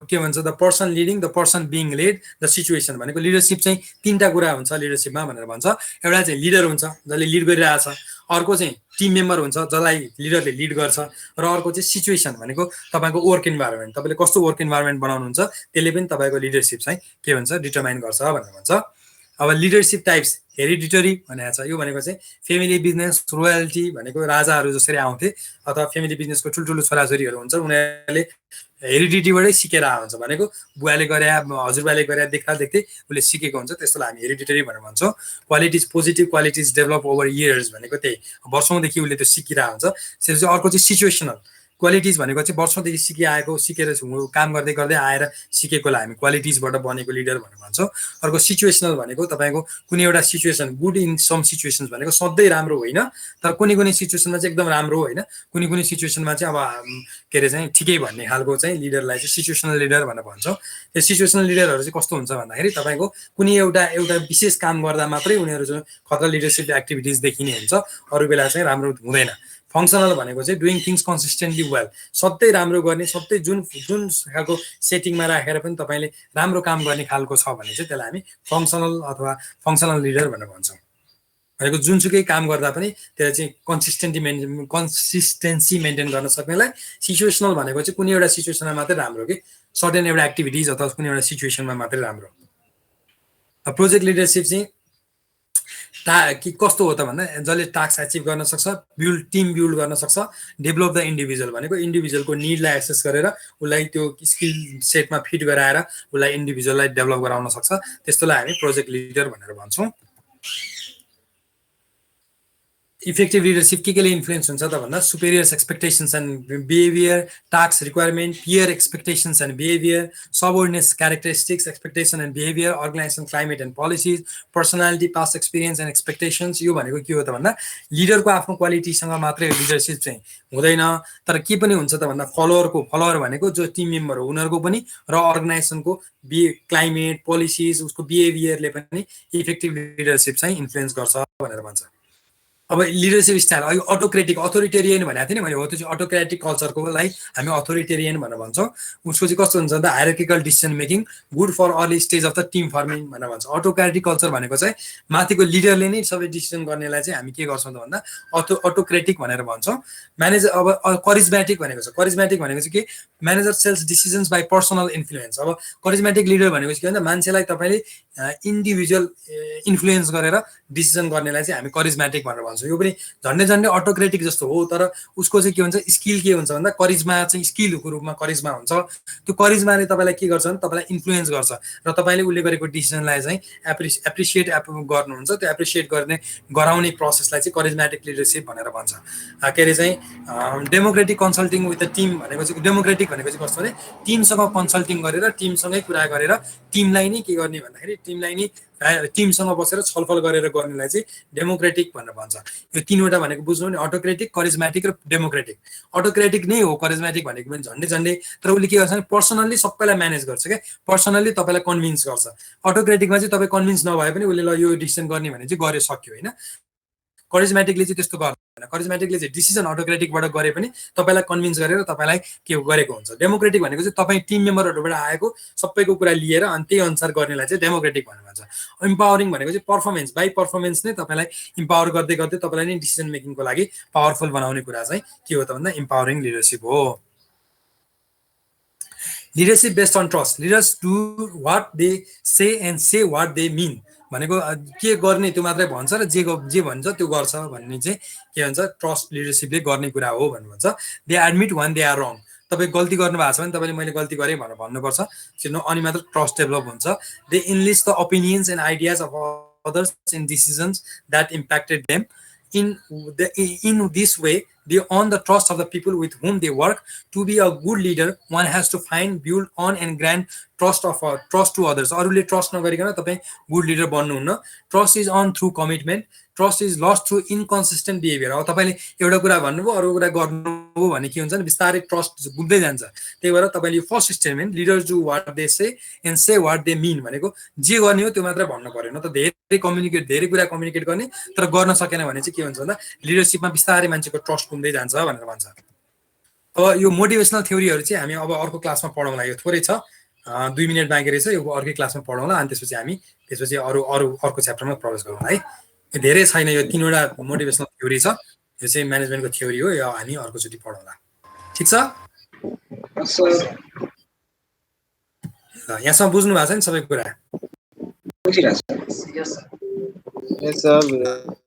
के भन्छ the person leading the person being led the situation भनेको लिडरशिप चाहिँ तीनटा कुरा हुन्छ लिडरशिपमा भनेर भन्छ एउटा चाहिँ लिडर हुन्छ जसले लिड गरिरहेछ अर्को चाहिँ टिम मेम्बर हुन्छ जसलाई लिडरले लिड गर्छ र अर्को चाहिँ सिचुएसन भनेको तपाईको वर्क इन्भाइरोमेन्ट तपाईले कस्तो वर्क इन्भाइरोमेन्ट बनाउनुहुन्छ त्यसले पनि तपाईको लिडरशिप चाहिँ के भन्छ डिटरमाइन गर्छ भनेर भन्छ अब लिडरशिप टाइप्स हेरिडिटरी भनेको छ यो भनेको चाहिँ फेमिली बिजनेस रोयल्टी भनेको राजाहरू जसरी आउँथे अथवा फेमिली बिजनेसको ठुल्ठुलो छोराछोरीहरू हुन्छ उनीहरूले हेरिडिटीबाटै सिकेर हुन्छ भनेको बुवाले गरे हजुरबाले गरे देख्दा देख्दै उसले सिकेको हुन्छ त्यसलाई हामी हेरिडिटरी भनेर भन्छौँ qualities positive qualities develop over years भनेको त्यही वर्षौँदेखि उसले त्यो सिकिरहेको हुन्छ त्यसपछि अर्को चाहिँ सिचुएसनल क्वालिटिज भनेको चाहिँ वर्षौँदेखि सिकेर काम गर्दै गर्दै आएर सिकेकोलाई हामी क्वालिटिजबाट बनेको लिडर भनेर भन्छौँ अर्को सिचुएसनल भनेको तपाईँको कुनै एउटा situation good in some situations भनेको सधैँ राम्रो होइन तर कुनै कुनै सिचुएसनमा चाहिँ एकदम राम्रो होइन कुनै कुनै सिचुएसनमा चाहिँ अब के अरे चाहिँ ठिकै भन्ने खालको चाहिँ लिडरलाई चाहिँ सिचुएसनल लिडर भनेर भन्छौँ त्यो सिचुएसनल लिडरहरू चाहिँ कस्तो हुन्छ भन्दाखेरि तपाईँको कुनै एउटा विशेष काम गर्दा मात्रै उनीहरू चाहिँ खतरा लिडरसिप एक्टिभिटिज देखिने हुन्छ अरू बेला चाहिँ राम्रो हुँदैन फङ्सनल भनेको चाहिँ डुइङ थिङ्स कन्सिस्टेन्टली वेल सधैँ राम्रो गर्ने सधैँ जुन खालको सेटिङमा राखेर पनि तपाईँले राम्रो काम गर्ने खालको छ भने चाहिँ त्यसलाई हामी फङ्सनल अथवा फङ्सनल लिडर भनेर भन्छौँ भनेको जुनसुकै काम गर्दा पनि त्यसलाई चाहिँ कन्सिस्टेन्सी मेन्टेन गर्न सक्नेलाई सिचुएसनल भनेको चाहिँ कुनै एउटा सिचुएसनमा मात्रै राम्रो कि सर्टेन एउटा एक्टिभिटिज अथवा कुनै एउटा सिचुएसनमा मात्रै राम्रो प्रोजेक्ट लिडरसिप चाहिँ कस्तो हो त भन्दा जसले टास्क अचिभ गर्न सक्छ टिम बिल्ड गर्न सक्छ डेभलप द इन्डिभिजुअल भनेको इन्डिभिजुअलको निडलाई एक्सेस गरेर उसलाई त्यो स्किल सेटमा फिट गराएर उसलाई इन्डिभिजुअललाई डेभलप गराउन सक्छ त्यस्तोलाई हामी प्रोजेक्ट लिडर भनेर भन्छौँ इफेक्टिभ लिडरसिप के इन्फ्लुएन्स हुन्छ त भन्दा superiors expectations and behaviour task requirement peer expectations and behaviour subordinates characteristics expectation and behaviour organisation climate and policies personality past experience and expectations यो भनेको के हो त भन्दा लिडरको आफ्नो क्वालिटीसँग मात्रै लिडरसिप चाहिँ हुँदैन तर के पनि हुन्छ त भन्दा फलोवर भनेको जो टिम मेम्बर हो उनीहरूको पनि र अर्गनाइजेसनको क्लाइमेट पोलिसिज उसको बिहेभियरले पनि इफेक्टिभ लिडरसिप चाहिँ इन्फ्लुएन्स गर्छ भनेर भन्छ अब लिडरसिप स्टाइल अहिले अटोक्रेटिक अथोरिटेरियन भनेको थिएँ नि मैले हो त्यो चाहिँ अटोक्रेटिक कल्चरकोलाई हामी अथोरिटेरियन भनेर भन्छौँ उसको चाहिँ कस्तो हुन्छ भन्दा hierarchical decision making good for early stage of the team forming भनेर भन्छ अटोक्रेटिक कल्चर भनेको चाहिँ माथिको लिडरले नै सबै डिसिजन गर्नेलाई चाहिँ हामी के गर्छौँ त भन्दा अटोक्रेटिक भनेर भन्छौँ म्यानेजर अब करिजमेटिक भनेको छ करिजमेटिक भनेको चाहिँ के manager sells decisions by personal influence अब करिजमेटिक लिडर भनेको चाहिँ के भन्दा मान्छेलाई तपाईँले इन्डिभिजुअल इन्फ्लुएन्स गरेर डिसिजन गर्नेलाई चाहिँ हामी करिजमेटिक भनेर भन्छौँ यो पनि झन्डै अटोक्रेटिक जस्तो हो तर उसको चाहिँ के हुन्छ स्किल के हुन्छ भन्दा करिजमा चाहिँ स्किलको रूपमा करिजमा हुन्छ त्यो करिजमाले तपाईँलाई के गर्छ भने तपाईँलाई इन्फ्लुएन्स गर्छ र तपाईँले उसले गरेको डिसिजनलाई चाहिँ एप्रिसिएट गर्नुहुन्छ त्यो एप्रिसिएट गराउने प्रोसेसलाई चाहिँ करिजमेटिक लिडरसिप भनेर भन्छ के अरे चाहिँ democratic consulting with the team भनेको चाहिँ डेमोक्रेटिक भनेको चाहिँ कस्तो भने टिमसँग कन्सल्टिङ गरेर टिमसँगै कुरा गरेर टिमलाई नै के गर्ने भन्दाखेरि टिमलाई नै टिमसँग बसेर छलफल गरेर गर्नेलाई चाहिँ डेमोक्रेटिक भनेर भन्छ यो तीनवटा भनेको बुझ्नु नि अटोक्रेटिक करिजमेटिक र डेमोक्रेटिक अटोक्रेटिक नै हो करिजमेटिक भनेको पनि झन्डै तर उसले के गर्छ भने पर्सनल्ली सबैलाई म्यानेज गर्छ क्या पर्सनल्ली तपाईँलाई कन्भिन्स गर्छ अटोक्रेटिकमा चाहिँ तपाईँ कन्भिन्स नभए पनि उसले ल यो डिसिजन गर्ने भने चाहिँ गरे सक्यो होइन करिजमेटिकले चाहिँ त्यस्तो गर्दैन करिजमेटिकले चाहिँ डिसिजन अटोक्रेटिकबाट गरे पनि तपाईँलाई कन्भिन्स गरेर तपाईँलाई के गरेको हुन्छ डेमोक्रेटिक भनेको चाहिँ तपाईँ टिम मेम्बरहरूबाट आएको सबैको कुरा लिएर अनि त्यही अनुसार गर्नेलाई चाहिँ डेमोक्रेटिक भनेर भन्छ इम्पावरिङ भनेको चाहिँ पर्फर्मेन्स बाई पर्फर्मेन्स नै तपाईँलाई इम्पावर गर्दै गर्दै तपाईँलाई नै डिसिजन मेकिङको लागि पावरफुल बनाउने कुरा चाहिँ के हो त भन्दा इम्पावरिङ लिडरसिप हो leadership based on trust, leaders do what they say and say what they mean भनेको के गर्ने त्यो मात्रै भन्छ र जे भन्छ त्यो गर्छ भन्ने चाहिँ के भन्छ ट्रस्ट लिडरसिपले गर्ने कुरा हो भन्नु भन्छ। They admit when they are wrong, तपाईँ गल्ती गर्नु भएको छ भने तपाईँले मैले गल्ती गरेँ भनेर भन्नुपर्छ, अनि मात्र ट्रस्ट डेभलप हुन्छ। They enlist the opinions and ideas of others in decisions that impacted them in this way they earn the trust of the people with whom they work. To be a good leader one has to find, build on and grant trust to others. अरूले trust नगरिकन तपाईँ good leader बन्नुहुन्न। Trust is earn through commitment, trust is lost through inconsistent behaviour. अब तपाईँले एउटा कुरा भन्नुभयो अरू कुरा गर्नुभयो भने के हुन्छ भने बिस्तारै ट्रस्ट बुझ्दै जान्छ। त्यही भएर तपाईँले first statement leaders do what they say and say what they mean भनेको जे गर्ने हो त्यो मात्रै भन्नु पर्यो, न त धेरै कुरा कम्युनिकेट गर्ने तर गर्न सकेन भने चाहिँ के हुन्छ भन्दा लिडरसिपमा बिस्तारै मान्छेको ट्रस्ट घुम्दै जान्छ भनेर भन्छ। अब यो मोटिभेसनल थ्योरीहरू चाहिँ हामी अब अर्को क्लासमा पढाउँला, यो थोरै छ 2 मिनट बाँकी रहेछ, यो अर्कै क्लासमा पढाउँला अनि त्यसपछि अर्को च्याप्टरमा प्रवेश गरौँ है। यो धेरै छैन, यो 3वटा मोटिभेसनल थ्योरी छ, यो चाहिँ म्यानेजमेन्टको थ्योरी हो, यो हामी अर्कोचोटि पढाउँला। ठिक छ? यहाँसम्म बुझ्नु भएको छ नि सबै कुरा? Yes, sir.